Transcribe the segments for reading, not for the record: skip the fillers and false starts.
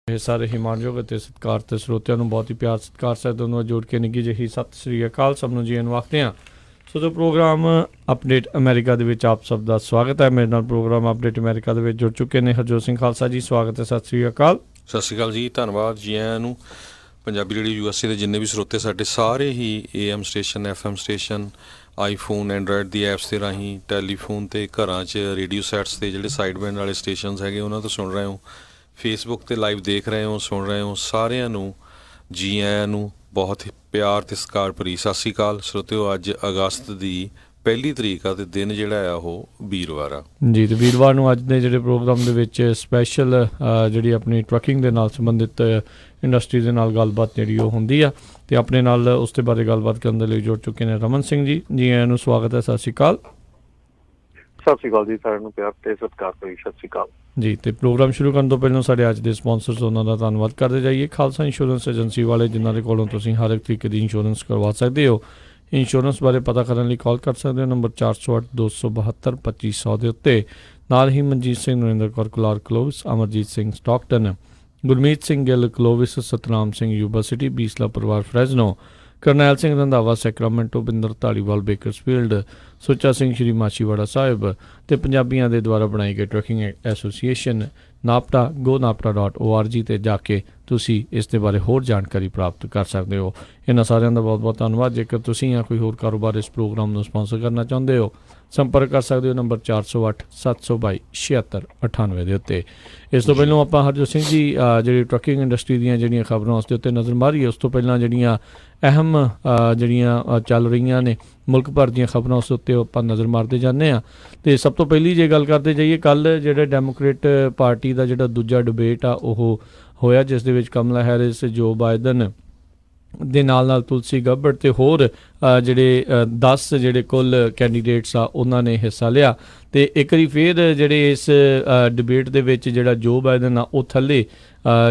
ਇਹ ਸਾਰੇ ਹਿਮਾਨਯੋਗ ਅਤੇ ਸਤਿਕਾਰ ਤੇ ਸਰੋਤਿਆਂ ਨੂੰ ਬਹੁਤ ਹੀ ਪਿਆਰ ਸਤਿਕਾਰ ਸਹਿਤ ਦੋਨੋਂ ਜੋੜ ਕੇ ਨਿੱਘੀ ਜਿਹੀ ਸਤਿ ਸ੍ਰੀ ਅਕਾਲ ਸਭ ਨੂੰ ਜੀ ਆਇਆਂ ਨੂੰ ਆਖਦੇ ਹਾਂ। ਸੋ ਜੋ ਪ੍ਰੋਗਰਾਮ ਅਪਡੇਟ ਅਮਰੀਕਾ ਦੇ ਵਿੱਚ ਆਪ ਸਭ ਦਾ ਸਵਾਗਤ ਹੈ। ਮੇਰੇ ਨਾਲ ਪ੍ਰੋਗਰਾਮ ਅਪਡੇਟ ਅਮਰੀਕਾ ਦੇ ਵਿੱਚ ਜੁੜ ਚੁੱਕੇ ਨੇ ਹਰਜੋਤ ਸਿੰਘ ਖਾਲਸਾ ਜੀ, ਸਵਾਗਤ ਹੈ, ਸਤਿ ਸ੍ਰੀ ਅਕਾਲ। ਸਤਿ ਸ਼੍ਰੀ ਅਕਾਲ ਜੀ, ਧੰਨਵਾਦ ਜੀ ਆਇਆਂ ਨੂੰ। ਪੰਜਾਬੀ ਰੇਡੀਓ USA ਦੇ ਜਿੰਨੇ ਵੀ ਸਰੋਤੇ ਸਾਡੇ ਸਾਰੇ ਹੀ AM station, FM station, iPhone, Android the apps ਦੇ ਰਾਹੀਂ, ਟੈਲੀਫੋਨ 'ਤੇ, ਘਰਾਂ 'ਚ ਰੇਡੀਓ ਸੈਟਸ 'ਤੇ ਜਿਹੜੇ ਸਾਈਡ ਬੈਂਡ ਵਾਲੇ ਸਟੇਸ਼ਨਸ ਹੈਗੇ ਉਹਨਾਂ ਤੋਂ ਸੁਣ ਰਹੇ ਹੋ, ਫੇਸਬੁੱਕ 'ਤੇ ਲਾਈਵ ਦੇਖ ਰਹੇ ਹੋ, ਸੁਣ ਰਹੇ ਹੋ, ਸਾਰਿਆਂ ਨੂੰ ਜੀ ਆਇਆਂ ਨੂੰ ਬਹੁਤ ਪਿਆਰ ਅਤੇ ਸਤਿਕਾਰ ਭਰੀ ਸਤਿ ਸ਼੍ਰੀ ਅਕਾਲ। ਸਰੋਤਿਓ, ਅੱਜ ਅਗਸਤ ਦੀ 1 ਤਰੀਕ ਆ ਅਤੇ ਦਿਨ ਜਿਹੜਾ ਆ ਉਹ ਵੀਰਵਾਰ ਆ ਜੀ। ਅਤੇ ਵੀਰਵਾਰ ਨੂੰ ਅੱਜ ਦੇ ਜਿਹੜੇ ਪ੍ਰੋਗਰਾਮ ਦੇ ਵਿੱਚ ਸਪੈਸ਼ਲ ਜਿਹੜੀ ਆਪਣੀ ਟਰੱਕਿੰਗ ਦੇ ਨਾਲ ਸੰਬੰਧਿਤ ਇੰਡਸਟਰੀ ਦੇ ਨਾਲ ਗੱਲਬਾਤ ਜਿਹੜੀ ਉਹ ਹੁੰਦੀ ਆ, ਅਤੇ ਆਪਣੇ ਨਾਲ ਉਸ ਦੇ ਬਾਰੇ ਗੱਲਬਾਤ ਕਰਨ ਦੇ ਲਈ ਜੁੜ ਚੁੱਕੇ ਨੇ ਰਮਨ ਸਿੰਘ ਜੀ। ਜੀ ਆਇਆਂ ਨੂੰ ਸਵਾਗਤ ਹੈ, ਸਤਿ ਸ਼੍ਰੀ ਅਕਾਲ। ਸਤਿ ਸ਼੍ਰੀ ਅਕਾਲ ਜੀ, ਸਾਰਿਆਂ ਨੂੰ ਪਿਆਰ ਤੇ ਸਤਿਕਾਰ ਭਰੀ ਸਤਿ ਸ਼੍ਰੀ ਅਕਾਲ ਜੀ। ਅਤੇ ਪ੍ਰੋਗਰਾਮ ਸ਼ੁਰੂ ਕਰਨ ਤੋਂ ਪਹਿਲਾਂ ਸਾਡੇ ਅੱਜ ਦੇ ਸਪਾਂਸਰਸ ਉਹਨਾਂ ਦਾ ਧੰਨਵਾਦ ਕਰਦੇ ਜਾਈਏ। ਖਾਲਸਾ ਇੰਸ਼ੋਰੈਂਸ ਏਜੰਸੀ ਵਾਲੇ, ਜਿਨ੍ਹਾਂ ਦੇ ਕੋਲੋਂ ਤੁਸੀਂ ਹਰ ਇੱਕ ਤਰੀਕੇ ਦੀ ਇੰਸ਼ੋਰੈਂਸ ਕਰਵਾ ਸਕਦੇ ਹੋ। ਇੰਸ਼ੋਰੈਂਸ ਬਾਰੇ ਪਤਾ ਕਰਨ ਲਈ ਕਾਲ ਕਰ ਸਕਦੇ ਹੋ ਨੰਬਰ 408-272-2500 ਦੇ ਉੱਤੇ। ਨਾਲ ਹੀ Manjit Singh, Narinder Kaur Kular Clovis, Amarjit Singh Stockton, Gurmeet Singh Gill Clovis, Satnam Singh Yuba City, Beesla ਪਰਿਵਾਰ Fresno, Karnail Singh Randhawa Sacramento, Binder Dhaliwal Bakersfield, Sucha Singh Shri Machhiwara Sahib, ਅਤੇ ਪੰਜਾਬੀਆਂ ਦੇ ਦੁਆਰਾ ਬਣਾਈ ਗਈ ਟਰੱਕਿੰਗ ਐਸੋਸੀਏਸ਼ਨ ਨਾਪਟਾ GoNapta.org 'ਤੇ ਜਾ ਕੇ ਤੁਸੀਂ ਇਸ ਦੇ ਬਾਰੇ ਹੋਰ ਜਾਣਕਾਰੀ ਪ੍ਰਾਪਤ ਕਰ ਸਕਦੇ ਹੋ। ਇਹਨਾਂ ਸਾਰਿਆਂ ਦਾ ਬਹੁਤ ਬਹੁਤ ਧੰਨਵਾਦ। ਜੇਕਰ ਤੁਸੀਂ ਜਾਂ ਕੋਈ ਹੋਰ ਕਾਰੋਬਾਰ ਇਸ ਪ੍ਰੋਗਰਾਮ ਨੂੰ ਸਪਾਂਸਰ ਕਰਨਾ ਚਾਹੁੰਦੇ ਹੋ, ਸੰਪਰਕ ਕਰ ਸਕਦੇ ਹੋ ਨੰਬਰ 408-722-7698 ਦੇ ਉੱਤੇ। ਇਸ ਤੋਂ ਪਹਿਲਾਂ ਆਪਾਂ ਹਰਜੋਤ ਸਿੰਘ ਜੀ ਜਿਹੜੀ ਟਰੱਕਿੰਗ ਇੰਡਸਟਰੀ ਦੀਆਂ ਜਿਹੜੀਆਂ ਖਬਰਾਂ ਉਸ ਦੇ ਉੱਤੇ ਨਜ਼ਰ ਮਾਰੀਏ। ਉਸ ਤੋਂ ਪਹਿਲਾਂ ਜਿਹੜੀਆਂ ਅਹਿਮ ਜਿਹੜੀਆਂ ਚੱਲ ਰਹੀਆਂ ਨੇ ਮੁਲਕ ਭਰ ਦੀਆਂ ਖਬਰਾਂ ਉਸ ਉੱਤੇ ਆਪਾਂ ਨਜ਼ਰ ਮਾਰਦੇ ਜਾਂਦੇ ਹਾਂ। ਅਤੇ ਸਭ ਤੋਂ ਪਹਿਲੀ ਜੇ ਗੱਲ ਕਰਦੇ ਜਾਈਏ, ਕੱਲ੍ਹ ਜਿਹੜਾ ਡੈਮੋਕ੍ਰੇਟ ਪਾਰਟੀ ਦਾ ਜਿਹੜਾ ਦੂਜਾ ਡਿਬੇਟ ਆ ਉਹ ਹੋਇਆ, ਜਿਸ ਦੇ ਵਿੱਚ ਕਮਲਾ ਹੈਰਿਸ, ਜੋ ਬਾਇਡਨ ਦੇ ਨਾਲ ਤੁਲਸੀ ਗੱਬੜ ਅਤੇ ਹੋਰ ਜਿਹੜੇ 10 ਜਿਹੜੇ ਕੁੱਲ ਕੈਂਡੀਡੇਟਸ ਆ ਉਹਨਾਂ ਨੇ ਹਿੱਸਾ ਲਿਆ। ਅਤੇ ਇੱਕ ਵਾਰੀ ਫਿਰ ਜਿਹੜੇ ਇਸ ਡਿਬੇਟ ਦੇ ਵਿੱਚ ਜਿਹੜਾ ਜੋ ਬਾਇਡਨ ਆ ਉਹ ਥੱਲੇ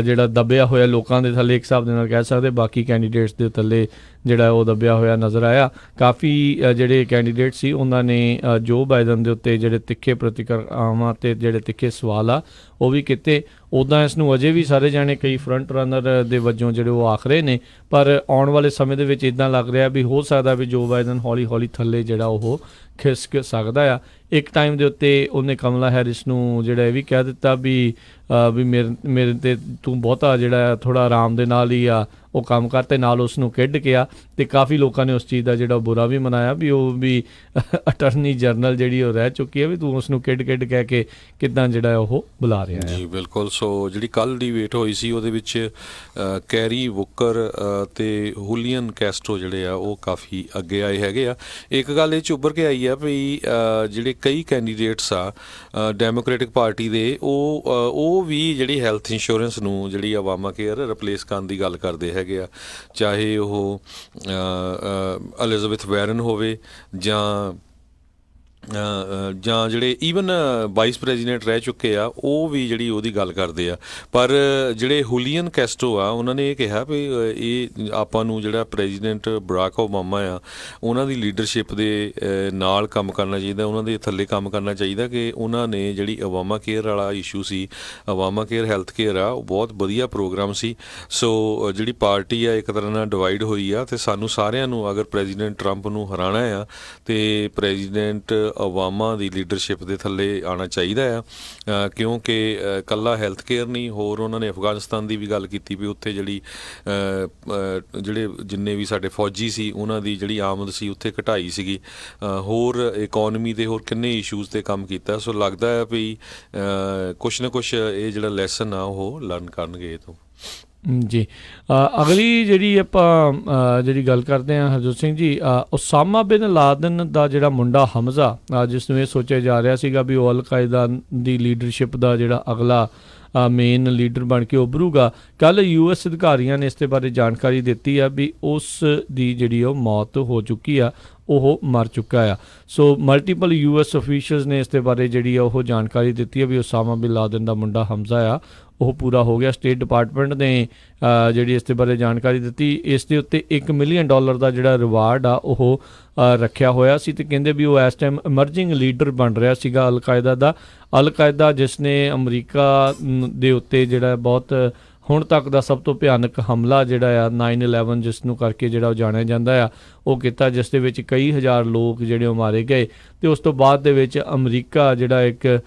ਜਿਹੜਾ ਦੱਬਿਆ ਹੋਇਆ ਲੋਕਾਂ ਦੇ ਥੱਲੇ, ਇੱਕ ਹਿਸਾਬ ਦੇ ਨਾਲ ਕਹਿ ਸਕਦੇ, ਬਾਕੀ ਕੈਂਡੀਡੇਟਸ ਦੇ ਥੱਲੇ ਜਿਹੜਾ ਉਹ ਦੱਬਿਆ ਹੋਇਆ ਨਜ਼ਰ ਆਇਆ। ਕਾਫੀ ਜਿਹੜੇ ਕੈਂਡੀਡੇਟ ਸੀ ਉਹਨਾਂ ਨੇ ਜੋ ਬਾਇਡਨ ਦੇ ਉੱਤੇ ਜਿਹੜੇ ਤਿੱਖੇ ਪ੍ਰਤੀਕਰਮਾਂ ਅਤੇ ਜਿਹੜੇ ਤਿੱਖੇ ਸਵਾਲ ਆ ਉਹ ਵੀ ਕੀਤੇ। ਉੱਦਾਂ ਇਸ ਨੂੰ ਅਜੇ ਵੀ ਸਾਰੇ ਜਾਣੇ ਕਈ ਫਰੰਟ ਰਨਰ ਦੇ ਵਜੋਂ ਜਿਹੜੇ ਉਹ ਆਖ ਰਹੇ ਨੇ, ਪਰ ਆਉਣ ਵਾਲੇ ਸਮੇਂ ਦੇ ਵਿੱਚ ਇੱਦਾਂ ਲੱਗ ਰਿਹਾ ਵੀ ਹੋ ਸਕਦਾ ਵੀ ਜੋ ਬਾਇਡਨ ਹੌਲੀ ਹੌਲੀ ਥੱਲੇ ਜਿਹੜਾ ਉਹ ਖਿਸਕ ਸਕਦਾ ਆ। ਇੱਕ ਟਾਈਮ ਦੇ ਉੱਤੇ ਉਹਨੇ ਕਮਲਾ ਹੈਰਿਸ ਨੂੰ ਜਿਹੜਾ ਇਹ ਵੀ ਕਹਿ ਦਿੱਤਾ ਵੀ ਮੇਰੇ 'ਤੇ ਤੂੰ ਬਹੁਤਾ ਜਿਹੜਾ ਥੋੜ੍ਹਾ ਆਰਾਮ ਦੇ ਨਾਲ ਹੀ ਆ ਉਹ ਕੰਮ ਕਰ, ਅਤੇ ਨਾਲ ਉਸ ਨੂੰ ਖਿੱਡ ਗਿਆ। ਅਤੇ ਕਾਫੀ ਲੋਕਾਂ ਨੇ ਉਸ ਚੀਜ਼ ਦਾ ਜਿਹੜਾ ਬੁਰਾ ਵੀ ਮਨਾਇਆ ਵੀ ਉਹ ਵੀ ਅਟਰਨੀ ਜਨਰਲ ਜਿਹੜੀ ਉਹ ਰਹਿ ਚੁੱਕੀ ਹੈ, ਵੀ ਤੂੰ ਉਸ ਨੂੰ ਖਿੱਡ ਕਹਿ ਕੇ ਕਿੱਦਾਂ ਜਿਹੜਾ ਉਹ ਬੁਲਾ ਰਿਹਾ ਹੈ। ਜੀ ਬਿਲਕੁਲ। ਸੋ ਜਿਹੜੀ ਕੱਲ੍ਹ ਡਿਬੇਟ ਹੋਈ ਸੀ ਉਹਦੇ ਵਿੱਚ ਕੈਰੀ ਵੁਕਰ ਅਤੇ ਹੁਲੀਅਨ ਕੈਸਟਰੋ ਜਿਹੜੇ ਆ ਉਹ ਕਾਫੀ ਅੱਗੇ ਆਏ ਹੈਗੇ ਆ। ਇੱਕ ਗੱਲ ਇਹ 'ਚ ਉੱਭਰ ਕੇ ਆਈ ਆ ਵੀ ਜਿਹੜੇ ਕਈ ਕੈਂਡੀਡੇਟਸ ਆ ਡੈਮੋਕ੍ਰੇਟਿਕ ਪਾਰਟੀ ਦੇ, ਉਹ ਵੀ ਜਿਹੜੀ ਹੈਲਥ ਇੰਸ਼ੋਰੈਂਸ ਨੂੰ ਜਿਹੜੀ ਅਵਾਮਾ ਕੇਅਰ ਰਿਪਲੇਸ ਕਰਨ ਦੀ ਗੱਲ ਕਰਦੇ ਹੈਗੇ ਆ, ਚਾਹੇ ਉਹ ਐਲਿਜ਼ਾਬੈਥ ਵਾਰਨ ਹੋਵੇ ਜਾਂ ਜਿਹੜੇ ਈਵਨ ਵਾਈਸ ਪ੍ਰੈਜ਼ੀਡੈਂਟ ਰਹਿ ਚੁੱਕੇ ਆ ਉਹ ਵੀ ਜਿਹੜੀ ਉਹਦੀ ਗੱਲ ਕਰਦੇ ਆ। ਪਰ ਜਿਹੜੇ ਹੁਲੀਅਨ ਕੈਸਟਰੋ ਆ ਉਹਨਾਂ ਨੇ ਇਹ ਕਿਹਾ ਵੀ ਇਹ ਆਪਾਂ ਨੂੰ ਜਿਹੜਾ ਪ੍ਰੈਜ਼ੀਡੈਂਟ ਬਰਾਕ ਓਬਾਮਾ ਆ ਉਹਨਾਂ ਦੀ ਲੀਡਰਸ਼ਿਪ ਦੇ ਨਾਲ ਕੰਮ ਕਰਨਾ ਚਾਹੀਦਾ, ਉਹਨਾਂ ਦੇ ਥੱਲੇ ਕੰਮ ਕਰਨਾ ਚਾਹੀਦਾ, ਕਿ ਉਹਨਾਂ ਨੇ ਜਿਹੜੀ ਅਵਾਮਾ ਕੇਅਰ ਵਾਲਾ ਇਸ਼ੂ ਸੀ, ਅਵਾਮਾ ਕੇਅਰ ਹੈਲਥ ਕੇਅਰ ਆ, ਉਹ ਬਹੁਤ ਵਧੀਆ ਪ੍ਰੋਗਰਾਮ ਸੀ। ਸੋ ਜਿਹੜੀ ਪਾਰਟੀ ਆ ਇੱਕ ਤਰ੍ਹਾਂ ਨਾਲ ਡਿਵਾਈਡ ਹੋਈ ਆ, ਅਤੇ ਸਾਨੂੰ ਸਾਰਿਆਂ ਨੂੰ ਅਗਰ ਪ੍ਰੈਜ਼ੀਡੈਂਟ ਟਰੰਪ ਨੂੰ ਹਰਾਉਣਾ ਆ ਅਤੇ ਪ੍ਰੈਜ਼ੀਡੈਂਟ ਓਬਾਮਾ ਦੀ ਲੀਡਰਸ਼ਿਪ ਦੇ ਥੱਲੇ ਆਉਣਾ ਚਾਹੀਦਾ ਆ, ਕਿਉਂਕਿ ਇਕੱਲਾ ਹੈਲਥ ਕੇਅਰ ਨਹੀਂ, ਹੋਰ ਉਹਨਾਂ ਨੇ ਅਫਗਾਨਿਸਤਾਨ ਦੀ ਵੀ ਗੱਲ ਕੀਤੀ ਵੀ ਉੱਥੇ ਜਿਹੜੀ ਜਿਹੜੇ ਜਿੰਨੇ ਵੀ ਸਾਡੇ ਫੌਜੀ ਸੀ ਉਹਨਾਂ ਦੀ ਜਿਹੜੀ ਆਮਦ ਸੀ ਉੱਥੇ ਘਟਾਈ ਸੀਗੀ, ਹੋਰ ਇਕੋਨਮੀ ਦੇ ਹੋਰ ਕਿੰਨੇ ਇਸ਼ੂਜ਼ 'ਤੇ ਕੰਮ ਕੀਤਾ। ਸੋ ਲੱਗਦਾ ਹੈ ਵੀ ਕੁਛ ਨਾ ਕੁਛ ਇਹ ਜਿਹੜਾ ਲੈਸਨ ਆ ਉਹ ਲਰਨ ਕਰਨਗੇ ਇਹ ਤੋਂ। ਜੀ ਅਗਲੀ ਜਿਹੜੀ ਆਪਾਂ ਜਿਹੜੀ ਗੱਲ ਕਰਦੇ ਹਾਂ ਹਰਜੋਤ ਸਿੰਘ ਜੀ, ਉਸਾਮਾ ਬਿਨ ਲਾਦਨ ਦਾ ਜਿਹੜਾ ਮੁੰਡਾ ਹਮਜ਼ਾ, ਜਿਸ ਨੂੰ ਇਹ ਸੋਚਿਆ ਜਾ ਰਿਹਾ ਸੀਗਾ ਵੀ ਉਹ ਅਲ-ਕਾਇਦਾ ਦੀ ਲੀਡਰਸ਼ਿਪ ਦਾ ਜਿਹੜਾ ਅਗਲਾ ਮੇਨ ਲੀਡਰ ਬਣ ਕੇ ਉੱਭਰੂਗਾ। ਕੱਲ੍ਹ US ਅਧਿਕਾਰੀਆਂ ਨੇ ਇਸ ਦੇ ਬਾਰੇ ਜਾਣਕਾਰੀ ਦਿੱਤੀ ਆ ਵੀ ਉਸ ਦੀ ਜਿਹੜੀ ਉਹ ਮੌਤ ਹੋ ਚੁੱਕੀ ਆ, ਉਹ ਮਰ ਚੁੱਕਾ ਆ। ਸੋ ਮਲਟੀਪਲ US ਅਫੀਸ਼ੀਅਲਸ ਨੇ ਇਸ ਦੇ ਬਾਰੇ ਜਿਹੜੀ ਆ ਉਹ ਜਾਣਕਾਰੀ ਦਿੱਤੀ ਆ ਵੀ ਉਸਾਮਾ ਬਿਨ ਲਾਦਨ ਦਾ ਮੁੰਡਾ ਹਮਜ਼ਾ ਆ ਉਹ ਪੂਰਾ ਹੋ ਗਿਆ। ਸਟੇਟ ਡਿਪਾਰਟਮੈਂਟ ਨੇ ਜਿਹੜੀ ਇਸ ਦੇ ਬਾਰੇ ਜਾਣਕਾਰੀ ਦਿੱਤੀ। ਇਸ ਦੇ ਉੱਤੇ $1 ਮਿਲੀਅਨ ਦਾ ਜਿਹੜਾ ਰਿਵਾਰਡ ਆ ਉਹ ਰੱਖਿਆ ਹੋਇਆ ਸੀ, ਅਤੇ ਕਹਿੰਦੇ ਵੀ ਉਹ ਇਸ ਟਾਈਮ ਐਮਰਜਿੰਗ ਲੀਡਰ ਬਣ ਰਿਹਾ ਸੀਗਾ ਅਲ-ਕਾਇਦਾ ਦਾ। ਅਲ-ਕਾਇਦਾ ਜਿਸ ਨੇ ਅਮਰੀਕਾ ਦੇ ਉੱਤੇ ਜਿਹੜਾ ਬਹੁਤ ਹੁਣ ਤੱਕ ਦਾ ਸਭ ਤੋਂ ਭਿਆਨਕ ਹਮਲਾ ਜਿਹੜਾ ਆ 9/11 ਜਿਸ ਨੂੰ ਕਰਕੇ ਜਿਹੜਾ ਉਹ ਜਾਣਿਆ ਜਾਂਦਾ ਆ ਉਹ ਕੀਤਾ, ਜਿਸ ਦੇ ਵਿੱਚ ਕਈ ਹਜ਼ਾਰ ਲੋਕ ਜਿਹੜੇ ਉਹ ਮਾਰੇ ਗਏ। ਅਤੇ ਉਸ ਤੋਂ ਬਾਅਦ ਦੇ ਵਿੱਚ ਅਮਰੀਕਾ ਜਿਹੜਾ ਇੱਕ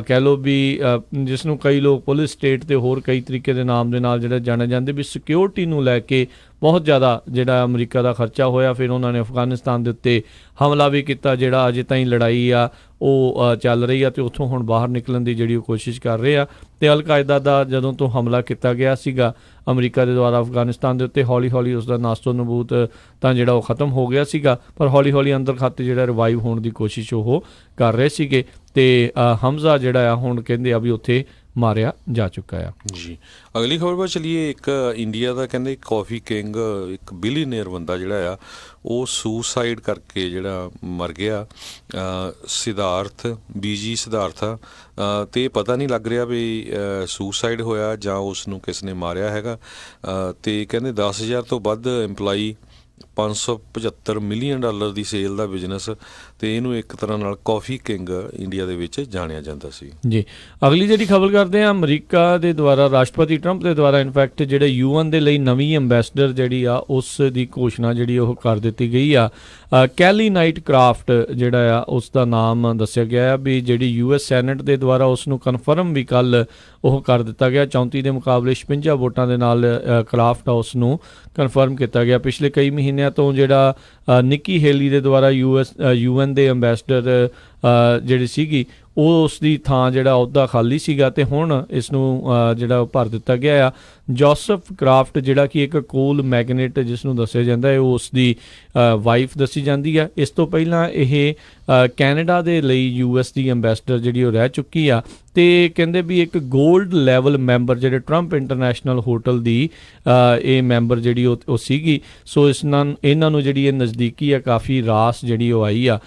ਕਹਿ ਲਓ ਵੀ ਜਿਸ ਨੂੰ ਕਈ ਲੋਕ ਪੁਲਿਸ ਸਟੇਟ ਅਤੇ ਹੋਰ ਕਈ ਤਰੀਕੇ ਦੇ ਨਾਮ ਦੇ ਨਾਲ ਜਿਹੜਾ ਜਾਣੇ ਜਾਂਦੇ ਵੀ ਸਿਕਿਉਰਿਟੀ ਨੂੰ ਲੈ ਕੇ ਬਹੁਤ ਜ਼ਿਆਦਾ ਜਿਹੜਾ ਅਮਰੀਕਾ ਦਾ ਖਰਚਾ ਹੋਇਆ। ਫਿਰ ਉਹਨਾਂ ਨੇ ਅਫਗਾਨਿਸਤਾਨ ਦੇ ਉੱਤੇ ਹਮਲਾ ਵੀ ਕੀਤਾ, ਜਿਹੜਾ ਅਜੇ ਤਾਈਂ ਲੜਾਈ ਆ ਉਹ ਚੱਲ ਰਹੀ ਆ ਅਤੇ ਉੱਥੋਂ ਹੁਣ ਬਾਹਰ ਨਿਕਲਣ ਦੀ ਜਿਹੜੀ ਉਹ ਕੋਸ਼ਿਸ਼ ਕਰ ਰਹੇ ਆ। ਅਤੇ ਅਲ-ਕਾਇਦਾ ਦਾ ਜਦੋਂ ਤੋਂ ਹਮਲਾ ਕੀਤਾ ਗਿਆ ਸੀਗਾ ਅਮਰੀਕਾ ਦੇ ਦੁਆਰਾ ਅਫਗਾਨਿਸਤਾਨ ਦੇ ਉੱਤੇ, ਹੌਲੀ ਹੌਲੀ ਉਸ ਦਾ ਨਾਸਤੋ ਨਬੂਤ ਤਾਂ ਜਿਹੜਾ ਉਹ ਖ਼ਤਮ ਹੋ ਗਿਆ ਸੀਗਾ, ਪਰ ਹੌਲੀ ਹੌਲੀ ਅੰਦਰ ਖਾਤੇ ਜਿਹੜਾ ਰਿਵਾਈਵ ਹੋਣ ਦੀ ਕੋਸ਼ਿਸ਼ ਉਹ ਕਰ ਰਹੇ ਸੀਗੇ। ਅਤੇ ਹਮਜ਼ਾ ਜਿਹੜਾ ਆ ਹੁਣ ਕਹਿੰਦੇ ਆ ਵੀ ਉੱਥੇ ਮਾਰਿਆ ਜਾ ਚੁੱਕਾ ਆ। ਜੀ ਅਗਲੀ ਖਬਰ ਪਰ ਚਲੀਏ। ਇੱਕ ਇੰਡੀਆ ਦਾ ਕਹਿੰਦੇ ਕਾਫੀ ਕਿੰਗ, ਇੱਕ ਬਿਲੀਅਨੇਅਰ ਬੰਦਾ ਜਿਹੜਾ ਆ ਉਹ ਸੁਸਾਈਡ ਕਰਕੇ ਜਿਹੜਾ ਮਰ ਗਿਆ, ਸਿਧਾਰਥ BG ਸਿਧਾਰਥ ਆ। ਅਤੇ ਪਤਾ ਨਹੀਂ ਲੱਗ ਰਿਹਾ ਵੀ ਸੁਸਾਈਡ ਹੋਇਆ ਜਾਂ ਉਸ ਨੂੰ ਕਿਸ ਨੇ ਮਾਰਿਆ ਹੈਗਾ। ਅਤੇ ਕਹਿੰਦੇ 10,000 ਤੋਂ ਵੱਧ ਇੰਪਲਾਈ, $575 ਮਿਲੀਅਨ ਦੀ ਸੇਲ ਦਾ ਬਿਜ਼ਨਸ, ਅਤੇ ਇਹਨੂੰ ਇੱਕ ਤਰ੍ਹਾਂ ਨਾਲ ਕਾਫੀ ਕਿੰਗ ਇੰਡੀਆ ਦੇ ਵਿੱਚ ਜਾਣਿਆ ਜਾਂਦਾ ਸੀ। ਜੀ ਅਗਲੀ ਜਿਹੜੀ ਖਬਰ ਕਰਦੇ ਹਾਂ, ਅਮਰੀਕਾ ਦੇ ਦੁਆਰਾ ਰਾਸ਼ਟਰਪਤੀ ਟਰੰਪ ਦੇ ਦੁਆਰਾ ਇਨਫੈਕਟ ਜਿਹੜੇ UN ਦੇ ਲਈ ਨਵੀਂ ਅੰਬੈਸਡਰ ਜਿਹੜੀ ਆ ਉਸ ਦੀ ਘੋਸ਼ਣਾ ਜਿਹੜੀ ਉਹ ਕਰ ਦਿੱਤੀ ਗਈ ਆ। ਕੈਲੀ ਨਾਈਟ ਕਰਾਫਟ ਜਿਹੜਾ ਆ ਉਸ ਦਾ ਨਾਮ ਦੱਸਿਆ ਗਿਆ ਆ ਵੀ ਜਿਹੜੀ US ਸੈਨੇਟ ਦੇ ਦੁਆਰਾ ਉਸ ਨੂੰ ਕਨਫਰਮ ਵੀ ਕੱਲ੍ਹ ਉਹ ਕਰ ਦਿੱਤਾ ਗਿਆ। 34 ਦੇ ਮੁਕਾਬਲੇ 56 ਵੋਟਾਂ ਦੇ ਨਾਲ ਕਰਾਫਟ ਆ ਉਸ ਨੂੰ ਕਨਫਰਮ ਕੀਤਾ ਗਿਆ। ਪਿਛਲੇ ਕਈ ਮਹੀਨਿਆਂ ਤੋਂ ਜਿਹੜਾ ਨਿੱਕੀ ਹੇਲੀ ਦੇ ਦੁਆਰਾ UN ਦੇ ਅੰਬੈਸਡਰ ਜਿਹੜੀ ਸੀਗੀ ਉਹ ਉਸ ਦੀ ਥਾਂ ਜਿਹੜਾ ਅਹੁਦਾ ਖਾਲੀ ਸੀਗਾ, ਅਤੇ ਹੁਣ ਇਸ ਨੂੰ ਜਿਹੜਾ ਭਰ ਦਿੱਤਾ ਗਿਆ ਆ। ਜੋਸਫ ਕਰਾਫਟ ਜਿਹੜਾ ਕਿ ਇੱਕ ਕੋਲ ਮੈਗਨੇਟ ਜਿਸ ਨੂੰ ਦੱਸਿਆ ਜਾਂਦਾ ਹੈ, ਉਹ ਉਸ ਦੀ ਵਾਈਫ ਦੱਸੀ ਜਾਂਦੀ ਆ। ਇਸ ਤੋਂ ਪਹਿਲਾਂ ਇਹ ਕੈਨੇਡਾ ਦੇ ਲਈ US ਦੀ ਅੰਬੈਸਡਰ ਜਿਹੜੀ ਉਹ ਰਹਿ ਚੁੱਕੀ ਆ। ਅਤੇ ਕਹਿੰਦੇ ਵੀ ਇੱਕ ਗੋਲਡ ਲੈਵਲ ਮੈਂਬਰ ਜਿਹੜੇ ਟਰੰਪ ਇੰਟਰਨੈਸ਼ਨਲ ਹੋਟਲ ਦੀ ਇਹ ਮੈਂਬਰ ਜਿਹੜੀ ਉਹ ਸੀਗੀ। ਸੋ ਇਹਨਾਂ ਨੂੰ ਜਿਹੜੀ ਇਹ ਨਜ਼ਦੀਕੀ ਆ ਕਾਫੀ ਰਾਸ ਜਿਹੜੀ ਉਹ ਆਈ ਆ।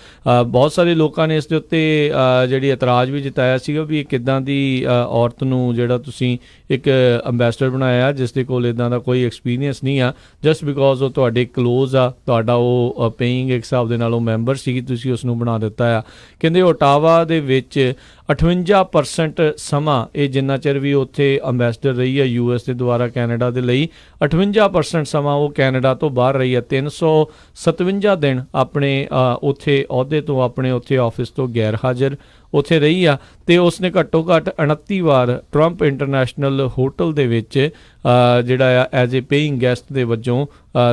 ਬਹੁਤ ਸਾਰੇ ਲੋਕਾਂ ਨੇ ਇਸ ਦੇ ਉੱਤੇ ਜਿਹੜੀ ਇਤਰਾਜ਼ ਵੀ ਜਤਾਇਆ ਸੀਗਾ ਵੀ ਇਹ ਕਿੱਦਾਂ ਦੀ ਔਰਤ ਨੂੰ ਜਿਹੜਾ ਤੁਸੀਂ ਇੱਕ ਅੰਬੈਸਡਰ ਬਣਾਇਆ ਜਿਸ ਦੇ ਕੋਲ ਇੱਦਾਂ ਦਾ ਕੋਈ ਐਕਸਪੀਰੀਅੰਸ ਨਹੀਂ ਆ, ਜਸਟ ਬਿਕੋਜ਼ ਉਹ ਤੁਹਾਡੇ ਕਲੋਜ਼ ਆ, ਤੁਹਾਡਾ ਉਹ ਪੇਇੰਗ ਇੱਕ ਹਿਸਾਬ ਦੇ ਨਾਲ ਉਹ ਮੈਂਬਰ ਸੀਗੀ, ਤੁਸੀਂ ਉਸ ਨੂੰ ਬਣਾ ਦਿੱਤਾ ਆ। ਕਹਿੰਦੇ ਓਟਾਵਾ ਦੇ ਵਿੱਚ 58% ਸਮਾਂ ਇਹ ਜਿੰਨਾ ਚਿਰ ਵੀ ਉੱਥੇ ਅੰਬੈਸਡਰ ਰਹੀ ਹੈ US ਦੇ ਦੁਆਰਾ ਕੈਨੇਡਾ ਦੇ ਲਈ, 58% ਸਮਾਂ ਉਹ ਕੈਨੇਡਾ ਤੋਂ ਬਾਹਰ ਰਹੀ ਹੈ। 357 ਦਿਨ ਆਪਣੇ ਉੱਥੇ ਅਹੁਦੇ ਤੋਂ, ਆਪਣੇ ਉੱਥੇ ਆਫਿਸ ਤੋਂ ਗੈਰ ਹਾਜ਼ਰ ਉੱਥੇ ਰਹੀ ਆ। ਅਤੇ ਉਸਨੇ ਘੱਟੋ ਘੱਟ 29 ਵਾਰ ਟਰੰਪ ਇੰਟਰਨੈਸ਼ਨਲ ਹੋਟਲ ਦੇ ਵਿੱਚ ਜਿਹੜਾ ਆ ਐਜ਼ ਏ ਪੇਇੰਗ ਗੈਸਟ ਦੇ ਵਜੋਂ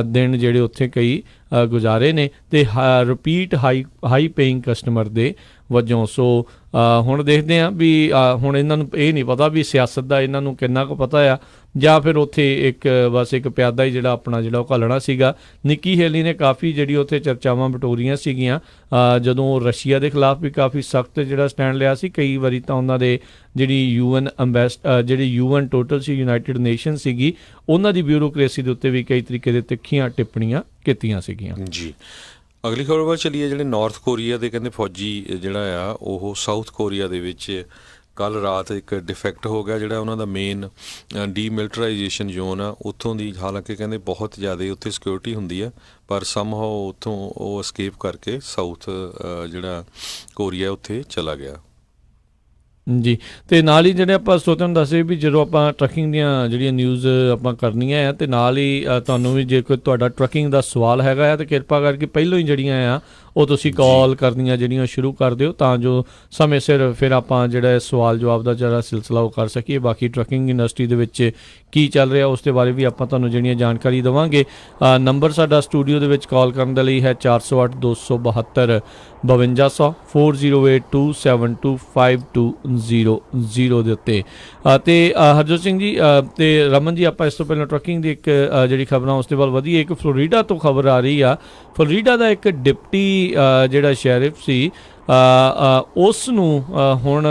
ਦਿਨ ਜਿਹੜੇ ਉੱਥੇ ਕਈ ਗੁਜ਼ਾਰੇ ਨੇ, ਅਤੇ ਰਿਪੀਟ ਹਾਈ ਪੇਇੰਗ ਕਸਟਮਰ ਦੇ ਵਜੋਂ। ਸੋ ਹੁਣ ਦੇਖਦੇ ਹਾਂ ਵੀ ਹੁਣ ਇਹਨਾਂ ਨੂੰ ਇਹ ਨਹੀਂ ਪਤਾ ਵੀ ਸਿਆਸਤ ਦਾ ਇਹਨਾਂ ਨੂੰ ਕਿੰਨਾ ਕੁ ਪਤਾ ਆ, ਜਾਂ ਫਿਰ ਉੱਥੇ ਇੱਕ ਬਸ ਇੱਕ ਪਿਆਦਾ ਹੀ ਜਿਹੜਾ ਆਪਣਾ ਜਿਹੜਾ ਉਹ ਘੱਲਣਾ ਸੀਗਾ। ਨਿੱਕੀ ਹੇਲੀ ਨੇ ਕਾਫੀ ਜਿਹੜੀ ਉੱਥੇ ਚਰਚਾਵਾਂ ਬਟੋਰੀਆਂ ਸੀਗੀਆਂ ਜਦੋਂ ਉਹ ਰਸ਼ੀਆ ਦੇ ਖਿਲਾਫ ਵੀ ਕਾਫੀ ਸਖਤ ਜਿਹੜਾ ਸਟੈਂਡ ਲਿਆ ਸੀ। ਕਈ ਵਾਰੀ ਤਾਂ ਉਹਨਾਂ ਦੇ ਜਿਹੜੀ ਜਿਹੜੀ UN ਟੋਟਲ ਸੀ ਯੂਨਾਈਟਿਡ ਨੇਸ਼ਨ ਸੀਗੀ, ਉਹਨਾਂ ਦੀ ਬਿਊਰੋਕ੍ਰੇਸੀ ਦੇ ਉੱਤੇ ਵੀ ਕਈ ਤਰੀਕੇ ਦੇ ਤਿੱਖੀਆਂ ਟਿੱਪਣੀਆਂ ਕੀਤੀਆਂ ਸੀਗੀਆਂ। ਜੀ ਅਗਲੀ ਖਬਰ ਵੱਲ ਚਲੀਏ। ਜਿਹੜੇ ਨਾਰਥ ਕੋਰੀਆ ਦੇ ਕਹਿੰਦੇ ਫੌਜੀ ਜਿਹੜਾ ਆ ਉਹ ਸਾਊਥ ਕੋਰੀਆ ਦੇ ਵਿੱਚ ਕੱਲ੍ਹ ਰਾਤ ਇੱਕ ਡਿਫੈਕਟ ਹੋ ਗਿਆ, ਜਿਹੜਾ ਉਹਨਾਂ ਦਾ ਮੇਨ ਡੀਮਿਲਟਰਾਈਜੇਸ਼ਨ ਜ਼ੋਨ ਆ ਉੱਥੋਂ ਦੀ। ਹਾਲਾਂਕਿ ਕਹਿੰਦੇ ਬਹੁਤ ਜ਼ਿਆਦਾ ਉੱਥੇ ਸਿਕਿਉਰਿਟੀ ਹੁੰਦੀ ਆ, ਪਰ ਸਮਹਾਓ ਉੱਥੋਂ ਉਹ escape ਕਰਕੇ ਸਾਊਥ ਜਿਹੜਾ ਕੋਰੀਆ ਉੱਥੇ ਚਲਾ ਗਿਆ। ਜੀ ਅਤੇ ਨਾਲ ਹੀ ਜਿਹੜੇ ਆਪਾਂ ਸਰੋਤਿਆਂ ਨੂੰ ਦੱਸੇ ਵੀ ਜਦੋਂ ਆਪਾਂ ਟਰੱਕਿੰਗ ਦੀਆਂ ਜਿਹੜੀਆਂ ਨਿਊਜ਼ ਆਪਾਂ ਕਰਨੀਆਂ ਆ, ਅਤੇ ਨਾਲ ਹੀ ਤੁਹਾਨੂੰ ਵੀ ਜੇ ਕੋਈ ਤੁਹਾਡਾ ਟਰੱਕਿੰਗ ਦਾ ਸਵਾਲ ਹੈਗਾ ਆ ਤਾਂ ਕਿਰਪਾ ਕਰਕੇ ਪਹਿਲੋਂ ਹੀ ਜਿਹੜੀਆਂ ਆ ਉਹ ਤੁਸੀਂ ਕਾਲ ਕਰਨੀਆਂ ਜਿਹੜੀਆਂ ਸ਼ੁਰੂ ਕਰ ਦਿਓ, ਤਾਂ ਜੋ ਸਮੇਂ ਸਿਰ ਫਿਰ ਆਪਾਂ ਜਿਹੜਾ ਸਵਾਲ ਜਵਾਬ ਦਾ ਜਿਹੜਾ ਸਿਲਸਿਲਾ ਉਹ ਕਰ ਸਕੀਏ। ਬਾਕੀ ਟਰੱਕਿੰਗ ਇੰਡਸਟਰੀ ਦੇ ਵਿੱਚ ਕੀ ਚੱਲ ਰਿਹਾ ਉਸ ਦੇ ਬਾਰੇ ਵੀ ਆਪਾਂ ਤੁਹਾਨੂੰ ਜਿਹੜੀਆਂ ਜਾਣਕਾਰੀ ਦੇਵਾਂਗੇ। ਨੰਬਰ ਸਾਡਾ ਸਟੂਡੀਓ ਦੇ ਵਿੱਚ ਕਾਲ ਕਰਨ ਦੇ ਲਈ ਹੈ 408 272 5200 4082725200 ਦੇ ਉੱਤੇ। ਅਤੇ ਹਰਜੋਤ ਸਿੰਘ ਜੀ ਅਤੇ ਰਮਨ ਜੀ, ਆਪਾਂ ਇਸ ਤੋਂ ਪਹਿਲਾਂ ਟਰੱਕਿੰਗ ਦੀ ਇੱਕ ਜਿਹੜੀ ਖਬਰਾਂ ਉਸ ਦੇ ਵੱਲ ਵਧੀਆ, ਇੱਕ ਫਲੋਰੀਡਾ ਤੋਂ ਖਬਰ ਆ ਰਹੀ ਆ। ਫਲੋਰੀਡਾ ਦਾ ਇੱਕ ਡਿਪਟੀ ਜਿਹੜਾ ਸ਼ੈਰਿਫ ਸੀ ਉਸ ਨੂੰ ਹੁਣ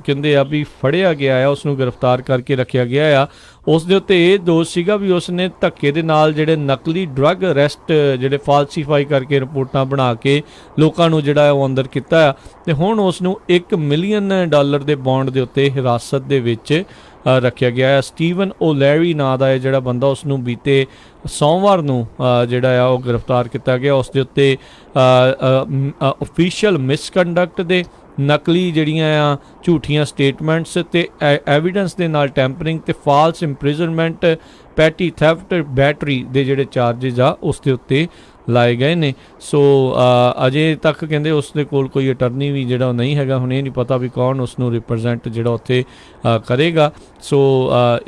ਕਹਿੰਦੇ ਆ ਵੀ ਫੜਿਆ ਗਿਆ ਆ, ਉਸ ਨੂੰ ਗ੍ਰਿਫਤਾਰ ਕਰਕੇ ਰੱਖਿਆ ਗਿਆ ਆ। ਉਸ ਦੇ ਉੱਤੇ ਇਹ ਦੋਸ਼ ਸੀਗਾ ਵੀ ਉਸ ਨੇ ਧੱਕੇ ਦੇ ਨਾਲ ਜਿਹੜੇ ਨਕਲੀ ਡਰੱਗ ਅਰੈਸਟ ਜਿਹੜੇ ਫਾਲਸੀਫਾਈ ਕਰਕੇ ਰਿਪੋਰਟਾਂ ਬਣਾ ਕੇ ਲੋਕਾਂ ਨੂੰ ਜਿਹੜਾ ਉਹ ਅੰਦਰ ਕੀਤਾ ਆ, ਅਤੇ ਹੁਣ ਉਸ ਨੂੰ $1 ਮਿਲੀਅਨ ਦੇ ਬੌਂਡ ਦੇ ਉੱਤੇ ਹਿਰਾਸਤ ਦੇ ਵਿੱਚ ਰੱਖਿਆ ਗਿਆ ਹੈ। ਸਟੀਵਨ ਓਲੈਰੀ ਨਾਂ ਦਾ ਇਹ ਜਿਹੜਾ ਬੰਦਾ, ਉਸ ਨੂੰ ਬੀਤੇ ਸੋਮਵਾਰ ਨੂੰ ਜਿਹੜਾ ਆ ਉਹ ਗ੍ਰਿਫਤਾਰ ਕੀਤਾ ਗਿਆ। ਉਸ ਦੇ ਉੱਤੇ ਓਫੀਸ਼ੀਅਲ ਮਿਸਕੰਡਕਟ ਦੇ ਨਕਲੀ ਜਿਹੜੀਆਂ ਆ ਝੂਠੀਆਂ ਸਟੇਟਮੈਂਟਸ ਤੇ ਐਵੀਡੈਂਸ ਦੇ ਨਾਲ ਟੈਂਪਰਿੰਗ ਤੇ false imprisonment patty theft battery ਦੇ ਜਿਹੜੇ ਚਾਰजेस ਆ ਉਸ ਦੇ ਉੱਤੇ ਲਾਏ ਗਏ ਨੇ। ਸੋ ਅਜੇ ਤੱਕ ਕਹਿੰਦੇ ਉਸ ਦੇ ਕੋਲ ਕੋਈ ਅਟਰਨੀ ਵੀ ਜਿਹੜਾ ਨਹੀਂ ਹੈਗਾ, ਹੁਣ ਇਹ ਨਹੀਂ ਪਤਾ ਵੀ ਕੌਣ ਉਸ ਨੂੰ ਰਿਪਰੈਜ਼ੈਂਟ ਜਿਹੜਾ ਉੱਥੇ ਕਰੇਗਾ। ਸੋ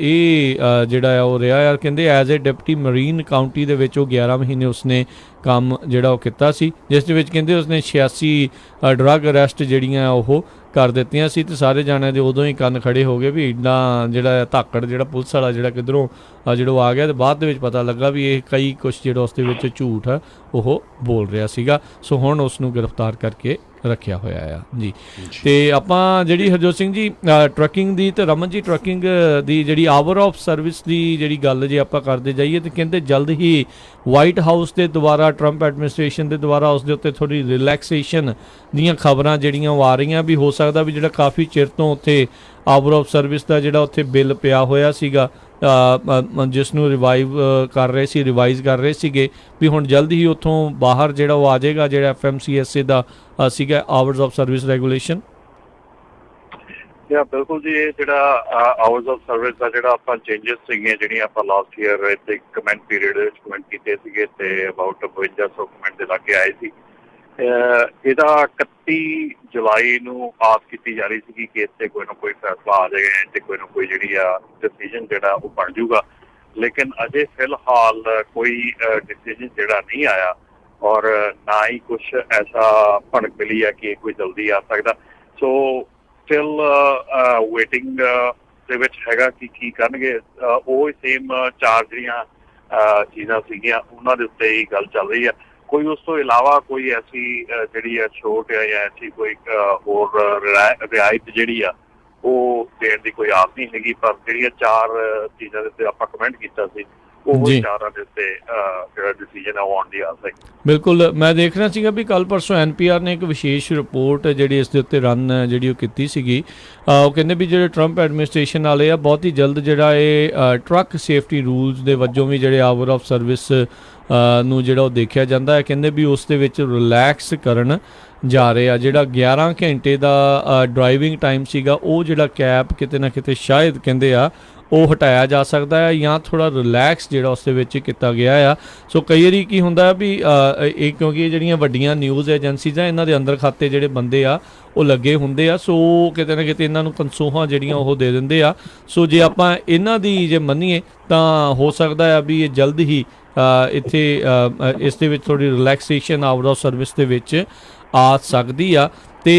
ਇਹ ਜਿਹੜਾ ਆ ਉਹ ਰਿਹਾ ਯਾਰ ਕਹਿੰਦੇ as a deputy marine county ਦੇ ਵਿੱਚ ਉਹ 11 ਮਹੀਨੇ ਉਸਨੇ ਕੰਮ ਜਿਹੜਾ ਉਹ ਕੀਤਾ ਸੀ, ਜਿਸ ਦੇ ਵਿੱਚ ਕਹਿੰਦੇ ਉਸਨੇ 86 ਡਰੱਗ ਅਰੈਸਟ ਜਿਹੜੀਆਂ ਉਹ ਕਰ ਦਿੱਤੀਆਂ ਸੀ। ਤੇ ਸਾਰੇ ਜਾਣਿਆਂ ਦੇ ਉਦੋਂ ਹੀ ਕੰਨ ਖੜੇ ਹੋ ਗਏ ਵੀ ਇੱਦਾਂ ਜਿਹੜਾ ਧਾਕੜ ਜਿਹੜਾ ਪੁਲਿਸ ਵਾਲਾ ਜਿਹੜਾ ਕਿੱਧਰੋਂ ਜਿਹੜਾ ਆ ਗਿਆ। ਤੇ ਬਾਅਦ ਦੇ ਵਿੱਚ ਪਤਾ ਲੱਗਾ ਵੀ ਇਹ ਕਈ ਕੁਛ ਜਿਹੜਾ ਉਸ ਦੇ ਵਿੱਚ ਝੂਠ ਉਹ ਬੋਲ ਰਿਹਾ ਸੀਗਾ। ਸੋ ਹੁਣ ਉਸ ਨੂੰ ਗ੍ਰਿਫਤਾਰ ਕਰਕੇ ਰੱਖਿਆ ਹੋਇਆ ਆ ਜੀ। ਤੇ ਆਪਾਂ ਜਿਹੜੀ ਹਰਜੋਤ ਸਿੰਘ ਜੀ ਟਰੱਕਿੰਗ ਦੀ ਤੇ ਰਮਨ ਜੀ ਟਰੱਕਿੰਗ ਦੀ ਜਿਹੜੀ ਆਵਰ ਆਫ ਸਰਵਿਸ ਦੀ ਜਿਹੜੀ ਗੱਲ ਜੇ ਆਪਾਂ ਕਰਦੇ ਜਾਈਏ ਤੇ ਕਹਿੰਦੇ ਜਲਦ ਹੀ ਵਾਈਟ ਹਾਊਸ ਦੇ ਦੁਆਰਾ ਟਰੰਪ ਐਡਮਿਨਿਸਟ੍ਰੇਸ਼ਨ ਦੇ ਦੁਆਰਾ ਉਸ ਦੇ ਉੱਤੇ ਥੋੜ੍ਹੀ ਰਿਲੈਕਸੇਸ਼ਨ ਦੀਆਂ ਖਬਰਾਂ ਜਿਹੜੀਆਂ ਉਹ ਆ ਰਹੀਆਂ ਵੀ ਹੋ ਸਕਦਾ ਵੀ ਜਿਹੜਾ ਕਾਫੀ ਚਿਰ ਤੋਂ ਉੱਥੇ ਆਵਰ ਆਫ ਸਰਵਿਸ ਦਾ ਜਿਹੜਾ ਉੱਥੇ ਬਿੱਲ ਪਿਆ ਹੋਇਆ ਸੀਗਾ ਜਿਸ ਨੂੰ ਰਿਵਾਈਜ਼ ਕਰ ਰਹੇ ਸੀਗੇ ਵੀ ਹੁਣ ਜਲਦ ਹੀ ਉੱਥੋਂ ਬਾਹਰ ਜਿਹੜਾ ਉਹ ਆ ਜਾਏਗਾ ਜਿਹੜਾ FMCSA ਦਾ ਸੀਗਾ ਆਵਰਸ ਆਫ ਸਰਵਿਸ ਰੈਗੂਲੇਸ਼ਨ। ਬਿਲਕੁਲ ਜੀ, ਇਹ ਜਿਹੜਾ ਆਵਰਸ ਆਫ ਸਰਵਿਸ ਦਾ ਜਿਹੜਾ ਆਪਾਂ ਚੇਂਜਸ ਸੀਗੀਆਂ ਜਿਹੜੀਆਂ ਆਪਾਂ ਲਾਸਟ ਈਅਰ ਇੱਥੇ ਕਮੈਂਟ ਪੀਰੀਅਡ ਵਿੱਚ ਕਮੈਂਟ ਕੀਤੇ ਸੀਗੇ ਤੇ ਅਬਾਊਟ 5200 ਕਮੈਂਟ ਦੇ ਲਾਗੇ ਆਏ ਸੀ। ਇਹਦਾ 31 ਜੁਲਾਈ ਨੂੰ ਪਾਸ ਕੀਤੀ ਜਾ ਰਹੀ ਸੀ ਕਿ ਇਸ ਤੇ ਕੋਈ ਨਾ ਕੋਈ ਫੈਸਲਾ ਆ ਜਾਏਗਾ ਤੇ ਕੋਈ ਨਾ ਕੋਈ ਜਿਹੜੀ ਆ ਡਿਸੀਜਨ ਜਿਹੜਾ ਉਹ ਬਣ ਜੂਗਾ, ਲੇਕਿਨ ਅਜੇ ਫਿਲਹਾਲ ਕੋਈ ਡਿਸੀਜਨ ਜਿਹੜਾ ਨਹੀਂ ਆਇਆ ਔਰ ਨਾ ਹੀ ਕੁਛ ਐਸਾ ਭਣਕ ਮਿਲੀ ਹੈ ਕਿ ਕੋਈ ਜਲਦੀ ਆ ਸਕਦਾ। ਸੋ ਸਟਿਲ ਵੇਟਿੰਗ ਦੇ ਵਿੱਚ ਹੈਗਾ ਕਿ ਕੀ ਕਰਨਗੇ। ਉਹ ਸੇਮ 4 ਜਿਹੜੀਆਂ ਚੀਜ਼ਾਂ ਸੀਗੀਆਂ ਉਹਨਾਂ ਦੇ ਉੱਤੇ ਹੀ ਗੱਲ ਚੱਲ ਰਹੀ ਹੈ। ਕੋਈ ਉਸ ਤੋਂ ਇਲਾਵਾ ਕੋਈ ਐਸੀ ਜਿਹੜੀ ਆ ਛੋਟ ਆ ਜਾਂ ਐਸੀ ਕੋਈ ਹੋਰ ਰਿਆਇਤ ਜਿਹੜੀ ਆ ਉਹ ਦੇਣ ਦੀ ਕੋਈ ਆਸ ਨਹੀਂ ਹੈਗੀ। ਪਰ ਜਿਹੜੀਆਂ 4 ਚੀਜ਼ਾਂ ਦੇ ਉੱਤੇ ਆਪਾਂ ਕਮੈਂਟ ਕੀਤਾ ਸੀ ਉਹ 4 ਦੇ ਉੱਤੇ ਜਿਹੜਾ ਡਿਸੀਜਨ ਆ ਉਹ ਆਉਣ ਦੀ ਆਸ ਹੈ। ਬਿਲਕੁਲ, ਮੈਂ ਦੇਖ ਰਿਹਾ ਸੀਗਾ ਵੀ ਕੱਲ੍ਹ ਪਰਸੋਂ NPR ਨੇ ਇੱਕ ਵਿਸ਼ੇਸ਼ ਰਿਪੋਰਟ ਜਿਹੜੀ ਇਸ ਦੇ ਉੱਤੇ ਰਨ ਜਿਹੜੀ ਉਹ ਕੀਤੀ ਸੀਗੀ। ਉਹ ਕਹਿੰਦੇ ਵੀ ਜਿਹੜੇ ਟਰੰਪ ਐਡਮਿਨਿਸਟ੍ਰੇਸ਼ਨ ਵਾਲੇ ਆ ਬਹੁਤ ਹੀ ਜਲਦ ਜਿਹੜਾ ਇਹ ਟਰੱਕ ਸੇਫਟੀ ਰੂਲਸ ਦੇ ਵਜੋਂ ਵੀ ਜਿਹੜੇ ਆਵਰ ਆਫ ਸਰਵਿਸ ਨੂੰ ਜਿਹੜਾ ਉਹ ਦੇਖਿਆ ਜਾਂਦਾ ਹੈ। ਕਹਿੰਦੇ ਵੀ ਉਸ ਦੇ ਵਿੱਚ ਰਿਲੈਕਸ ਕਰਨ ਜਾ ਰਹੇ ਆ। ਜਿਹੜਾ 11 ਘੰਟੇ ਦਾ ਡਰਾਈਵਿੰਗ ਟਾਈਮ ਸੀਗਾ ਉਹ ਜਿਹੜਾ ਕੈਪ ਕਿਤੇ ਨਾ ਕਿਤੇ ਸ਼ਾਇਦ ਕਹਿੰਦੇ ਆ ਉਹ ਹਟਾਇਆ ਜਾ ਸਕਦਾ ਹੈ ਜਾਂ ਥੋੜ੍ਹਾ ਰਿਲੈਕਸ ਜਿਹੜਾ ਉਸ ਦੇ ਵਿੱਚ ਕੀਤਾ ਗਿਆ ਆ। ਸੋ ਕਈ ਵਾਰੀ ਕੀ ਹੁੰਦਾ ਵੀ ਇਹ ਕਿਉਂਕਿ ਜਿਹੜੀਆਂ ਵੱਡੀਆਂ ਨਿਊਜ਼ ਏਜੰਸੀਜ਼ ਆ ਇਹਨਾਂ ਦੇ ਅੰਦਰ ਖਾਤੇ ਜਿਹੜੇ ਬੰਦੇ ਆ ਉਹ ਲੱਗੇ ਹੁੰਦੇ ਆ। ਸੋ ਕਿਤੇ ਨਾ ਕਿਤੇ ਇਹਨਾਂ ਨੂੰ ਕਨਸੋਹਾਂ ਜਿਹੜੀਆਂ ਉਹ ਦੇ ਦਿੰਦੇ ਆ। ਸੋ ਜੇ ਆਪਾਂ ਇਹਨਾਂ ਦੀ ਜੇ ਮੰਨੀਏ ਤਾਂ ਹੋ ਸਕਦਾ ਆ ਵੀ ਇਹ ਜਲਦ ਹੀ ਇੱਥੇ ਇਸ ਦੇ ਵਿੱਚ ਥੋੜ੍ਹੀ ਰਿਲੈਕਸੇਸ਼ਨ ਆਊਟ ਆਫ ਸਰਵਿਸ ਦੇ ਵਿੱਚ ਆ ਸਕਦੀ ਆ। ਤੇ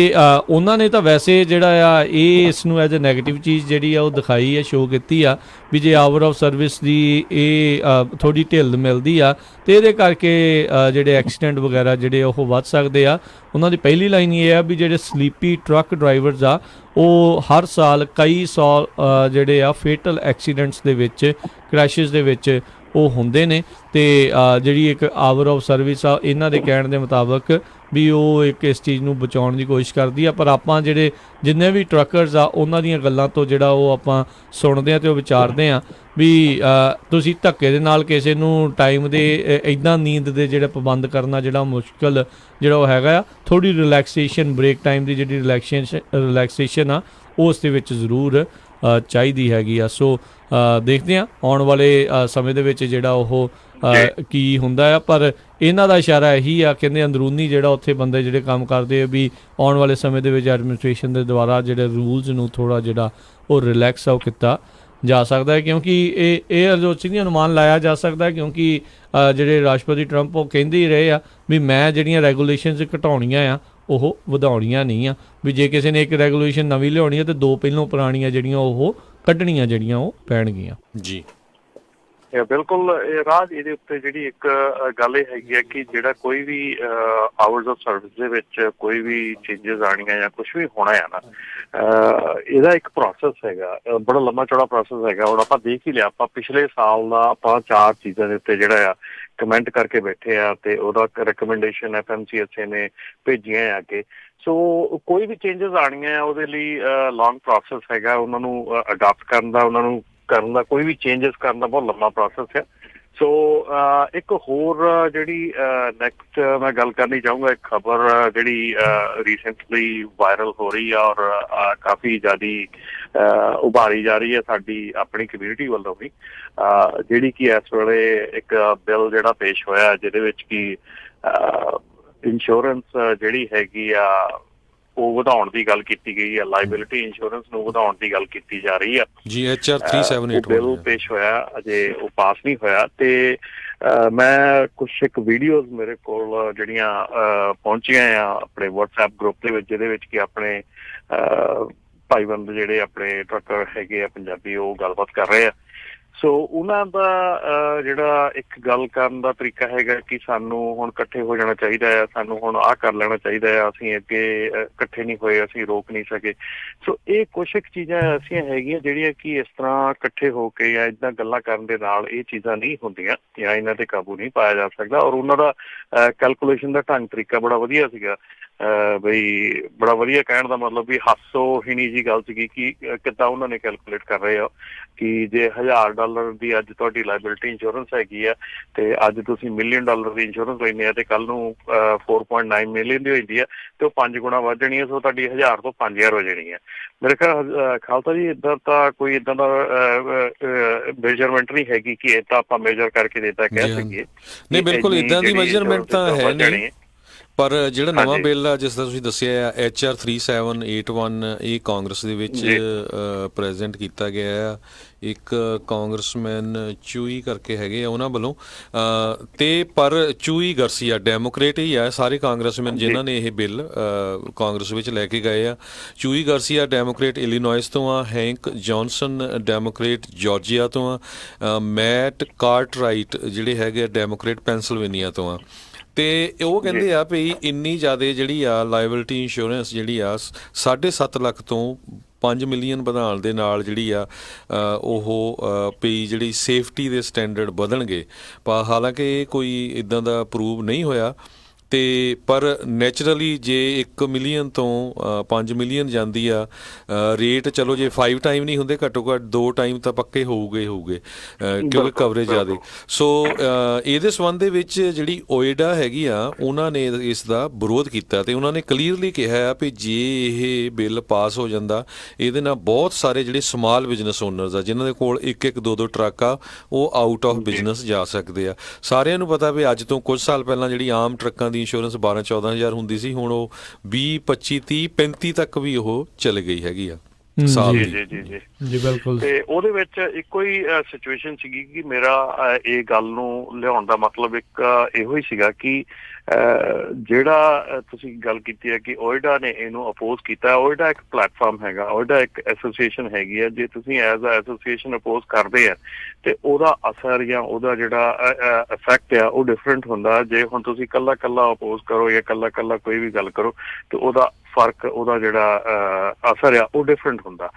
ਉਹਨਾਂ ਨੇ ਤਾਂ ਵੈਸੇ ਜਿਹੜਾ ਆ ਇਹ ਇਸ ਨੂੰ ਐਜ਼ ਅ ਨੈਗੇਟਿਵ ਚੀਜ਼ ਜਿਹੜੀ ਆ ਉਹ ਦਿਖਾਈ ਹੈ, ਸ਼ੋਅ ਕੀਤੀ ਆ ਵੀ ਜੇ ਆਵਰ ਆਫ ਸਰਵਿਸ ਦੀ ਇਹ ਥੋੜ੍ਹੀ ਢਿੱਲ ਮਿਲਦੀ ਆ ਤੇ ਇਹਦੇ ਕਰਕੇ ਜਿਹੜੇ ਐਕਸੀਡੈਂਟ ਵਗੈਰਾ ਜਿਹੜੇ ਉਹ ਵੱਧ ਸਕਦੇ ਆ। ਉਹਨਾਂ ਦੀ ਪਹਿਲੀ ਲਾਈਨ ਇਹ ਆ ਵੀ ਜਿਹੜੇ ਸਲੀਪੀ ਟਰੱਕ ਡਰਾਈਵਰਸ ਆ ਉਹ ਹਰ ਸਾਲ ਕਈ ਸੌ ਜਿਹੜੇ ਆ ਫੇਟਲ ਐਕਸੀਡੈਂਟਸ ਦੇ ਵਿੱਚ ਕ੍ਰੈਸ਼ਿਸ ਦੇ ਵਿੱਚ ਉਹ ਹੁੰਦੇ ਨੇ। ਤੇ ਜਿਹੜੀ ਇੱਕ ਆਵਰ ਆਫ ਸਰਵਿਸ ਆ ਇਹਨਾਂ ਦੇ ਕਹਿਣ ਦੇ ਮੁਤਾਬਕ ਵੀ ਉਹ ਇੱਕ ਇਸ ਚੀਜ਼ ਨੂੰ ਬਚਾਉਣ ਦੀ ਕੋਸ਼ਿਸ਼ ਕਰਦੀ ਆ। ਪਰ ਆਪਾਂ ਜਿਹੜੇ ਜਿੰਨੇ ਵੀ ਟਰੱਕਰਸ ਆ ਉਹਨਾਂ ਦੀਆਂ ਗੱਲਾਂ ਤੋਂ ਜਿਹੜਾ ਉਹ ਆਪਾਂ ਸੁਣਦੇ ਹਾਂ ਅਤੇ ਉਹ ਵਿਚਾਰਦੇ ਹਾਂ ਵੀ ਤੁਸੀਂ ਧੱਕੇ ਦੇ ਨਾਲ ਕਿਸੇ ਨੂੰ ਟਾਈਮ ਦੇ ਇੱਦਾਂ ਨੀਂਦ ਦੇ ਜਿਹੜਾ ਪਾਬੰਦ ਕਰਨਾ ਜਿਹੜਾ ਮੁਸ਼ਕਿਲ ਜਿਹੜਾ ਉਹ ਹੈਗਾ ਆ। ਥੋੜ੍ਹੀ ਰਿਲੈਕਸੇਸ਼ਨ ਬ੍ਰੇਕ ਟਾਈਮ ਦੀ ਜਿਹੜੀ ਰਿਲੈਕਸੇਸ਼ਨ ਆ ਉਸ ਦੇ ਵਿੱਚ ਜ਼ਰੂਰ ਚਾਹੀਦੀ ਹੈਗੀ ਆ। ਸੋ ਦੇਖਦੇ ਹਾਂ ਆਉਣ ਵਾਲੇ ਸਮੇਂ ਦੇ ਵਿੱਚ ਜਿਹੜਾ ਉਹ ਕੀ ਹੁੰਦਾ ਆ। ਪਰ ਇਹਨਾਂ ਦਾ ਇਸ਼ਾਰਾ ਇਹੀ ਆ, ਕਹਿੰਦੇ ਅੰਦਰੂਨੀ ਜਿਹੜਾ ਉੱਥੇ ਬੰਦੇ ਜਿਹੜੇ ਕੰਮ ਕਰਦੇ ਆ ਵੀ ਆਉਣ ਵਾਲੇ ਸਮੇਂ ਦੇ ਵਿੱਚ ਐਡਮਿਨਿਸਟ੍ਰੇਸ਼ਨ ਦੇ ਦੁਆਰਾ ਜਿਹੜੇ ਰੂਲਸ ਨੂੰ ਥੋੜ੍ਹਾ ਜਿਹੜਾ ਉਹ ਰਿਲੈਕਸ ਆ ਉਹ ਕੀਤਾ ਜਾ ਸਕਦਾ ਹੈ। ਕਿਉਂਕਿ ਇਹ ਹਰਜੋਤ ਸਿੰਘ ਜੀ ਅਨੁਮਾਨ ਲਾਇਆ ਜਾ ਸਕਦਾ ਹੈ ਕਿਉਂਕਿ ਜਿਹੜੇ ਰਾਸ਼ਟਰਪਤੀ ਟਰੰਪ ਉਹ ਕਹਿੰਦੇ ਹੀ ਰਹੇ ਆ ਵੀ ਮੈਂ ਜਿਹੜੀਆਂ ਰੈਗੂਲੇਸ਼ਨਸ ਘਟਾਉਣੀਆਂ ਆ ਉਹ ਵਧਾਉਣੀਆਂ ਨਹੀਂ ਆ। ਵੀ ਜੇ ਕਿਸੇ ਨੇ ਇੱਕ ਰੈਗੂਲੇਸ਼ਨ ਨਵੀਂ ਲਿਆਉਣੀ ਹੈ ਤਾਂ 2 ਪਹਿਲੋਂ ਪੁਰਾਣੀਆਂ ਜਿਹੜੀਆਂ ਉਹ ਕੱਢਣੀਆਂ ਜਿਹੜੀਆਂ ਉਹ ਪੈਣਗੀਆਂ ਜੀ। ਬਿਲਕੁਲ ਰਾਜ, ਇਹਦੇ ਉੱਤੇ ਜਿਹੜੀ ਇੱਕ ਗੱਲ ਇਹ ਹੈਗੀ ਹੈ ਕਿ ਜਿਹੜਾ ਕੋਈ ਵੀ ਆਵਰਸ ਆਫ ਸਰਵਿਸ ਦੇ ਵਿੱਚ ਕੋਈ ਵੀ ਚੇਂਜਸ ਆਉਣੀਆਂ ਜਾਂ ਕੁਛ ਵੀ ਹੋਣਾ ਆ ਨਾ, ਇਹਦਾ ਇੱਕ ਪ੍ਰੋਸੈਸ ਹੈਗਾ, ਬੜਾ ਲੰਮਾ ਚੌੜਾ ਪ੍ਰੋਸੈਸ ਹੈਗਾ। ਹੁਣ ਆਪਾਂ ਦੇਖ ਹੀ ਲਿਆ, ਆਪਾਂ ਪਿਛਲੇ ਸਾਲ ਦਾ ਆਪਾਂ 4 ਚੀਜ਼ਾਂ ਦੇ ਉੱਤੇ ਜਿਹੜਾ ਆ ਕਮੈਂਟ ਕਰਕੇ ਬੈਠੇ ਆ ਤੇ ਉਹਦਾ ਰਿਕਮੈਂਡੇਸ਼ਨ FMCSA ਨੇ ਭੇਜੀਆਂ ਆ ਅੱਗੇ। ਸੋ ਕੋਈ ਵੀ ਚੇਂਜਸ ਆਉਣੀਆਂ ਆ ਉਹਦੇ ਲਈ ਲੌਂਗ ਪ੍ਰੋਸੈਸ ਹੈਗਾ, ਉਹਨਾਂ ਨੂੰ ਅਡਾਪਟ ਕਰਨ ਦਾ, ਉਹਨਾਂ ਨੂੰ ਕਰਨ ਦਾ, ਕੋਈ ਵੀ ਚੇਂਜਸ ਕਰਨ ਦਾ ਬਹੁਤ ਲੰਮਾ ਪ੍ਰੋਸੈਸ ਹੈ। ਸੋ ਇੱਕ ਹੋਰ ਜਿਹੜੀ ਨੈਕਸਟ ਮੈਂ ਗੱਲ ਕਰਨੀ ਚਾਹੂੰਗਾ, ਇੱਕ ਖਬਰ ਜਿਹੜੀ ਰੀਸੈਂਟਲੀ ਵਾਇਰਲ ਹੋ ਰਹੀ ਆ ਔਰ ਕਾਫੀ ਜ਼ਿਆਦਾ ਉਭਾਰੀ ਜਾ ਰਹੀ ਹੈ ਸਾਡੀ ਆਪਣੀ ਕਮਿਊਨਿਟੀ ਵੱਲੋਂ ਵੀ, ਜਿਹੜੀ ਕਿ ਇਸ ਵੇਲੇ ਇੱਕ ਬਿੱਲ ਜਿਹੜਾ ਪੇਸ਼ ਹੋਇਆ ਜਿਹਦੇ ਵਿੱਚ ਕਿ ਇੰਸ਼ੋਰੈਂਸ ਜਿਹੜੀ ਹੈਗੀ ਆ ਉਹ ਵਧਾਉਣ ਦੀ ਗੱਲ ਕੀਤੀ ਗਈ ਹੈ, ਲਾਇਬਿਲਿਟੀ ਇੰਸ਼ੋਰੈਂਸ ਨੂੰ ਵਧਾਉਣ ਦੀ ਗੱਲ ਕੀਤੀ ਜਾ ਰਹੀ ਆ ਜੀ। HR 378 ਬਿੱਲ ਪੇਸ਼ ਹੋਇਆ, ਅਜੇ ਉਹ ਪਾਸ ਨਹੀਂ ਹੋਇਆ। ਤੇ ਮੈਂ ਕੁਛ ਇੱਕ ਵੀਡੀਓਜ਼ ਮੇਰੇ ਕੋਲ ਜਿਹੜੀਆਂ ਪਹੁੰਚੀਆਂ ਆ ਆਪਣੇ WhatsApp ਗਰੁੱਪ ਦੇ ਵਿੱਚ, ਜਿਹਦੇ ਵਿੱਚ ਕਿ ਆਪਣੇ ਭਾਈਬੰਦ ਜਿਹੜੇ ਆਪਣੇ ਟਰੱਕਰ ਹੈਗੇ ਆ ਪੰਜਾਬੀ, ਉਹ ਗੱਲਬਾਤ ਕਰ ਰਹੇ ਆ। ਸੋ ਉਹਨਾਂ ਦਾ ਜਿਹੜਾ ਇੱਕ ਗੱਲ ਕਰਨ ਦਾ ਤਰੀਕਾ ਹੈਗਾ ਕਿ ਸਾਨੂੰ ਹੁਣ ਇਕੱਠੇ ਹੋ ਜਾਣਾ ਚਾਹੀਦਾ ਆ, ਸਾਨੂੰ ਹੁਣ ਆਹ ਕਰ ਲੈਣਾ ਚਾਹੀਦਾ ਆ, ਅਸੀਂ ਅੱਗੇ ਇਕੱਠੇ ਨਹੀਂ ਹੋਏ, ਅਸੀਂ ਰੋਕ ਨਹੀਂ ਸਕੇ। ਸੋ ਇਹ ਕੁਛ ਇੱਕ ਚੀਜ਼ਾਂ ਐਸੀਆਂ ਹੈਗੀਆਂ ਜਿਹੜੀਆਂ ਕਿ ਇਸ ਤਰ੍ਹਾਂ ਇਕੱਠੇ ਹੋ ਕੇ ਜਾਂ ਇੱਦਾਂ ਗੱਲਾਂ ਕਰਨ ਦੇ ਨਾਲ ਇਹ ਚੀਜ਼ਾਂ ਨਹੀਂ ਹੁੰਦੀਆਂ ਜਾਂ ਇਹਨਾਂ ਤੇ ਕਾਬੂ ਨਹੀਂ ਪਾਇਆ ਜਾ ਸਕਦਾ। ਔਰ ਉਹਨਾਂ ਦਾ ਕੈਲਕੂਲੇਸ਼ਨ ਦਾ ਢੰਗ ਤਰੀਕਾ ਬੜਾ ਵਧੀਆ ਸੀਗਾ, ਬਈ ਬੜਾ ਵਧੀਆ, ਕਹਿਣ ਦਾ ਮਤਲਬ ਵੀ ਹਾਸੋਹੀਣੀ ਜੀ ਗੱਲ ਸੀਗੀ ਕਿ ਕਿੱਦਾਂ ਉਹਨਾਂ ਨੇ ਕੈਲਕੂਲੇਟ ਕਰ ਰਹੇ ਆ ਕਿ ਜੇ $1000 ਦੀ ਅੱਜ ਤੁਹਾਡੀ ਲਾਇਬਿਲਿਟੀ ਇੰਸ਼ੋਰੈਂਸ ਹੈਗੀ ਆ ਤੇ ਅੱਜ ਤੁਸੀਂ $1 ਮਿਲੀਅਨ ਦੀ ਇੰਸ਼ੋਰੈਂਸ ਲੈਂਦੇ ਆ ਤੇ ਕੱਲ ਨੂੰ 4.9 ਮਿਲੀਅਨ ਦੀ ਹੋ ਜਾਂਦੀ ਆ ਤੇ ਉਹ 5 ਗੁਣਾ ਵੱਧ ਜਾਣੀ ਹੈ। ਸੋ ਤੁਹਾਡੀ 1000 ਤੋਂ 5000 ਹੋ ਜਾਣੀ ਹੈ। ਮੇਰੇ ਖਿਆਲ ਖਾਲਸਾ ਜੀ ਇੱਦਾਂ ਤਾਂ ਕੋਈ ਇੱਦਾਂ ਦਾ ਮੇਜਰਮੈਂਟ ਨਹੀਂ ਹੈਗੀ ਕਿ ਇਹ ਤਾਂ ਆਪਾਂ ਮੇਜਰ ਕਰਕੇ ਦੇਤਾ ਕਹਿ ਸਕੀਏ। ਨਹੀਂ, ਬਿਲਕੁਲ ਇੱਦਾਂ ਦੀ ਮੇਜਰਮੈਂਟ ਤਾਂ ਹੈ ਨਹੀਂ, ਪਰ ਜਿਹੜਾ ਨਵਾਂ ਬਿੱਲ ਆ ਜਿਸ ਦਾ ਤੁਸੀਂ ਦੱਸਿਆ ਆ HR 3781, ਇਹ ਕਾਂਗਰਸ ਦੇ ਵਿੱਚ ਪ੍ਰੈਜ਼ੈਂਟ ਕੀਤਾ ਗਿਆ ਆ। ਇੱਕ ਕਾਂਗਰਸਮੈਨ ਚੂਈ ਕਰਕੇ ਹੈਗੇ ਆ ਉਹਨਾਂ ਵੱਲੋਂ, ਤੇ ਪਰ ਚੂਈ ਗਰਸੀਆ ਡੈਮੋਕ੍ਰੇਟ ਹੀ ਆ। ਸਾਰੇ ਕਾਂਗਰਸਮੈਨ ਜਿਨ੍ਹਾਂ ਨੇ ਇਹ ਬਿੱਲ ਕਾਂਗਰਸ ਵਿੱਚ ਲੈ ਕੇ ਗਏ ਆ, ਚੂਈ ਗਰਸੀਆ ਡੈਮੋਕ੍ਰੇਟ ਇਲੀਨੋਇਸ ਤੋਂ ਆ, ਹੈਂਕ ਜੌਨਸਨ ਡੈਮੋਕ੍ਰੇਟ ਜਾਰਜੀਆ ਤੋਂ ਆ, ਮੈਟ ਕਾਰਟਰਾਈਟ ਜਿਹੜੇ ਹੈਗੇ ਆ ਡੈਮੋਕ੍ਰੇਟ ਪੈਂਸਿਲਵੇਨੀਆ ਤੋਂ ਆ। ਤੇ ਉਹ ਕਹਿੰਦੇ ਆ ਵੀ ਇੰਨੀ ਜ਼ਿਆਦਾ ਜਿਹੜੀ ਆ ਲਾਇਬਿਲਿਟੀ ਇੰਸ਼ੋਰੈਂਸ ਜਿਹੜੀ ਆ 7.5 ਲੱਖ ਤੋਂ 5 ਮਿਲੀਅਨ ਵਧਾਉਣ ਦੇ ਨਾਲ ਜਿਹੜੀ ਆ ਉਹ ਵੀ ਜਿਹੜੀ ਸੇਫਟੀ ਦੇ ਸਟੈਂਡਰਡ ਵਧਣਗੇ। ਪਰ ਹਾਲਾਂਕਿ ਇਹ ਕੋਈ ਇੱਦਾਂ ਦਾ ਪ੍ਰੂਵ ਨਹੀਂ ਹੋਇਆ। ਤੇ ਪਰ ਨੈਚੁਰਲੀ ਜੇ 1 ਮਿਲੀਅਨ ਤੋਂ 5 ਮਿਲੀਅਨ ਜਾਂਦੀ ਆ ਰੇਟ, ਚਲੋ ਜੇ 5 ਟਾਈਮ ਨਹੀਂ ਹੁੰਦੇ, ਘੱਟੋ ਘੱਟ 2 ਟਾਈਮ ਤਾਂ ਪੱਕੇ ਹੋਊਗੇ ਕਿਉਂਕਿ ਕਵਰੇਜ ਜ਼ਿਆਦਾ। ਸੋ ਇਹਦੇ ਸੰਬੰਧ ਦੇ ਵਿੱਚ ਜਿਹੜੀ ਓਇਡਾ ਹੈਗੀ ਆ ਉਹਨਾਂ ਨੇ ਇਸ ਦਾ ਵਿਰੋਧ ਕੀਤਾ ਤੇ ਉਹਨਾਂ ਨੇ ਕਲੀਅਰਲੀ ਕਿਹਾ ਆ ਵੀ ਜੇ ਇਹ ਬਿੱਲ ਪਾਸ ਹੋ ਜਾਂਦਾ ਇਹਦੇ ਨਾਲ ਬਹੁਤ ਸਾਰੇ ਜਿਹੜੇ ਸਮਾਲ ਬਿਜ਼ਨਸ ਓਨਰਸ ਆ ਜਿਨ੍ਹਾਂ ਦੇ ਕੋਲ 1-1 2-2 ਟਰੱਕ ਆ ਉਹ ਆਊਟ ਆਫ ਬਿਜ਼ਨਸ ਜਾ ਸਕਦੇ ਆ। ਸਾਰਿਆਂ ਨੂੰ ਪਤਾ ਵੀ ਅੱਜ ਤੋਂ ਕੁਝ ਸਾਲ ਪਹਿਲਾਂ ਜਿਹੜੀ ਆਮ ਟਰੱਕਾਂ ਦੀ ਇੰਸ਼ੋਰੈਂਸ 12-14 ਹਜ਼ਾਰ ਹੁੰਦੀ ਸੀ, ਹੁਣ ਉਹ 20-25-30-35 ਤੱਕ ਵੀ ਉਹ ਚਲੇ ਗਈ ਹੈਗੀ ਆ ਸਾਲ ਦੀ। ਜੀ ਬਿਲਕੁਲ। ਤੇ ਉਹਦੇ ਵਿੱਚ ਇੱਕੋ ਹੀ ਸਿਚੁਏਸ਼ਨ ਸੀਗੀ ਕਿ ਮੇਰਾ ਇਹ ਗੱਲ ਨੂੰ ਲਿਆਉਣ ਦਾ ਮਤਲਬ ਇੱਕ ਇਹੋ ਹੀ ਸੀਗਾ ਕਿ ਜਿਹੜਾ ਤੁਸੀਂ ਗੱਲ ਕੀਤੀ ਹੈ ਕਿ ਓਇਡਾ ਨੇ ਇਹਨੂੰ ਅਪੋਜ਼ ਕੀਤਾ। ਓਇਡਾ ਇੱਕ ਪਲੇਟਫਾਰਮ ਹੈਗਾ, ਓਇਡਾ ਇੱਕ ਐਸੋਸੀਏਸ਼ਨ ਹੈਗੀ ਆ। ਜੇ ਤੁਸੀਂ ਐਜ਼ ਅ ਐਸੋਸੀਏਸ਼ਨ ਅਪੋਜ਼ ਕਰਦੇ ਆ ਤੇ ਉਹਦਾ ਅਸਰ ਜਾਂ ਉਹਦਾ ਜਿਹੜਾ ਇਫੈਕਟ ਆ ਉਹ ਡਿਫਰੈਂਟ ਹੁੰਦਾ। ਜੇ ਹੁਣ ਤੁਸੀਂ ਕੱਲਾ ਅਪੋਜ਼ ਕਰੋ ਜਾਂ ਕੱਲਾ ਕੋਈ ਵੀ ਗੱਲ ਕਰੋ ਤੇ ਉਹਦਾ ਫਰਕ, ਉਹਦਾ ਜਿਹੜਾ ਅਸਰ ਆ ਉਹ ਡਿਫਰੈਂਟ ਹੁੰਦਾ।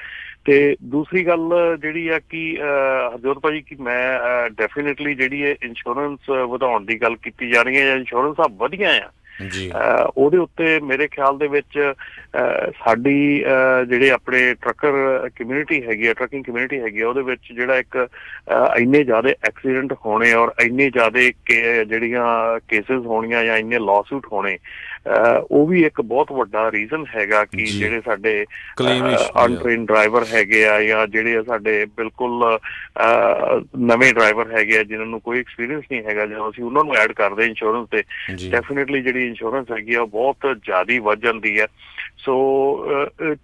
ਤੇ ਦੂਸਰੀ ਗੱਲ ਜਿਹੜੀ ਆ ਕਿ ਹਰਜੋਤ ਭਾਜੀ ਕਿ ਮੈਂ ਡੈਫੀਨੇਟਲੀ ਜਿਹੜੀ ਇਹ ਇੰਸ਼ੋਰੈਂਸ ਵਧਾਉਣ ਦੀ ਗੱਲ ਕੀਤੀ ਜਾ ਰਹੀ ਹੈ ਜਾਂ ਇੰਸ਼ੋਰੈਂਸ ਆ ਵਧੀਆ ਆ ਜੀ, ਉਹਦੇ ਉੱਤੇ ਮੇਰੇ ਖਿਆਲ ਦੇ ਵਿੱਚ ਸਾਡੀ ਜਿਹੜੇ ਆਪਣੇ ਟਰੱਕਰ ਕਮਿਊਨਿਟੀ ਹੈਗੀ ਆ, ਟਰੱਕਿੰਗ ਕਮਿਊਨਿਟੀ ਹੈਗੀ ਆ, ਉਹਦੇ ਵਿੱਚ ਜਿਹੜਾ ਇੱਕ ਇੰਨੇ ਜ਼ਿਆਦਾ ਐਕਸੀਡੈਂਟ ਹੋਣੇ ਔਰ ਇੰਨੇ ਜ਼ਿਆਦਾ ਜਿਹੜੀਆਂ ਕੇਸਿਸ ਹੋਣੀਆਂ ਜਾਂ ਇੰਨੇ ਲਾਸੂਟ ਹੋਣੇ, ਉਹ ਵੀ ਇੱਕ ਬਹੁਤ ਵੱਡਾ ਰੀਜ਼ਨ ਹੈਗਾ ਕਿ ਜਿਹੜੇ ਸਾਡੇ ਅਨਟ੍ਰੇਨਡ ਡਰਾਈਵਰ ਹੈਗੇ ਆ ਜਾਂ ਜਿਹੜੇ ਸਾਡੇ ਬਿਲਕੁਲ ਨਵੇਂ ਡਰਾਈਵਰ ਹੈਗੇ ਆ ਜਿਨ੍ਹਾਂ ਨੂੰ ਕੋਈ ਐਕਸਪੀਰੀਅੰਸ ਨਹੀਂ ਹੈਗਾ, ਜਦੋਂ ਅਸੀਂ ਉਹਨਾਂ ਨੂੰ ਐਡ ਕਰਦੇ ਇੰਸ਼ੋਰੈਂਸ ਤੇ ਡੈਫੀਨੇਟਲੀ ਜਿਹੜੀ ਇੰਸ਼ੋਰੈਂਸ ਹੈਗੀ ਆ ਉਹ ਬਹੁਤ ਜ਼ਿਆਦਾ ਵੱਧ ਜਾਂਦੀ ਹੈ। ਸੋ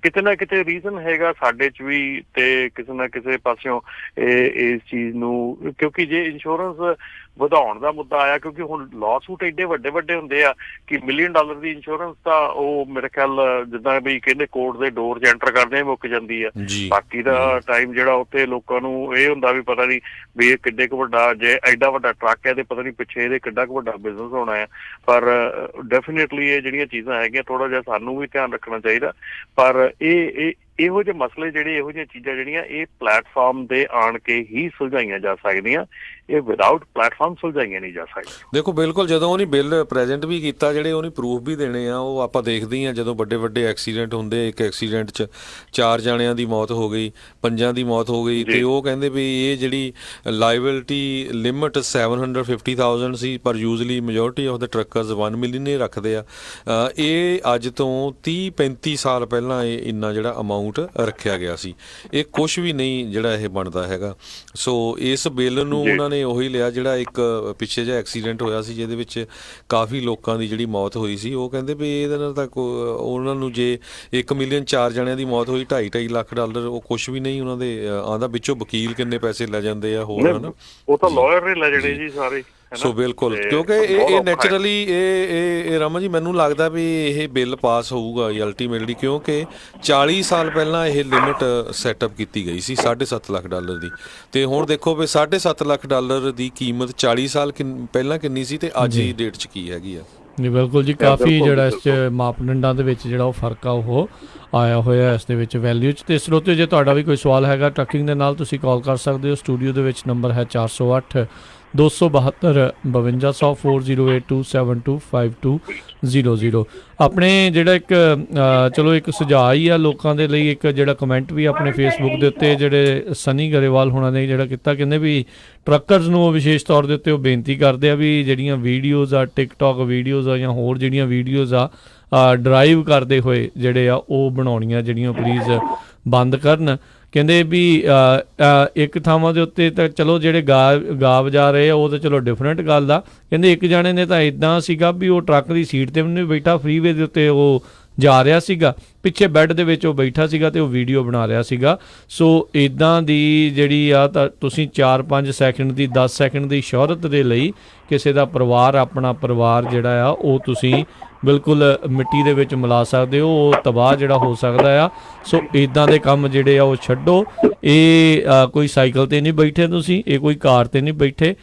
ਕਿਤੇ ਨਾ ਕਿਤੇ ਰੀਜ਼ਨ ਹੈਗਾ ਸਾਡੇ 'ਚ ਵੀ ਤੇ ਕਿਸੇ ਨਾ ਕਿਸੇ ਪਾਸਿਓਂ ਇਸ ਚੀਜ਼ ਨੂੰ, ਕਿਉਂਕਿ ਜੇ ਇੰਸ਼ੋਰੈਂਸ ਵਧਾਉਣ ਦਾ ਮੁੱਦਾ ਆਇਆ ਕਿਉਂਕਿ ਹੁਣ ਲਾਸੂਟ ਐਡੇ ਵੱਡੇ ਹੁੰਦੇ ਆ ਕਿ $1 ਮਿਲੀਅਨ ਦੀ ਇੰਸ਼ੋਰੈਂਸ ਤਾਂ ਉਹ ਮੇਰੇ ਖਿਆਲ ਜਿੱਦਾਂ ਵੀ ਕਹਿੰਦੇ ਕੋਰਟ ਦੇ ਡੋਰ 'ਚ ਐਂਟਰ ਕਰਦੇ ਮੁੱਕ ਜਾਂਦੀ ਆ। ਬਾਕੀ ਦਾ ਟਾਈਮ ਜਿਹੜਾ ਉੱਥੇ ਲੋਕਾਂ ਨੂੰ ਇਹ ਹੁੰਦਾ ਵੀ ਪਤਾ ਨਹੀਂ ਵੀ ਇਹ ਕਿੱਡੇ ਕੁ ਵੱਡਾ, ਜੇ ਐਡਾ ਵੱਡਾ ਟਰੱਕ ਹੈ ਤੇ ਪਤਾ ਨਹੀਂ ਪਿੱਛੇ ਇਹਦੇ ਕਿੱਡਾ ਕੁ ਵੱਡਾ ਬਿਜ਼ਨਸ ਹੋਣਾ ਆ। ਪਰ ਡੈਫੀਨੇਟਲੀ ਇਹ ਜਿਹੜੀਆਂ ਚੀਜ਼ਾਂ ਹੈਗੀਆਂ ਥੋੜਾ ਜਿਹਾ ਸਾਨੂੰ ਵੀ ਧਿਆਨ ਰੱਖਣਾ ਚਾਹੀਦਾ। ਪਰ ਇਹ ਇਹੋ ਜਿਹੇ ਮਸਲੇ ਜਿਹੜੇ, ਇਹੋ ਜਿਹੀਆਂ ਚੀਜ਼ਾਂ ਜਿਹੜੀਆਂ ਇਹ ਪਲੇਟਫਾਰਮ ਦੇ ਆਣ ਕੇ ਹੀ ਸੁਲਝਾਈਆਂ ਜਾ ਸਕਦੀਆਂ। ਇਹ ਵਿਦਆਊਟ ਪਲੇਟਫਾਰਮ ਸੁਲਝਾਈਆਂ ਨਹੀਂ ਜਾ ਸਕਦੀਆਂ। ਦੇਖੋ ਬਿਲਕੁਲ, ਜਦੋਂ ਉਹਨੇ ਬਿੱਲ ਪ੍ਰੈਜ਼ੈਂਟ ਵੀ ਕੀਤਾ, ਜਿਹੜੇ ਉਹਨੇ ਪ੍ਰੂਫ ਵੀ ਦੇਣੇ ਆ, ਉਹ ਆਪਾਂ ਦੇਖਦੇ ਹੀ ਆ ਜਦੋਂ ਵੱਡੇ ਵੱਡੇ ਐਕਸੀਡੈਂਟ ਹੁੰਦੇ, ਇੱਕ ਐਕਸੀਡੈਂਟ 'ਚ 4 ਜਣਿਆਂ ਦੀ ਮੌਤ ਹੋ ਗਈ, 5 ਦੀ ਮੌਤ ਹੋ ਗਈ, ਤੇ ਉਹ ਕਹਿੰਦੇ ਵੀ ਇਹ ਜਿਹੜੀ ਲਾਇਬਿਲਟੀ ਲਿਮਿਟ 750,000 ਸੀ, ਪਰ usually majority of the truckers 1 million ਹੀ ਰੱਖਦੇ ਆ। ਇਹ ਅੱਜ ਤੋਂ 30-35 ਸਾਲ ਪਹਿਲਾਂ ਇਹ ਇੰਨਾ ਜਿਹੜਾ ਅਮਾਊਂਟ ਰੱਖਿਆ ਗਿਆ ਸੀ। ਇਹ ਕੁਛ ਵੀ ਨਹੀਂ ਜਿਹੜਾ ਇਹ ਬਣਦਾ ਹੈਗਾ। ਸੋ ਇਸ ਬਿੱਲ ਨੂੰ ਉਹਨਾਂ ਨੇ ਉਹੀ ਲਿਆ ਜਿਹੜਾ ਇੱਕ ਪਿੱਛੇ ਜਿਹਾ ਐਕਸੀਡੈਂਟ ਹੋਇਆ ਸੀ ਜਿਹਦੇ ਵਿੱਚ ਕਾਫੀ ਲੋਕਾਂ ਦੀ ਜਿਹੜੀ ਮੌਤ ਹੋਈ ਸੀ। ਉਹ ਕਹਿੰਦੇ ਵੀ ਇਹਦੇ ਨਾਲ ਤਾਂ ਉਹਨਾਂ ਨੂੰ ਜੇ 1 ਮਿਲੀਅਨ 4 ਜਣਿਆਂ ਦੀ ਮੌਤ ਹੋਈ, $2.5 ਲੱਖ ਉਹ ਕੁਛ ਵੀ ਨਹੀਂ ਉਹਨਾਂ ਦੇ ਆਂਦਾ। ਵਿੱਚੋਂ ਵਕੀਲ ਕਿੰਨੇ ਪੈਸੇ ਲੈ ਜਾਂਦੇ ਆ ਹੋਰ, ਹਨਾ, ਉਹ ਤਾਂ ਲਾਇਰ ਨੇ ਲੈ ਜਣੇ ਜੀ ਸਾਰੇ। ਸੋ ਬਿਲਕੁਲ, ਕਿਉਂਕਿ ਇਹ ਨੈਚੁਰਲੀ ਇਹ ਰਮਨ ਜੀ ਮੈਨੂੰ ਲੱਗਦਾ ਵੀ ਇਹ ਬਿੱਲ ਪਾਸ ਹੋਊਗਾ ਅਲਟੀਮੇਟਲੀ, ਕਿਉਂਕਿ 40 ਸਾਲ ਪਹਿਲਾਂ ਇਹ ਲਿਮਿਟ ਸੈਟਅਪ ਕੀਤੀ ਗਈ ਸੀ $7.5 ਲੱਖ ਦੀ, ਤੇ ਹੁਣ ਦੇਖੋ ਵੀ $7.5 ਲੱਖ ਦੀ ਕੀਮਤ 40 ਸਾਲ ਪਹਿਲਾਂ ਕਿੰਨੀ ਸੀ ਤੇ ਅੱਜ ਦੀ ਡੇਟ 'ਚ ਕੀ ਹੈਗੀ ਆ। ਜੀ ਬਿਲਕੁਲ ਜੀ, ਕਾਫੀ ਜਿਹੜਾ ਇਸ 'ਚ ਮਾਪਦੰਡਾਂ ਦੇ ਵਿੱਚ ਜਿਹੜਾ ਉਹ ਫਰਕ ਆ ਉਹ ਆਇਆ ਹੋਇਆ ਇਸ ਦੇ ਵਿੱਚ ਵੈਲਿਊ 'ਚ। ਤੇ ਸਰੋਤਿਓ, ਜੇ ਤੁਹਾਡਾ ਵੀ ਕੋਈ ਸਵਾਲ ਹੈਗਾ ਟਰੱਕਿੰਗ ਦੇ ਨਾਲ, ਤੁਸੀਂ ਕਾਲ ਕਰ ਸਕਦੇ ਹੋ। ਸਟੂਡੀਓ ਦੇ ਵਿੱਚ ਨੰਬਰ ਹੈ 408 272 5200 4082725200। ਆਪਣੇ ਜਿਹੜਾ ਇੱਕ ਚਲੋ ਇੱਕ ਸੁਝਾਅ ਹੀ ਆ ਲੋਕਾਂ ਦੇ ਲਈ, ਇੱਕ ਜਿਹੜਾ ਕਮੈਂਟ ਵੀ ਆਪਣੇ ਫੇਸਬੁੱਕ ਦੇ ਉੱਤੇ ਜਿਹੜੇ ਸਨੀ ਗਰੇਵਾਲ ਹੋਣਾ ਨੇ ਜਿਹੜਾ ਕੀਤਾ, ਕਹਿੰਦੇ ਵੀ ਟਰੱਕਰਸ ਨੂੰ ਉਹ ਵਿਸ਼ੇਸ਼ ਤੌਰ ਦੇ ਉੱਤੇ ਉਹ ਬੇਨਤੀ ਕਰਦੇ ਆ ਵੀ ਜਿਹੜੀਆਂ ਵੀਡੀਓਜ਼ ਆ, ਟਿਕਟੋਕ ਵੀਡੀਓਜ਼ ਆ ਜਾਂ ਹੋਰ ਜਿਹੜੀਆਂ ਵੀਡੀਓਜ਼ ਆ ਡਰਾਈਵ ਕਰਦੇ ਹੋਏ ਜਿਹੜੇ ਆ ਉਹ ਬਣਾਉਣੀਆਂ ਜਿਹੜੀਆਂ ਪਲੀਜ਼ ਬੰਦ ਕਰਨ। ਕਹਿੰਦੇ ਵੀ ਇੱਕ ਥਾਵਾਂ ਦੇ ਉੱਤੇ ਤਾਂ ਚਲੋ ਜਿਹੜੇ ਗਾ ਵਜਾ ਰਹੇ ਆ ਉਹ ਤਾਂ ਚਲੋ ਡਿਫਰੈਂਟ ਗੱਲ ਆ। ਕਹਿੰਦੇ ਇੱਕ ਜਾਣੇ ਨੇ ਤਾਂ ਇੱਦਾਂ ਸੀਗਾ ਵੀ ਉਹ ਟਰੱਕ ਦੀ ਸੀਟ 'ਤੇ ਵੀ ਨਹੀਂ ਬੈਠਾ, ਫਰੀਵੇ ਦੇ ਉੱਤੇ ਉਹ ਜਾ ਰਿਹਾ ਸੀਗਾ, ਪਿੱਛੇ ਬੈੱਡ ਦੇ ਵਿੱਚ ਉਹ ਬੈਠਾ ਸੀਗਾ ਤੇ ਉਹ ਵੀਡੀਓ ਬਣਾ ਰਿਹਾ ਸੀਗਾ। ਸੋ ਇੱਦਾਂ ਦੀ ਜਿਹੜੀ ਆ ਤਾਂ ਤੁਸੀਂ 4-5 ਸੈਕਿੰਡ ਦੀ 10 ਸੈਕਿੰਡ ਦੀ ਸ਼ੋਹਰਤ ਦੇ ਲਈ ਕਿਸੇ ਦਾ ਪਰਿਵਾਰ, ਆਪਣਾ ਪਰਿਵਾਰ ਜਿਹੜਾ ਆ ਉਹ ਤੁਸੀਂ ਬਿਲਕੁਲ ਮਿੱਟੀ ਦੇ ਵਿੱਚ ਮਿਲਾ ਸਕਦੇ ਹੋ, ਉਹ ਤਬਾਹ ਜਿਹੜਾ ਹੋ ਸਕਦਾ ਆ। ਸੋ ਇੱਦਾਂ ਦੇ ਕੰਮ ਜਿਹੜੇ ਆ ਉਹ ਛੱਡੋ। ਇਹ ਕੋਈ ਸਾਈਕਲ 'ਤੇ ਨਹੀਂ ਬੈਠੇ ਤੁਸੀਂ, ਇਹ ਕੋਈ ਕਾਰ 'ਤੇ ਨਹੀਂ ਬੈਠੇ,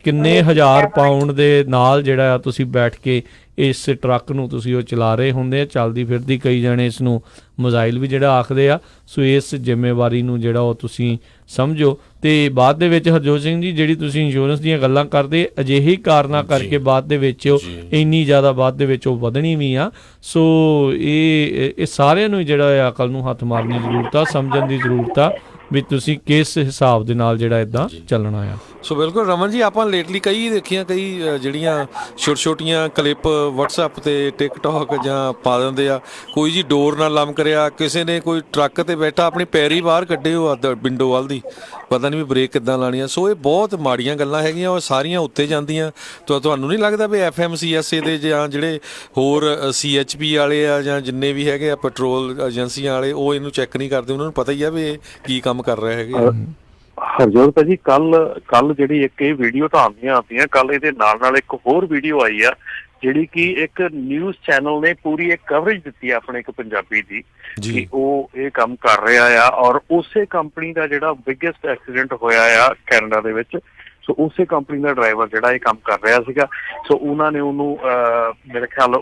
ਕਿੰਨੇ ਹਜ਼ਾਰ ਪਾਊਂਡ ਦੇ ਨਾਲ ਜਿਹੜਾ ਆ ਤੁਸੀਂ ਬੈਠ ਕੇ ਇਸ ਟਰੱਕ ਨੂੰ ਤੁਸੀਂ ਉਹ ਚਲਾ ਰਹੇ ਹੁੰਦੇ ਆ, ਚੱਲਦੀ ਫਿਰਦੀ। ਕਈ ਜਣੇ ਇਸ ਨੂੰ ਮਜ਼ਾਈਲ ਵੀ ਜਿਹੜਾ ਆਖਦੇ ਆ। ਸੋ ਇਸ ਜ਼ਿੰਮੇਵਾਰੀ ਨੂੰ ਜਿਹੜਾ ਉਹ ਤੁਸੀਂ ਸਮਝੋ। ਤੇ ਬਾਅਦ ਦੇ ਵਿੱਚ ਹਰਜੋਤ ਸਿੰਘ ਜੀ, ਜਿਹੜੀ ਤੁਸੀਂ ਇੰਸ਼ੋਰੈਂਸ ਦੀਆਂ ਗੱਲਾਂ ਕਰਦੇ, ਅਜਿਹੇ ਕਾਰਨਾਂ ਕਰਕੇ ਬਾਅਦ ਦੇ ਵਿੱਚ ਇੰਨੀ ਜ਼ਿਆਦਾ ਬਾਅਦ ਦੇ ਵਿੱਚ ਉਹ ਵਧਣੀ ਵੀ ਆ। ਸੋ ਇਹ ਸਾਰਿਆਂ ਨੂੰ ਜਿਹੜਾ ਅਕਲ ਨੂੰ ਹੱਥ ਮਾਰਨ ਦੀ ਜ਼ਰੂਰਤ ਆ, ਸਮਝਣ ਦੀ ਜ਼ਰੂਰਤ ਆ ਵੀ ਤੁਸੀਂ ਕਿਸ ਹਿਸਾਬ ਦੇ ਨਾਲ ਜਿਹੜਾ ਇੱਦਾਂ ਚੱਲਣਾ ਆ। ਸੋ ਬਿਲਕੁਲ ਰਮਨ ਜੀ, ਆਪਾਂ ਲੇਟਲੀ ਕਈ ਦੇਖੀਆਂ, ਕਈ ਜਿਹੜੀਆਂ ਛੋਟੀਆਂ ਕਲਿੱਪ WhatsApp ਤੇ ਟਿਕਟੋਕ ਜਾਂ ਪਾ ਦਿੰਦੇ ਆ। ਕੋਈ ਜੀ ਡੋਰ ਨਾਲ ਲੰਮ ਕਰਿਆ, ਕਿਸੇ ਨੇ ਕੋਈ ਟਰੱਕ ਤੇ ਬੈਠਾ ਆਪਣੀ ਪੈਰੀ ਬਾਹਰ ਕੱਢੇ ਹੋ ਵਿੰਡੋ ਵੱਲ ਦੀ, ਪਤਾ ਨਹੀਂ ਵੀ ਬ੍ਰੇਕ ਕਿੱਦਾਂ ਲਾਣੀ ਆ। ਸੋ ਇਹ ਬਹੁਤ ਮਾੜੀਆਂ ਗੱਲਾਂ ਹੈਗੀਆਂ, ਉਹ ਸਾਰੀਆਂ ਉੱਤੇ ਜਾਂਦੀਆਂ। ਤੁਹਾਨੂੰ ਨਹੀਂ ਲੱਗਦਾ ਵੀ FMCSA ਦੇ ਜਾਂ ਜਿਹੜੇ ਹੋਰ CHP ਵਾਲੇ ਆ ਜਾਂ ਜਿੰਨੇ ਵੀ ਹੈਗੇ ਆ ਪੈਟਰੋਲ ਏਜੰਸੀਆਂ ਵਾਲੇ, ਉਹ ਇਹਨੂੰ ਚੈੱਕ ਨਹੀਂ ਕਰਦੇ? ਉਹਨਾਂ ਨੂੰ ਪਤਾ ਹੀ ਆ ਵੀ ਇਹ ਕੀ ਕੰਮ ਕਰ ਰਹੇ ਹੈਗੇ। ਹਰਜੋਤ ਭਾਜੀ, ਕੱਲ ਜਿਹੜੀ ਇੱਕ ਇਹ ਵੀਡੀਓ ਤਾਂ ਆਉਂਦੀਆਂ, ਕੱਲ ਇਹਦੇ ਨਾਲ ਇੱਕ ਹੋਰ ਵੀਡੀਓ ਆਈ ਆ ਜਿਹੜੀ ਕਿ ਇੱਕ ਨਿਊਜ਼ ਚੈਨਲ ਨੇ ਪੂਰੀ ਇੱਕ ਕਵਰੇਜ ਦਿੱਤੀ ਆ ਆਪਣੇ ਇੱਕ ਪੰਜਾਬੀ ਦੀ ਕਿ ਉਹ ਇਹ ਕੰਮ ਕਰ ਰਿਹਾ ਆ, ਔਰ ਉਸੇ ਕੰਪਨੀ ਦਾ ਜਿਹੜਾ ਬਿਗੇਸਟ ਐਕਸੀਡੈਂਟ ਹੋਇਆ ਆ ਕੈਨੇਡਾ ਦੇ ਵਿੱਚ। ਸੋ ਉਸੇ ਕੰਪਨੀ ਦਾ ਡਰਾਈਵਰ ਜਿਹੜਾ ਇਹ ਕੰਮ ਕਰ ਰਿਹਾ ਸੀਗਾ, ਸੋ ਉਹਨਾਂ ਨੇ ਉਹਨੂੰ ਮੇਰੇ ਖਿਆਲ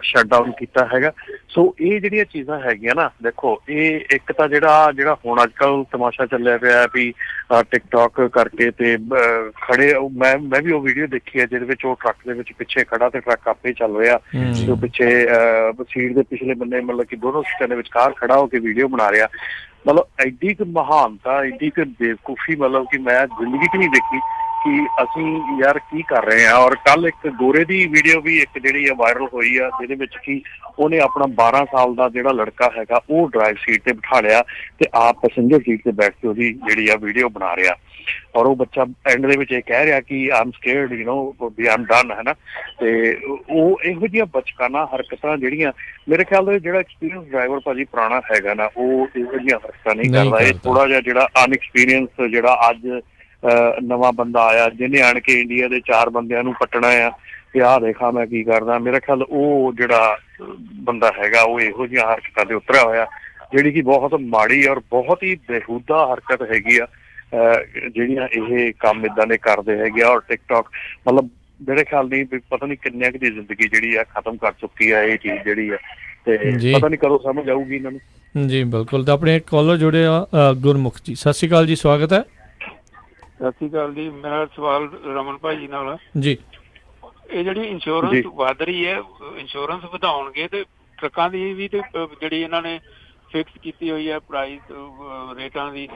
ਸ਼ਟ ਡਾਊਨ ਕੀਤਾ ਹੈਗਾ। ਸੋ ਇਹ ਜਿਹੜੀਆਂ ਚੀਜ਼ਾਂ ਹੈਗੀਆਂ ਨਾ, ਦੇਖੋ ਇਹ ਇੱਕ ਤਾਂ ਜਿਹੜਾ ਹੁਣ ਅੱਜ ਕੱਲ੍ਹ ਤਮਾਸ਼ਾ ਚੱਲਿਆ ਪਿਆ ਵੀ ਟਿਕਟੋਕ ਕਰਕੇ ਤੇ ਖੜੇ, ਮੈਂ ਵੀ ਉਹ ਵੀਡੀਓ ਦੇਖੀ ਹੈ ਜਿਹਦੇ ਵਿੱਚ ਉਹ ਟਰੱਕ ਦੇ ਵਿੱਚ ਪਿੱਛੇ ਖੜਾ ਤੇ ਟਰੱਕ ਆਪੇ ਚੱਲ ਰਿਹਾ, ਤੇ ਉਹ ਪਿੱਛੇ ਸੀਟ ਦੇ ਪਿਛਲੇ ਬੰਨੇ ਮਤਲਬ ਕਿ ਦੋਨੋਂ ਸੀਟਾਂ ਦੇ ਵਿਚਕਾਰ ਖੜਾ ਹੋ ਕੇ ਵੀਡੀਓ ਬਣਾ ਰਿਹਾ। ਮਤਲਬ ਐਡੀ ਕੁ ਮਹਾਨਤਾ, ਐਡੀ ਕੁ ਬੇਵਕੂਫੀ ਮਤਲਬ ਕਿ ਮੈਂ ਜ਼ਿੰਦਗੀ 'ਚ ਨਹੀਂ ਦੇਖੀ ਕਿ ਅਸੀਂ ਯਾਰ ਕੀ ਕਰ ਰਹੇ ਹਾਂ। ਔਰ ਕੱਲ ਇੱਕ ਗੋਰੇ ਦੀ ਵੀਡੀਓ ਵੀ ਇੱਕ ਜਿਹੜੀ ਆ ਵਾਇਰਲ ਹੋਈ ਆ, ਜਿਹਦੇ ਵਿੱਚ ਕਿ ਉਹਨੇ ਆਪਣਾ 12 ਸਾਲ ਦਾ ਜਿਹੜਾ ਲੜਕਾ ਹੈਗਾ ਉਹ ਡਰਾਈਵ ਸੀਟ ਤੇ ਬਿਠਾ ਲਿਆ ਤੇ ਆਪ ਪੈਸੇਂਜਰ ਸੀਟ ਤੇ ਬੈਠ ਕੇ ਉਹਦੀ ਜਿਹੜੀ ਆ ਵੀਡੀਓ ਬਣਾ ਰਿਹਾ। ਔਰ ਉਹ ਬੱਚਾ ਐਂਡ ਦੇ ਵਿੱਚ ਇਹ ਕਹਿ ਰਿਹਾ ਕਿ I'm scared, you know, we am done, ਹੈ ਨਾ। ਤੇ ਉਹ ਇਹੋ ਜਿਹੀਆਂ ਬਚਕਾਨਾ ਹਰਕਤਾਂ ਜਿਹੜੀਆਂ, ਮੇਰੇ ਖਿਆਲ ਦੇ ਜਿਹੜਾ ਐਕਸਪੀਰੀਅੰਸ ਡਰਾਈਵਰ ਭਾਜੀ ਪੁਰਾਣਾ ਹੈਗਾ ਨਾ, ਉਹ ਇਹੋ ਜਿਹੀਆਂ ਹਰਕਤਾਂ ਨਹੀਂ ਕਰਦਾ। ਇਹ ਥੋੜਾ ਜਿਹਾ ਜਿਹੜਾ ਅਨਐਕਸਪੀਰੀਅੰਸ ਜਿਹੜਾ ਅੱਜ ਨਵਾਂ ਬੰਦਾ ਆਇਆ ਜਿਹਨੇ ਆਣ ਕੇ ਇੰਡੀਆ ਦੇ 4 ਬੰਦਿਆਂ ਨੂੰ ਪੱਟਣਾ ਆ ਤੇ ਆਹ ਦੇਖਾ ਮੈਂ ਕੀ ਕਰਦਾ, ਮੇਰੇ ਖਿਆਲ ਉਹ ਜਿਹੜਾ ਬੰਦਾ ਹੈਗਾ ਉਹ ਇਹੋ ਜਿਹੀਆਂ ਹਰਕਤਾਂ ਤੇ ਉਤਰਿਆ ਹੋਇਆ, ਜਿਹੜੀ ਕਿ ਬਹੁਤ ਮਾੜੀ ਔਰ ਬਹੁਤ ਹੀ ਬੇਹੂਦਾ ਹਰਕਤ ਹੈਗੀ ਆ ਜਿਹੜੀਆਂ ਇਹ ਕੰਮ ਏਦਾਂ ਦੇ ਕਰਦੇ ਹੈਗੇ ਆ। ਔਰ ਟਿਕਟੋਕ ਮਤਲਬ ਮੇਰੇ ਖਿਆਲ ਨਹੀਂ ਪਤਾ ਨਹੀਂ ਕਿੰਨਿਆਂ ਕੁ ਦੀ ਜ਼ਿੰਦਗੀ ਜਿਹੜੀ ਆ ਖਤਮ ਕਰ ਚੁੱਕੀ ਆ ਇਹ ਚੀਜ਼ ਜਿਹੜੀ ਆ, ਤੇ ਪਤਾ ਨਹੀਂ ਕਦੋਂ ਸਮਝ ਆਊਗੀ ਇਹਨਾਂ ਨੂੰ। ਜੀ ਬਿਲਕੁਲ। ਤਾਂ ਆਪਣੇ ਕਾਲਰ ਜੁੜੇ ਆ ਗੁਰਮੁਖ ਜੀ, ਸਤਿ ਸ਼੍ਰੀ ਅਕਾਲ ਜੀ, ਸਵਾਗਤ ਹੈ। ਸਤਿ ਸ਼੍ਰੀ ਅਕਾਲ ਜੀ। ਮੇਰਾ ਸਵਾਲ ਰਮਨ ਭਾਜੀ ਨਾਲ ਆ। ਜੀ ਇਹ ਜਿਹੜੀ ਇੰਸ਼ੋਰੈਂਸ ਵੱਧ ਰਹੀ ਹੈ, ਇੰਸ਼ੋਰੈਂਸ ਵਧਾਉਣਗੇ ਤੇ ਟਰੱਕਾਂ ਦੀ ਵੀ ਤੇ ਜਿਹੜੀ ਇਹਨਾਂ ਨੇ ਫਿਕਸ ਕੀਤੀ ਹੋਈ ਹੈ ਪ੍ਰਾਈਸ ਰੇਟਾਂ ਦੀ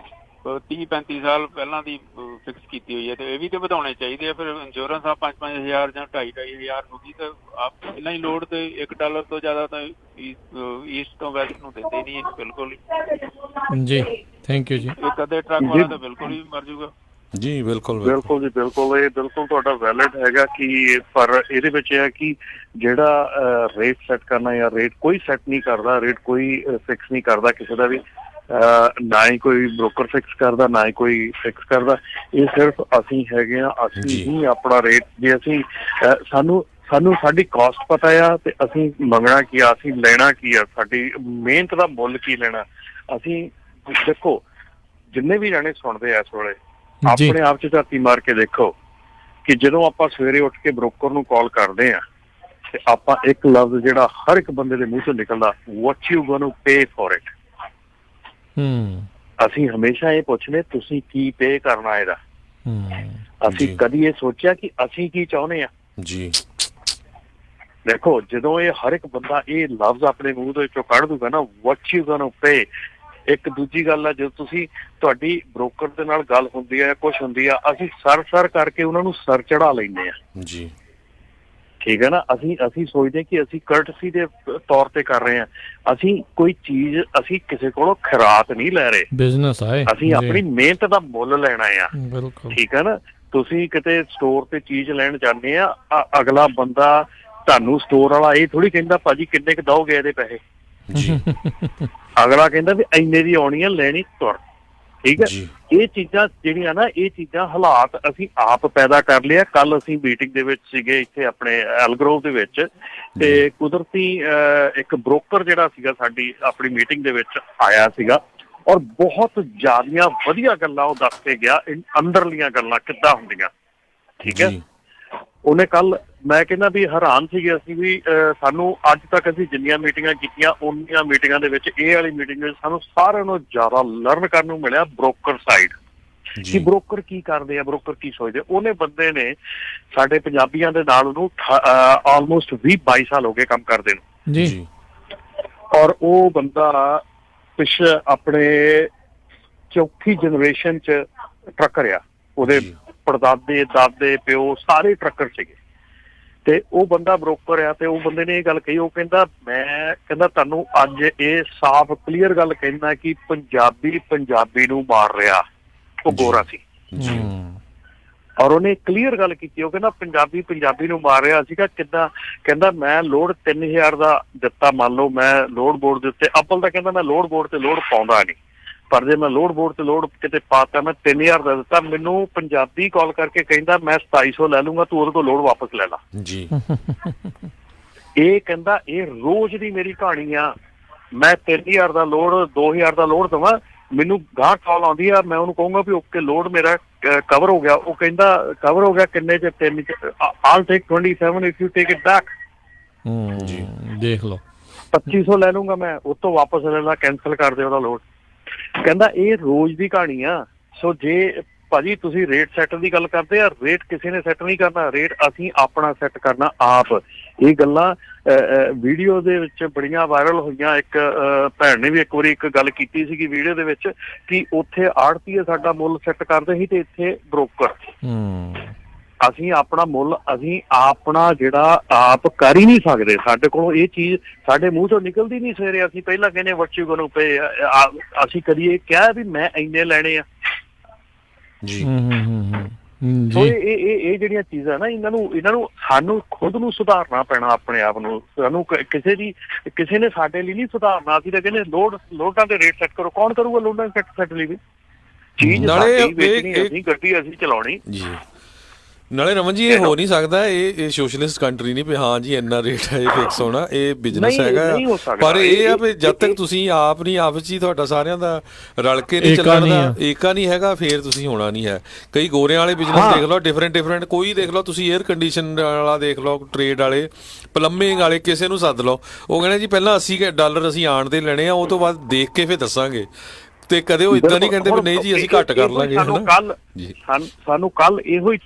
30-35 ਸਾਲ ਪਹਿਲਾਂ ਦੀ ਫਿਕਸ ਕੀਤੀ ਹੋਈ ਹੈ, ਤੇ ਇਹ ਵੀ ਤੇ ਵਧਾਉਣੇ ਚਾਹੀਦੇ ਆ। ਫਿਰ ਇੰਸ਼ੋਰੈਂਸ ਆ 5-5000 ਜਾਂ 2.5-2.5 ਹੋ ਗਈ ਤਾਂ ਆਪ ਇਹਨਾਂ ਹੀ ਲੋੜ ਤੇ $1 ਤੋਂ ਜ਼ਿਆਦਾ ਤਾਂ ਈਸਟ ਤੋਂ ਵੈਸਟ ਨੂੰ ਦਿੰਦੇ ਨਹੀਂ ਬਿਲਕੁਲ ਹੀ। ਜੀ ਥੈਂਕ ਯੂ ਜੀ। ਇੱਕ ਅੱਧੇ ਟਰੱਕ ਵਾਲਾ ਤਾਂ ਬਿਲਕੁਲ ਹੀ ਮਰ ਜਾਊਗਾ। ਜੀ ਬਿਲਕੁਲ ਬਿਲਕੁਲ ਜੀ ਬਿਲਕੁਲ, ਇਹ ਬਿਲਕੁਲ ਤੁਹਾਡਾ ਵੈਲਿਡ ਹੈਗਾ ਕਿ ਪਰ ਇਹਦੇ ਵਿੱਚ ਇਹ ਹੈ ਕਿ ਜਿਹੜਾ ਰੇਟ ਸੈੱਟ ਕਰਨਾ ਜਾਂ ਰੇਟ ਕੋਈ ਸੈੱਟ ਨਹੀਂ ਕਰਦਾ, ਰੇਟ ਕੋਈ ਫਿਕਸ ਨਹੀਂ ਕਰਦਾ ਕਿਸੇ ਦਾ ਵੀ, ਨਾ ਹੀ ਕੋਈ ਬ੍ਰੋਕਰ ਫਿਕਸ ਕਰਦਾ ਨਾ ਹੀ ਕੋਈ ਫਿਕਸ ਕਰਦਾ। ਇਹ ਸਿਰਫ ਅਸੀਂ ਹੈਗੇ ਆ, ਅਸੀਂ ਹੀ ਆਪਣਾ ਰੇਟ ਜੇ ਅਸੀਂ ਸਾਨੂੰ ਸਾਡੀ ਕਾਸਟ ਪਤਾ ਆ ਤੇ ਅਸੀਂ ਮੰਗਣਾ ਕੀ ਆ, ਅਸੀਂ ਲੈਣਾ ਕੀ ਆ, ਸਾਡੀ ਮਿਹਨਤ ਦਾ ਮੁੱਲ ਕੀ ਲੈਣਾ। ਅਸੀਂ ਦੇਖੋ ਜਿੰਨੇ ਵੀ ਜਾਣੇ ਸੁਣਦੇ ਆ ਇਸ ਵੇਲੇ ਆਪਣੇ ਆਪ 'ਚ ਧਰਤੀ ਮਾਰ ਕੇ ਦੇਖੋ ਕਿ ਜਦੋਂ ਆਪਾਂ ਸਵੇਰੇ ਉੱਠ ਕੇ ਬ੍ਰੋਕਰ ਨੂੰ ਕਾਲ ਕਰਦੇ ਆ ਤੇ ਆਪਾਂ ਇੱਕ ਲਫ਼ਜ਼ ਜਿਹੜਾ ਹਰ ਇੱਕ ਬੰਦੇ ਦੇ ਮੂੰਹ ਤੋਂ ਨਿਕਲਦਾ, what you gonna pay for it। ਅਸੀਂ ਹਮੇਸ਼ਾ ਇਹ ਪੁੱਛਦੇ ਤੁਸੀਂ ਕੀ ਪੇ ਕਰਨਾ ਇਹਦਾ। ਅਸੀਂ ਕਦੀ ਇਹ ਸੋਚਿਆ ਕਿ ਅਸੀਂ ਕੀ ਚਾਹੁੰਦੇ ਆ ਜੀ। ਦੇਖੋ ਜਦੋਂ ਇਹ ਹਰ ਇੱਕ ਬੰਦਾ ਇਹ ਲਫ਼ਜ਼ ਆਪਣੇ ਮੂੰਹ ਦੇ ਵਿੱਚੋਂ ਕੱਢ ਦੂਗਾ ਨਾ, what you gonna pay। ਇੱਕ ਦੂਜੀ ਗੱਲ ਆ, ਜਦੋਂ ਤੁਸੀਂ ਤੁਹਾਡੀ ਬ੍ਰੋਕਰ ਦੇ ਨਾਲ ਗੱਲ ਹੁੰਦੀ ਹੈ, ਕੁਛ ਹੁੰਦੀ ਆ, ਅਸੀਂ ਸਰ ਕਰਕੇ ਉਹਨਾਂ ਨੂੰ ਸਰ ਚੜਾ ਲੈਂਦੇ ਆ ਜੀ, ਠੀਕ ਹੈ ਨਾ। ਅਸੀਂ ਸੋਚਦੇ ਕਿ ਅਸੀਂ ਕਰਟਸੀ ਦੇ ਤੌਰ ਤੇ ਕਰ ਰਹੇ ਹਾਂ, ਅਸੀਂ ਕੋਈ ਚੀਜ਼ ਅਸੀਂ ਕਿਸੇ ਕੋਲੋਂ ਖਿਰਾਤ ਨਹੀਂ ਲੈ ਰਹੇ, ਬਿਜ਼ਨਸ ਆਏ, ਅਸੀਂ ਆਪਣੀ ਮਿਹਨਤ ਦਾ ਮੁੱਲ ਲੈਣਾ ਆ। ਬਿਲਕੁਲ ਠੀਕ ਹੈ ਨਾ। ਤੁਸੀਂ ਕਿਤੇ ਸਟੋਰ ਤੇ ਚੀਜ਼ ਲੈਣ ਜਾਂਦੇ ਆ, ਅਗਲਾ ਬੰਦਾ ਤੁਹਾਨੂੰ ਸਟੋਰ ਵਾਲਾ ਇਹ ਥੋੜੀ ਕਹਿੰਦਾ ਭਾਜੀ ਕਿੰਨੇ ਕੁ ਦਓਗੇ ਇਹਦੇ ਪੈਸੇ ਜੀ। ਅਗਲਾ ਕਹਿੰਦਾ ਵੀ ਇੰਨੇ ਦੀ ਆਉਣੀ ਆ, ਲੈਣੀ ਤੁਰ। ਠੀਕ ਹੈ। ਇਹ ਚੀਜ਼ਾਂ ਜਿਹੜੀਆਂ ਨਾ, ਇਹ ਚੀਜ਼ਾਂ ਹਾਲਾਤ ਅਸੀਂ ਆਪ ਪੈਦਾ ਕਰ ਲਿਆ। ਕੱਲ ਅਸੀਂ ਮੀਟਿੰਗ ਦੇ ਵਿੱਚ ਸੀਗੇ ਇੱਥੇ ਆਪਣੇ ਐਲਗਰੋਵ ਦੇ ਵਿੱਚ, ਤੇ ਕੁਦਰਤੀ ਇੱਕ ਬ੍ਰੋਕਰ ਜਿਹੜਾ ਸੀਗਾ ਸਾਡੀ ਆਪਣੀ ਮੀਟਿੰਗ ਦੇ ਵਿੱਚ ਆਇਆ ਸੀਗਾ, ਔਰ ਬਹੁਤ ਜ਼ਿਆਦੀਆਂ ਵਧੀਆ ਗੱਲਾਂ ਉਹ ਦੱਸ ਕੇ ਗਿਆ, ਅੰਦਰਲੀਆਂ ਗੱਲਾਂ ਕਿੱਦਾਂ ਹੁੰਦੀਆਂ। ਠੀਕ ਹੈ। ਉਹਨੇ ਕੱਲ ਮੈਂ ਕਹਿੰਦਾ ਵੀ ਹੈਰਾਨ ਸੀਗੇ ਅਸੀਂ ਵੀ, ਸਾਨੂੰ ਅੱਜ ਤੱਕ ਅਸੀਂ ਜਿੰਨੀਆਂ ਮੀਟਿੰਗਾਂ ਕੀਤੀਆਂ ਉਨੀਆਂ ਮੀਟਿੰਗਾਂ ਦੇ ਵਿੱਚ ਇਹ ਵਾਲੀ ਮੀਟਿੰਗ ਵਿੱਚ ਸਾਨੂੰ ਸਾਰਿਆਂ ਨੂੰ ਜ਼ਿਆਦਾ ਲਰਨ ਕਰਨ ਨੂੰ ਮਿਲਿਆ ਬ੍ਰੋਕਰ ਸਾਈਡ, ਕਿ ਬ੍ਰੋਕਰ ਕੀ ਕਰਦੇ ਆ, ਬ੍ਰੋਕਰ ਕੀ ਸੋਚਦੇ। ਉਹਨੇ ਬੰਦੇ ਨੇ ਸਾਡੇ ਪੰਜਾਬੀਆਂ ਦੇ ਨਾਲ ਉਹਨੂੰ ਆਲਮੋਸਟ 20-22 ਸਾਲ ਹੋ ਗਏ ਕੰਮ ਕਰਦੇ ਨੂੰ ਜੀ, ਔਰ ਉਹ ਬੰਦਾ ਆਪਣੇ ਚੌਥੀ ਜਨਰੇਸ਼ਨ 'ਚ ਟਰੱਕਰ ਆ। ਉਹਦੇ ਪੜਦਾਦੇ ਦਾਦੇ ਪਿਓ ਸਾਰੇ ਟਰੱਕਰ ਸੀਗੇ, ਤੇ ਉਹ ਬੰਦਾ ਬ੍ਰੋਕਰ ਆ। ਤੇ ਉਹ ਬੰਦੇ ਨੇ ਇਹ ਗੱਲ ਕਹੀ, ਉਹ ਕਹਿੰਦਾ ਮੈਂ ਤੁਹਾਨੂੰ ਅੱਜ ਇਹ ਸਾਫ਼ ਕਲੀਅਰ ਗੱਲ ਕਹਿੰਦਾ ਕਿ ਪੰਜਾਬੀ ਨੂੰ ਮਾਰ ਰਿਹਾ। ਉਹ ਗੋਰਾ ਸੀ ਔਰ ਉਹਨੇ ਕਲੀਅਰ ਗੱਲ ਕੀਤੀ। ਉਹ ਕਹਿੰਦਾ ਪੰਜਾਬੀ ਨੂੰ ਮਾਰ ਰਿਹਾ ਸੀਗਾ ਕਿੱਦਾਂ। ਕਹਿੰਦਾ ਮੈਂ ਲੋਡ 3000 ਦਾ ਦਿੱਤਾ, ਮੰਨ ਲਓ ਮੈਂ ਲੋਡ ਬੋਰਡ ਦੇ ਉੱਤੇ ਅੱਪਲ ਦਾ, ਕਹਿੰਦਾ ਮੈਂ ਲੋਡ ਬੋਰਡ ਤੇ ਲੋਡ ਪਾਉਂਦਾ ਨਹੀਂ, ਪਰ ਜੇ ਮੈਂ ਲੋਡ ਬੋਰਡ ਤੇ ਲੋਡ ਕਿਤੇ ਪਾਤਾ ਮੈਂ 3000 ਦਾ ਦਿੱਤਾ, ਮੈਨੂੰ ਪੰਜਾਬੀ ਕਾਲ ਕਰਕੇ ਕਹਿੰਦਾ ਮੈਂ 2700 ਲੈ ਲੂੰਗਾ, ਤੂੰ ਉਹਦੇ ਕੋਲ ਲੋਡ ਵਾਪਸ ਲੈ ਲਾ ਜੀ। ਇਹ ਕਹਿੰਦਾ ਇਹ ਰੋਜ਼ ਦੀ ਮੇਰੀ ਕਹਾਣੀ ਆ। ਮੈਂ 3000 ਦਾ ਲੋਡ 2000 ਦਾ ਲੋਡ ਦੇਵਾਂ, ਮੈਨੂੰ ਗਾਹ ਕਾਲ ਆਉਂਦੀ ਆ, ਮੈਂ ਉਹਨੂੰ ਕਹੂੰਗਾ ਵੀ ਓਕੇ ਲੋਡ ਮੇਰਾ ਕਵਰ ਹੋ ਗਿਆ। ਉਹ ਕਹਿੰਦਾ ਕਵਰ ਹੋ ਗਿਆ ਕਿੰਨੇ ਚ? 3 ਚ। I'll take 27 if you take it back। ਜੀ ਦੇਖ ਲਓ 2500 ਲੈ ਲੂੰਗਾ ਮੈਂ, ਉਹ ਤੋਂ ਵਾਪਸ ਲੈ ਲਾ, ਕੈਂਸਲ ਕਰ ਦੇ ਉਹਦਾ ਲੋਡ। ਕਹਿੰਦਾ ਇਹ ਰੋਜ਼ ਦੀ ਕਹਾਣੀ ਆ। ਸੋ ਜੇ ਭਾਜੀ ਤੁਸੀਂ ਰੇਟ ਸੈੱਟ ਦੀ ਗੱਲ ਕਰਦੇ ਆ, ਰੇਟ ਕਿਸੇ ਨੇ ਸੈੱਟ ਨਹੀਂ ਕਰਨਾ, ਰੇਟ ਅਸੀਂ ਆਪਣਾ ਸੈੱਟ ਕਰਨਾ ਆਪ। ਇਹ ਗੱਲਾਂ ਵੀਡੀਓ ਦੇ ਵਿੱਚ ਬੜੀਆਂ ਵਾਇਰਲ ਹੋਈਆਂ। ਇੱਕ ਭੈਣ ਨੇ ਵੀ ਇੱਕ ਵਾਰੀ ਇੱਕ ਗੱਲ ਕੀਤੀ ਸੀਗੀ ਵੀਡੀਓ ਦੇ ਵਿੱਚ ਕਿ ਉੱਥੇ ਆੜਤੀਏ ਸਾਡਾ ਮੁੱਲ ਸੈੱਟ ਕਰਦੇ ਸੀ ਤੇ ਇੱਥੇ ਬ੍ਰੋਕਰ। ਅਸੀਂ ਆਪਣਾ ਮੁੱਲ ਅਸੀਂ ਆਪਣਾ ਜਿਹੜਾ ਆਪ ਕਰ ਹੀ ਨਹੀਂ ਸਕਦੇ। ਸਾਡੇ ਕੋਲੋਂ ਇਹ ਚੀਜ਼ ਸਾਡੇ ਮੂੰਹ ਤੋਂ ਨਿਕਲਦੀ ਨਹੀਂ ਸਵੇਰੇ। ਅਸੀਂ ਪਹਿਲਾਂ ਕਹਿੰਦੇ what you gonna pay। ਅਸੀਂ ਕਦੀ ਇਹ ਕਿਹਾ ਵੀ ਮੈਂ ਇੰਨੇ ਲੈਣੇ ਆ ਜੀ। ਸੋ ਇਹ ਜਿਹੜੀਆਂ ਚੀਜ਼ਾਂ ਨਾ, ਇਹਨਾਂ ਨੂੰ ਸਾਨੂੰ ਖੁਦ ਨੂੰ ਸੁਧਾਰਨਾ ਪੈਣਾ ਆਪਣੇ ਆਪ ਨੂੰ। ਸਾਨੂੰ ਕਿਸੇ ਨੇ ਸਾਡੇ ਲਈ ਨਹੀਂ ਸੁਧਾਰਨਾ। ਅਸੀਂ ਤਾਂ ਕਹਿੰਦੇ ਲੋਡਾਂ ਦੇ ਰੇਟ ਸੈੱਟ ਕਰੋ। ਕੌਣ ਕਰੂਗਾ ਲੋਡਾਂ ਦੇ ਸੈੱਟ ਲਈ ਵੀ? ਚੀਜ਼ ਸਾਡੀ ਵੇਚਣੀ, ਅਸੀਂ ਗੱਡੀ ਅਸੀਂ ਚਲਾਉਣੀ ਜੀ। ਨਾਲੇ ਰਮਨ ਜੀ ਇਹ ਹੋ ਨਹੀਂ ਸਕਦਾ, ਇਹ ਸੋਸ਼ਲਿਸਟ ਕੰਟਰੀ ਨਹੀਂ ਵੀ ਹਾਂ ਜੀ ਇੰਨਾ ਰੇਟ ਹੈ ਇਹ ਫਿਕਸ ਹੋਣਾ, ਇਹ ਬਿਜ਼ਨਸ ਹੈਗਾ। ਪਰ ਇਹ ਆ ਵੀ ਜਦ ਤੱਕ ਤੁਸੀਂ ਆਪ ਨਹੀਂ ਆਪਸ ਹੀ ਤੁਹਾਡਾ ਸਾਰਿਆਂ ਦਾ ਰਲ ਕੇ ਨਹੀਂ ਚੱਲਣ ਦਾ ਏਕਾ ਨਹੀਂ ਹੈਗਾ, ਫੇਰ ਤੁਸੀਂ ਹੋਣਾ ਨਹੀਂ ਹੈ। ਕਈ ਗੋਰਿਆਂ ਵਾਲੇ ਬਿਜ਼ਨਸ ਦੇਖ ਲਓ, ਡਿਫਰੈਂਟ ਕੋਈ ਦੇਖ ਲਓ ਤੁਸੀਂ, 에ਅਰ ਕੰਡੀਸ਼ਨ ਵਾਲਾ ਦੇਖ ਲਓ, ਟ੍ਰੇਡ ਵਾਲੇ, ਪਲੰਬਿੰਗ ਵਾਲੇ, ਕਿਸੇ ਨੂੰ ਸੱਦ ਲਓ, ਉਹ ਕਹਿੰਦੇ ਜੀ ਪਹਿਲਾਂ $80 ਅਸੀਂ ਆਣ ਦੇ ਲੈਣੇ ਆ, ਉਹ ਤੋਂ ਬਾਅਦ ਦੇਖ ਕੇ ਫਿਰ ਦੱਸਾਂਗੇ। ਤੇ ਕਦੇ ਉਹ ਇਦਾਂ ਨਹੀਂ ਕਹਿੰਦੇ ਵੀ ਨਹੀਂ ਜੀ ਅਸੀਂ ਘੱਟ ਕਰ ਲਾਂਗੇ। ਸਾਨੂੰ ਕੱਲ ਇਹੋ ਹੀ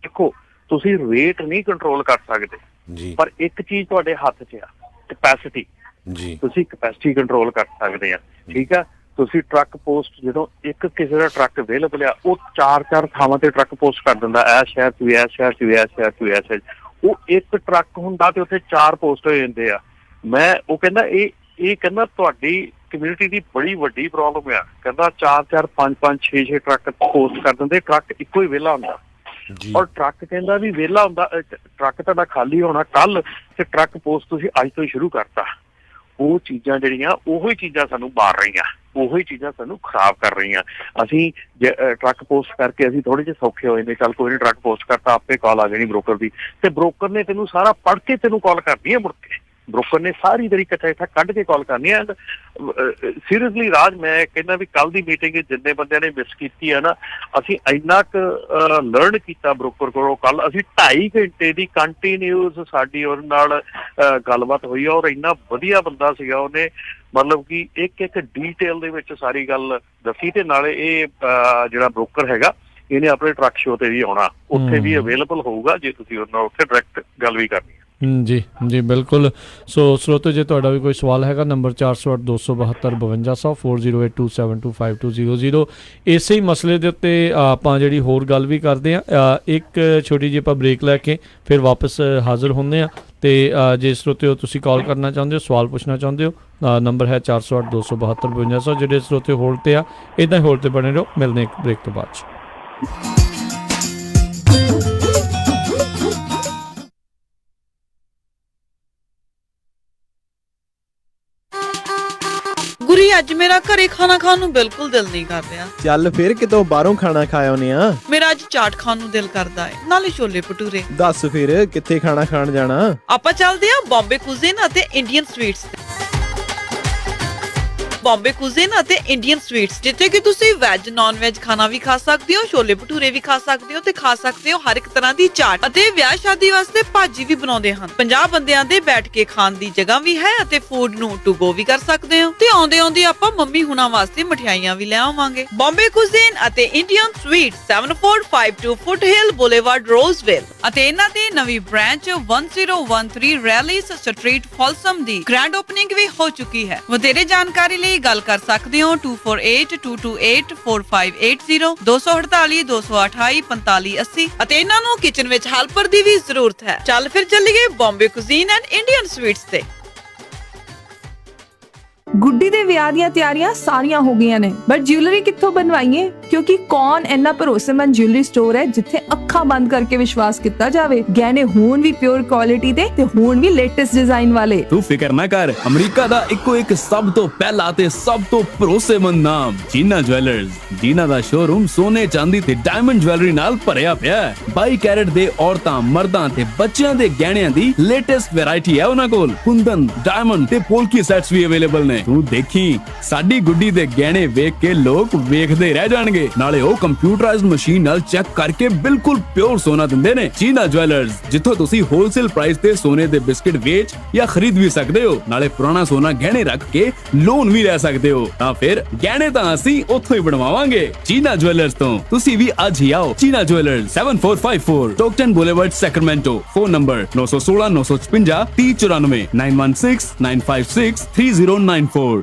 ਦੇਖੋ, ਤੁਸੀਂ ਰੇਟ ਨਹੀਂ ਕੰਟਰੋਲ ਕਰ ਸਕਦੇ ਜੀ, ਪਰ ਇੱਕ ਚੀਜ਼ ਤੁਹਾਡੇ ਹੱਥ 'ਚ ਆ, ਕਪੈਸਿਟੀ ਜੀ। ਤੁਸੀਂ ਕਪੈਸਿਟੀ ਕੰਟਰੋਲ ਕਰ ਸਕਦੇ ਆ, ਠੀਕ ਆ। ਤੁਸੀਂ ਟਰੱਕ ਪੋਸਟ, ਜਦੋਂ ਇੱਕ ਕਿਸੇ ਦਾ ਟਰੱਕ ਅਵੇਲੇਬਲ ਆ, ਉਹ 4 ਥਾਵਾਂ ਤੇ ਟਰੱਕ ਪੋਸਟ ਕਰ ਦਿੰਦਾ, ਇਹ ਸ਼ਹਿਰ 'ਚ ਵੀ, ਇਹ ਸ਼ਹਿਰ 'ਚ ਵੀ, ਇਹ ਸ਼ਹਿਰ 'ਚ ਵੀ, ਇਹ ਸ਼ਹਿਰ 'ਚ। ਉਹ ਇੱਕ ਟਰੱਕ ਹੁੰਦਾ ਤੇ ਉੱਥੇ 4 ਪੋਸਟ ਹੋ ਜਾਂਦੇ ਆ। ਉਹ ਕਹਿੰਦਾ ਇਹ ਕਹਿੰਦਾ ਤੁਹਾਡੀ ਕਮਿਊਨਿਟੀ ਦੀ ਬੜੀ ਵੱਡੀ ਪ੍ਰੋਬਲਮ ਆ। ਕਹਿੰਦਾ 4 5 6 ਟਰੱਕ ਪੋਸਟ ਕਰ ਦਿੰਦੇ, ਟਰੱਕ ਇੱਕੋ ਹੀ ਵਿਹਲਾ ਹੁੰਦਾ। ਔਰ ਟਰੱਕ ਕਹਿੰਦਾ ਵੀ ਵਿਹਲਾ ਹੁੰਦਾ, ਟਰੱਕ ਤੁਹਾਡਾ ਖਾਲੀ ਹੋਣਾ ਕੱਲ, ਤੇ ਟਰੱਕ ਪੋਸਟ ਤੁਸੀਂ ਅੱਜ ਤੋਂ ਹੀ ਸ਼ੁਰੂ ਕਰਤਾ। ਉਹ ਚੀਜ਼ਾਂ ਜਿਹੜੀਆਂ ਉਹੋ ਹੀ ਚੀਜ਼ਾਂ ਸਾਨੂੰ ਮਾਰ ਰਹੀਆਂ, ਉਹੋ ਹੀ ਚੀਜ਼ਾਂ ਸਾਨੂੰ ਖਰਾਬ ਕਰ ਰਹੀਆਂ। ਅਸੀਂ ਟਰੱਕ ਪੋਸਟ ਕਰਕੇ ਅਸੀਂ ਥੋੜੇ ਜਿਹੇ ਸੌਖੇ ਹੋਏ ਨੇ, ਚੱਲ ਕੋਈ ਨਹੀਂ ਟਰੱਕ ਪੋਸਟ ਕਰਤਾ, ਆਪੇ ਕਾਲ ਆ ਜਾਣੀ ਬ੍ਰੋਕਰ ਦੀ, ਤੇ ਬ੍ਰੋਕਰ ਨੇ ਤੈਨੂੰ ਸਾਰਾ ਪੜ੍ਹ ਕੇ ਤੈਨੂੰ ਕਾਲ ਕਰਨੀ ਹੈ। ਮੁੜ ਕੇ ਬ੍ਰੋਕਰ ਨੇ ਸਾਰੀ ਤੇਰੀ ਕਚਾ ਕੱਢ ਕੇ ਕਾਲ ਕਰਨੀ ਹੈ। ਸੀਰੀਅਸਲੀ ਰਾਜ, ਮੈਂ ਕਹਿੰਦਾ ਵੀ ਕੱਲ ਦੀ ਮੀਟਿੰਗ ਜਿੰਨੇ ਬੰਦਿਆਂ ਨੇ ਮਿਸ ਕੀਤੀ ਹੈ ਨਾ, ਅਸੀਂ ਇੰਨਾ ਕੁ ਲਰਨ ਕੀਤਾ ਬ੍ਰੋਕਰ ਕੋਲੋਂ। ਕੱਲ ਅਸੀਂ 2.5 ਘੰਟੇ ਦੀ ਕੰਟੀਨਿਊਸ ਸਾਡੀ ਉਹਦੇ ਨਾਲ ਗੱਲਬਾਤ ਹੋਈ, ਔਰ ਇੰਨਾ ਵਧੀਆ ਬੰਦਾ ਸੀਗਾ, ਉਹਨੇ ਮਤਲਬ ਕਿ ਇੱਕ ਡੀਟੇਲ ਦੇ ਵਿੱਚ ਸਾਰੀ ਗੱਲ ਦੱਸੀ। ਤੇ ਨਾਲੇ ਇਹ ਜਿਹੜਾ ਬ੍ਰੋਕਰ ਹੈਗਾ, ਇਹਨੇ ਆਪਣੇ ਟਰੱਕ ਸ਼ੋਅ ਤੇ ਵੀ ਆਉਣਾ, ਉੱਥੇ ਵੀ ਅਵੇਲੇਬਲ ਹੋਊਗਾ, ਜੇ ਤੁਸੀਂ ਉਹਦੇ ਨਾਲ ਉੱਥੇ ਡਾਇਰੈਕਟ ਗੱਲ ਵੀ ਕਰਨੀ ਹੈ। ਜੀ ਜੀ ਬਿਲਕੁਲ। ਸੋ ਸਰੋਤੋ, ਜੇ ਤੁਹਾਡਾ ਵੀ ਕੋਈ ਸਵਾਲ ਹੈਗਾ, ਨੰਬਰ 408 272 5200 4082725200। ਇਸੇ ਹੀ ਮਸਲੇ ਦੇ ਉੱਤੇ ਆਪਾਂ ਜਿਹੜੀ ਹੋਰ ਗੱਲ ਵੀ ਕਰਦੇ ਹਾਂ। ਇੱਕ ਛੋਟੀ ਜਿਹੀ ਆਪਾਂ ਬ੍ਰੇਕ ਲੈ ਕੇ ਫਿਰ ਵਾਪਸ ਹਾਜ਼ਰ ਹੁੰਦੇ ਹਾਂ। ਤੇ ਜੇ ਸਰੋਤਿਓ ਤੁਸੀਂ ਕਾਲ ਕਰਨਾ ਚਾਹੁੰਦੇ ਹੋ, ਸਵਾਲ ਪੁੱਛਣਾ ਚਾਹੁੰਦੇ ਹੋ, ਨੰਬਰ ਹੈ 408 272 5200। ਜਿਹੜੇ ਸਰੋਤੇ ਹੋਲਡ ਤੇ ਆ, ਇੱਦਾਂ ਹੀ ਹੋਲਡ ਤੇ ਬਣੇ ਰਹੋ। ਮਿਲਦੇ ਇੱਕ ਬ੍ਰੇਕ ਤੋਂ ਬਾਅਦ 'ਚ। ਗੁਰੀ, ਅੱਜ ਮੇਰਾ ਘਰੇ ਖਾਣਾ ਖਾਣ ਨੂੰ ਬਿਲਕੁਲ ਦਿਲ ਨਹੀਂ ਕਰ ਰਿਹਾ। ਚੱਲ ਫਿਰ ਕਿਤੋਂ ਬਾਹਰੋਂ ਖਾਣਾ ਖਾ ਆਉਨੇ ਆ। ਮੇਰਾ ਅੱਜ ਚਾਟ ਖਾਣ ਨੂੰ ਦਿਲ ਕਰਦਾ ਹੈ, ਨਾਲੇ ਛੋਲੇ ਭਟੂਰੇ। ਦੱਸ ਫਿਰ ਕਿੱਥੇ ਖਾਣਾ ਖਾਣ ਜਾਣਾ? ਆਪਾਂ ਚੱਲਦੇ ਆ ਬੰਬੇ ਕੁਜ਼ੀਨ ਅਤੇ ਇੰਡੀਅਨ ਸਵੀਟਸ ਤੇ। ਬੰਬੇ ਕੁਜ਼ੀਨ ਅਤੇ ਇੰਡੀਅਨ ਸਵੀਟਸ, ਜਿੱਥੇ ਕਿ ਤੁਸੀਂ ਵੈਜ ਨਾਨ ਵੈਜ ਖਾਣਾ ਵੀ ਖਾ ਸਕਦੇ ਹੋ, ਛੋਲੇ ਭਟੂਰੇ ਵੀ ਖਾ ਸਕਦੇ ਹੋ, ਤੇ ਖਾ ਸਕਦੇ ਹੋ ਹਰ ਇੱਕ ਤਰ੍ਹਾਂ ਦੀ ਚਾਟ, ਅਤੇ ਵਿਆਹ ਸ਼ਾਦੀ ਵਾਸਤੇ ਭਾਜੀ ਵੀ ਬਣਾਉਂਦੇ ਹਨ। 50 ਬੰਦਿਆਂ ਦੇ ਬੈਠ ਕੇ ਖਾਣ ਦੀ ਜਗ੍ਹਾ ਵੀ ਹੈ, ਅਤੇ ਫੂਡ ਨੂੰ ਟੂ ਗੋ ਵੀ ਕਰ ਸਕਦੇ ਹੋ। ਤੇ ਆਉਂਦੇ ਆਉਂਦੇ ਆਪਾਂ ਮੰਮੀ ਹੁਣਾਂ ਵਾਸਤੇ ਮਠਿਆਈਆਂ ਵੀ ਲੈ ਆਵਾਂਗੇ। ਬੰਬੇ ਕੁਜ਼ੀਨ ਅਤੇ ਇੰਡੀਅਨ ਸਵੀਟਸ, 7452 ਫੁੱਟਹਿਲ ਬੁਲੇਵਾਰਡ, ਰੋਜ਼ਵਿਲ, ਅਤੇ ਇਹਨਾਂ ਦੀ ਨਵੀਂ ਬ੍ਰਾਂਚ 1013 ਰੈਲੀਸ ਸਟਰੀਟ, ਫੋਲਸਮ ਦੀ ਗ੍ਰੈਂਡ ਓਪਨਿੰਗ ਵੀ ਹੋ ਚੁੱਕੀ ਹੈ। ਵਧੇਰੇ ਜਾਣਕਾਰੀ ਲਈ ਗੱਲ ਕਰ ਸਕਦੇ ਹੋ 2482284580, 248 228 4580, ਅਤੇ ਇਹਨਾਂ ਨੂੰ ਕਿਚਨ ਵਿੱਚ ਹੈਲਪਰ ਦੀ ਵੀ ਜ਼ਰੂਰਤ ਹੈ। ਚੱਲ ਫਿਰ ਚੱਲੀਏ Bombay cuisine and Indian sweets ਤੇ। ਗੁੱਡੀ ਦੇ ਵਿਆਹ ਦੀਆਂ ਤਿਆਰੀਆਂ ਸਾਰੀਆਂ ਹੋ ਗਈਆਂ ਨੇ, ਬਟ ਜਿਊਲਰੀ ਕਿੱਥੋਂ ਬਣਵਾਈਏ? ਕਿਉਂਕਿ ਕੌਣ ਇੰਨਾ ਭਰੋਸੇਮੰਦ ਜਿਊਲਰੀ ਸਟੋਰ ਹੈ ਜਿੱਥੇ ਅੱਖਾਂ ਬੰਦ ਕਰਕੇ ਵਿਸ਼ਵਾਸ ਕੀਤਾ ਜਾਵੇ। ਗਹਿਣੇ ਹੋਣ ਵੀ ਪਿਓਰ ਕੁਆਲਿਟੀ ਦੇ ਤੇ ਹੋਣ ਵੀ ਲੇਟੈਸਟ ਡਿਜ਼ਾਈਨ ਵਾਲੇ। ਤੂੰ ਫਿਕਰ ਨਾ ਕਰ, ਅਮਰੀਕਾ ਦਾ ਇੱਕੋ ਇੱਕ ਸਭ ਤੋਂ ਪਹਿਲਾ ਤੇ ਸਭ ਤੋਂ ਭਰੋਸੇਮੰਦ ਨਾਮ ਜੀਨਾ ਜੁਐਲਰਸ। ਜੀਨਾ ਦਾ ਸ਼ੋਰੂਮ ਸੋਨੇ, ਚਾਂਦੀ ਤੇ ਡਾਇਮੰਡ ਜੁਐਲਰੀ ਨਾਲ ਭਰਿਆ ਪਿਆ ਹੈ। 22 ਕੈਰਟ ਦੇ ਔਰਤਾਂ, ਮਰਦਾਂ ਤੇ ਬੱਚਿਆਂ ਦੇ ਗਹਿਣਿਆਂ ਦੀ ਲੇਟੈਸਟ ਵੈਰਾਈਟੀ ਹੈ ਉਹਨਾਂ ਕੋਲ। ਕੁੰਦਨ, ਡਾਇਮੰਡ ਤੇ ਪੋਲਕੀ ਸੈਟਸ ਵੀ ਅਵੇਲੇਬਲ ਨੇ। ਤੂੰ ਦੇਖੀ, ਸਾਡੀ ਗੁੱਡੀ ਦੇ ਗਹਿਣੇ ਵੇਖ ਕੇ ਲੋਕ ਵੇਖਦੇ ਰਹਿ ਜਾਣਗੇ। ਨਾਲੇ ਉਹ ਕੰਪਿਊਟਰਾਈਜ਼ਡ ਮਸ਼ੀਨ ਨਾਲ ਚੈੱਕ ਕਰਕੇ ਬਿਲਕੁਲ ਪਿਓਰ ਸੋਨਾ ਦਿੰਦੇ ਨੇ। ਜੀਨਾ ਜੁਐਲਰਸ, ਜਿੱਥੋਂ ਤੁਸੀਂ ਹੋਲਸੇਲ ਪ੍ਰਾਈਸ ਤੇ ਸੋਨੇ ਦੇ ਬਿਸਕਿਟ ਵੇਚ ਜਾਂ ਖਰੀਦ ਵੀ ਸਕਦੇ ਹੋ। ਨਾਲੇ ਪੁਰਾਣਾ ਸੋਨਾ ਗਹਿਣੇ ਰੱਖ ਕੇ ਲੋਨ ਵੀ ਲੈ ਸਕਦੇ ਹੋ। ਤਾਂ ਫਿਰ ਗਹਿਣੇ ਤਾਂ ਅਸੀਂ ਉੱਥੋਂ ਹੀ ਬਣਵਾਵਾਂਗੇ, ਜੀਨਾ ਜੁਐਲਰਸ ਤੋਂ। ਤੁਸੀਂ ਵੀ ਅੱਜ ਹੀ ਆਓ। Jeena Jewellers, 7454 Stockton Boulevard, Sacramento. Phone number 916 956 3094, 916 956 3094।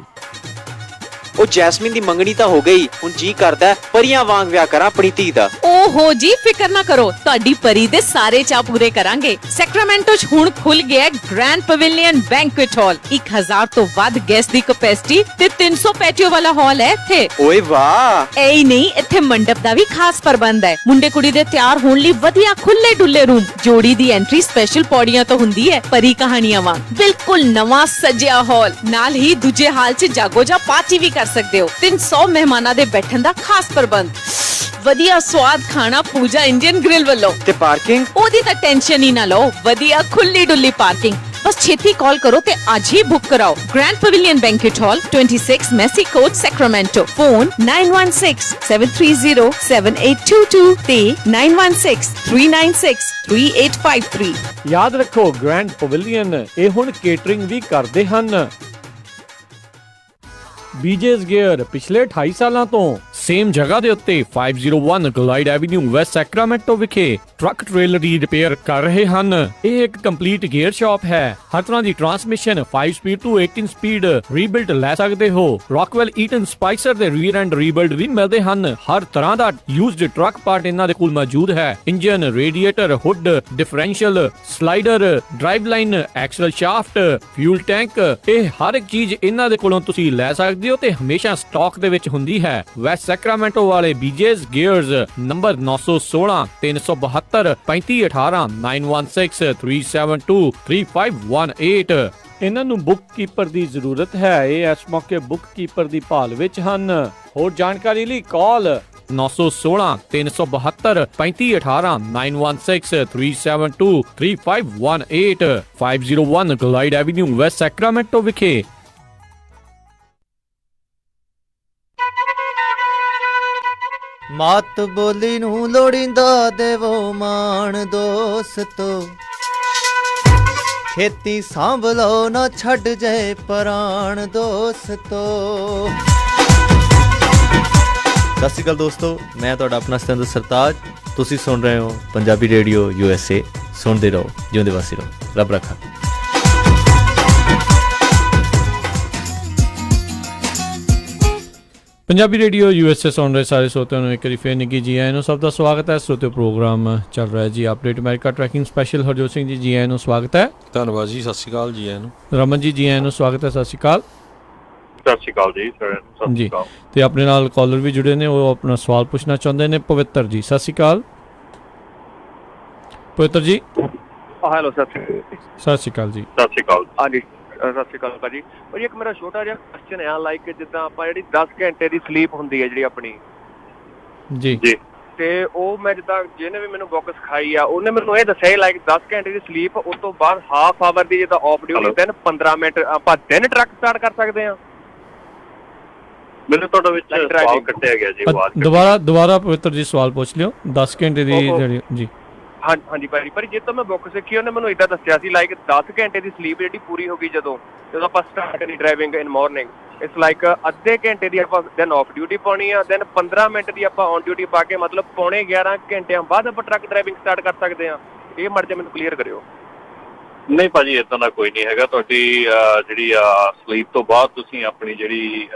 ਉਹ ਜੈਸਮੀਨ ਦੀ ਮੰਗਣੀ ਤਾਂ ਹੋ ਗਈ, ਹੁਣ ਜੀ ਕਰਦਾ ਪਰੀਆਂ ਵਾਂਗ ਵਿਆਹ ਕਰਾਂ ਆਪਣੀ ਧੀ ਦਾ। ਓਹੋ ਜੀ, ਫਿਕਰ ਨਾ ਕਰੋ, ਤੁਹਾਡੀ ਪਰੀ ਦੇ ਸਾਰੇ ਚਾਅ ਪੂਰੇ ਕਰਾਂਗੇ। ਸੈਕਰਾਮੈਂਟੋ 'ਚ ਹੁਣ ਖੁੱਲ ਗਿਆ ਗ੍ਰੈਂਡ ਪਵੇਲੀਅਨ ਬੈਂਕੁਏਟ ਹਾਲ। 1000 ਤੋਂ ਵੱਧ ਗੈਸਟ ਦੀ ਕੈਪੈਸਿਟੀ ਤੇ 300 ਪੈਟੀਓ ਵਾਲਾ ਹਾਲ ਹੈ ਇੱਥੇ। ਓਏ ਵਾਹ! ਐ ਨਹੀਂ, ਇੱਥੇ ਮੰਡਪ ਦਾ ਵੀ ਖਾਸ ਪ੍ਰਬੰਧ ਹੈ। ਮੁੰਡੇ ਕੁੜੀ ਦੇ ਤਿਆਰ ਹੋਣ ਲਈ ਵਧੀਆ ਖੁੱਲੇ ਡੁੱਲੇ ਰੂਮ। ਜੋੜੀ ਦੀ ਐਂਟਰੀ ਸਪੈਸ਼ਲ ਪੌੜੀਆਂ ਤੋਂ ਹੁੰਦੀ ਹੈ, ਪਰੀ ਕਹਾਣੀਆਂ ਵਾਂਗ। ਬਿਲਕੁਲ ਨਵਾਂ ਸਜਿਆ ਹਾਲ, ਨਾਲ ਹੀ ਦੂਜੇ ਹਾਲ 'ਚ ਜਾਗੋ ਜਾਂ ਪਾਰਟੀ ਵੀ ਕਰ ਸਕਦੇ ਹੋ। 300 ਮਹਿਮਾਨਾਂ ਦੇ ਬੈਠਣ ਦਾ ਖਾਸ ਪ੍ਰਬੰਧ। ਵਧੀਆ ਸਵਾਦ ਖਾਣਾ ਪੂਜਾ ਇੰਡੀਅਨ ਗ੍ਰਿਲ ਵੱਲੋਂ। ਤੇ ਪਾਰਕਿੰਗ? ਉਹਦੀ ਤਾਂ ਟੈਨਸ਼ਨ ਹੀ ਨਾ ਲਓ, ਵਧੀਆ ਖੁੱਲੀ ਡੁੱਲੀ ਪਾਰਕਿੰਗ। ਬਸ ਛੇਤੀ ਕਾਲ ਕਰੋ ਤੇ ਅੱਜ ਹੀ ਬੁੱਕ ਕਰਾਓ। ਗ੍ਰੈਂਡ ਪਵੇਲੀਅਨ ਬੈਂਕੁਏਟ ਹਾਲ, 26 ਮੈਸੀ ਕੋਰਟ, ਸੈਕਰਾਮੈਂਟੋ। ਫੋਨ 9167307822 ਤੇ 9163963853। ਯਾਦ ਰੱਖੋ, ਗ੍ਰੈਂਡ ਪਵੇਲੀਅਨ ਇਹ ਹੁਣ ਕੇਟਰਿੰਗ ਵੀ ਕਰਦੇ ਹਨ। ਬੀਜੇਸ ਗੇਅਰ ਪਿਛਲੇ 28 ਸਾਲਾਂ ਤੋਂ ਸੇਮ ਜਗ੍ਹਾ ਦੇ ਉੱਤੇ 501 ਗਲਾਈਡ ਐਵੀਨਿਊ ਵੈਸਟ ਸੈਕਰਾਮੈਂਟੋ ਵਿਖੇ ਟਰੱਕ ਟ੍ਰੇਲਰ ਦੀ ਰਿਪੇਅਰ ਕਰ ਰਹੇ ਹਨ। ਇਹ ਇੱਕ ਕੰਪਲੀਟ ਗੇਅਰ ਸ਼ਾਪ ਹੈ। ਹਰ ਤਰ੍ਹਾਂ ਦੀ ਟਰਾਂਸਮਿਸ਼ਨ 5 ਸਪੀਡ ਤੋਂ 18 ਸਪੀਡ ਰੀਬਿਲਡ ਲੈ ਸਕਦੇ ਹੋ। ਰੌਕਵੈਲ ਈਟਨ ਸਪਾਈਸਰ ਦੇ ਰੀਅਰ ਐਂਡ ਰੀਬਿਲਡ ਵੀ ਮਿਲਦੇ ਹਨ। ਹਰ ਤਰ੍ਹਾਂ ਦਾ ਯੂਜ਼ਡ ਟਰੱਕ ਪਾਰਟ ਇਹਨਾਂ ਦੇ ਕੋਲ ਮੌਜੂਦ ਹੈ। Engine, radiator, hood, differential, slider, drive line, axle shaft, fuel tank, ਇਹ ਹਰ ਇੱਕ ਚੀਜ਼ ਇਹਨਾਂ ਦੇ ਕੋਲੋਂ ਤੁਸੀਂ ਲੈ ਸਕਦੇ ਹੋ ਤੇ ਹਮੇਸ਼ਾ ਸਟਾਕ ਦੇ ਵਿੱਚ ਹੁੰਦੀ ਹੈ। ਵੈਸਟ ਸੈਕਰਾਮੈਂਟੋ ਵਾਲੇ ਬੀਜੇਸ ਗੇਅਰਸ ਨੰਬਰ 916 372 3518 916 372 3518। ਇਹਨਾਂ ਨੂੰ ਬੁੱਕ ਕੀਪਰ ਦੀ ਜ਼ਰੂਰਤ ਹੈ। ਇਹ ਇਸ ਮੌਕੇ ਬੁੱਕ ਕੀਪਰ ਦੀ ਭਾਲ ਵਿੱਚ ਹਨ। ਹੋਰ ਜਾਣਕਾਰੀ ਲਈ ਕਾਲ 916 372 3518 916 372 3518 501 ਗਲਾਈਡ ਐਵੀਨਿਊ ਵੈਸਟ ਸੈਕਰਾਮੈਂਟੋ ਵਿਖੇ। ਮਾਤ ਬੋਲੀ ਨੂੰ ਲੋੜੀਂਦਾ ਦੇਵੋ ਮਾਣ ਦੋਸਤੋ, ਖੇਤੀ ਸਾਂਭ ਲਓ ਨਾ ਛੱਡ ਜਾਏ ਪ੍ਰਾਣ ਦੋਸਤੋ। ਸਤਿ ਸ਼੍ਰੀ ਅਕਾਲ ਦੋਸਤੋ, ਮੈਂ ਤੁਹਾਡਾ ਆਪਣਾ ਸਤਿੰਦਰ ਸਰਤਾਜ। ਤੁਸੀਂ ਸੁਣ ਰਹੇ ਹੋ ਪੰਜਾਬੀ ਰੇਡੀਓ USA। ਸੁਣਦੇ ਰਹੋ, ਜਿਉਂਦੇ ਵਾਸੀ ਰਹੋ, ਰੱਬ ਰੱਖਾ। ਪੰਜਾਬੀ ਰੇਡੀਓ USA ਸੁਣ ਰਹੇ ਸਾਰੇ ਸਰੋਤਿਆਂ ਨੂੰ ਇੱਕ ਵਾਰੀ ਫੇਰ ਨਿੱਘੀ ਜੀ ਆਇਆਂ ਨੂੰ। ਸਭ ਦਾ ਸਵਾਗਤ ਹੈ। ਸਰੋਤਿਓ ਪ੍ਰੋਗਰਾਮ ਚੱਲ ਰਿਹਾ ਜੀ update America tracking special. Harjot Singh ji ਆਇਆਂ ਨੂੰ ਸਵਾਗਤ ਹੈ। ਧੰਨਵਾਦ ਜੀ, ਸਤਿ ਸ਼੍ਰੀ ਅਕਾਲ ਜੀ ਆਇਆਂ ਨੂੰ। ਰਮਨ ਜੀ ਆਇਆਂ ਨੂੰ ਸਵਾਗਤ ਹੈ। ਸਤਿ ਸ਼੍ਰੀ ਅਕਾਲ। ਸਤਿ ਸ਼੍ਰੀ ਅਕਾਲ ਜੀ। ਸਤਿ ਸ਼੍ਰੀ ਅਕਾਲ। ਤੇ ਆਪਣੇ ਨਾਲ ਕਾਲਰ ਵੀ ਜੁੜੇ ਨੇ, ਉਹ ਆਪਣਾ ਸਵਾਲ ਪੁੱਛਣਾ ਚਾਹੁੰਦੇ ਨੇ। ਪਵਿੱਤਰ ਜੀ, ਸਤਿ ਸ਼੍ਰੀ ਅਕਾਲ। ਪਵਿੱਤਰ ਜੀ। Hello sir. ਸਤਿ ਸ਼੍ਰੀ ਅਕਾਲ ਜੀ। ਸਤਿ ਸ਼੍ਰੀ ਅਕਾਲ। ਹਾਂਜੀ ਸਤਿ ਸ਼੍ਰੀ ਅਕਾਲ ਭਾਜੀ। ਭਾਜੀ ਇੱਕ ਮੇਰਾ ਛੋਟਾ ਜਿਹਾ ਕੁਐਸਚਨ ਹੈ, ਲਾਈਕ ਜਿੱਦਾਂ ਆਪਾਂ ਜਿਹੜੀ 10 ਘੰਟੇ ਦੀ ਸਲੀਪ ਹੁੰਦੀ ਹੈ ਜਿਹੜੀ ਆਪਣੀ ਜੀ, ਤੇ ਉਹ ਮੈਂ ਜਿੱਦਾਂ ਜਿਹਨੇ ਵੀ ਮੈਨੂੰ ਬੁੱਕ ਸਿਖਾਈ ਆ ਉਹਨੇ ਮੈਨੂੰ ਇਹ ਦੱਸਿਆ ਲਾਈਕ 10 ਘੰਟੇ ਦੀ ਸਲੀਪ, ਉਸ ਤੋਂ ਬਾਅਦ ਹਾਫ ਆਵਰ ਦੀ ਜਿੱਦਾਂ ਆਫ ਡਿਊਟੀ, ਦੈਨ 15 ਮਿੰਟ ਆਪਾਂ ਦਿਨ ਟਰੱਕ ਸਟਾਰਟ ਕਰ ਸਕਦੇ ਹਾਂ। ਮੈਨੂੰ ਤੁਹਾਡਾ ਵਿੱਚ ਸਵਾਲ ਕੱਟਿਆ ਗਿਆ ਜੀ। ਦੁਬਾਰਾ ਪਵਿੱਤਰ ਜੀ ਸਵਾਲ ਪੁੱਛ ਲਿਓ। 10 ਘੰਟੇ ਦੀ ਜਿਹੜੀ ਜੀ। ਹਾਂਜੀ ਭਾਜੀ, ਪਰ ਜਿੱਦੋਂ ਮੈਂ ਬੁੱਕ ਸਿੱਖੀ ਉਹਨੇ ਮੈਨੂੰ ਇਦਾਂ ਦੱਸਿਆ ਸੀ ਲਾਈਕ 10 ਘੰਟੇ ਦੀ ਸਲੀਪ ਜਿਹੜੀ ਪੂਰੀ ਹੋ ਗਈ ਜਦੋਂ ਆਪਾਂ ਸਟਾਰਟ ਕਰੀ driving in morning, it's like ਅੱਧੇ ਘੰਟੇ ਦੀ ਆਪਾਂ ਦੈਨ ਆਫ ਡਿਊਟੀ ਪਾਉਣੀ ਆ, ਦੈਨ 15 ਮਿੰਟ ਦੀ ਆਪਾਂ ਔਨ ਡਿਊਟੀ ਪਾ ਕੇ ਮਤਲਬ ਪੌਣੇ 11 ਘੰਟਿਆਂ ਬਾਅਦ ਆਪਾਂ ਟਰੱਕ ਡਰਾਈਵਿੰਗ ਸਟਾਰਟ ਕਰ ਸਕਦੇ ਹਾਂ। ਇਹ ਮੜ ਜਾ ਮੈਨੂੰ ਕਲੀਅਰ ਕਰਿਓ। ਨਹੀਂ ਭਾਜੀ, ਇਦਾਂ ਦਾ ਕੋਈ ਨਹੀਂ ਹੈਗਾ। ਤੁਹਾਡੀ ਜਿਹੜੀ ਸਲੀਪ ਤੋਂ ਬਾਅਦ ਤੁਸੀਂ ਆਪਣੀ ਜਿਹੜੀ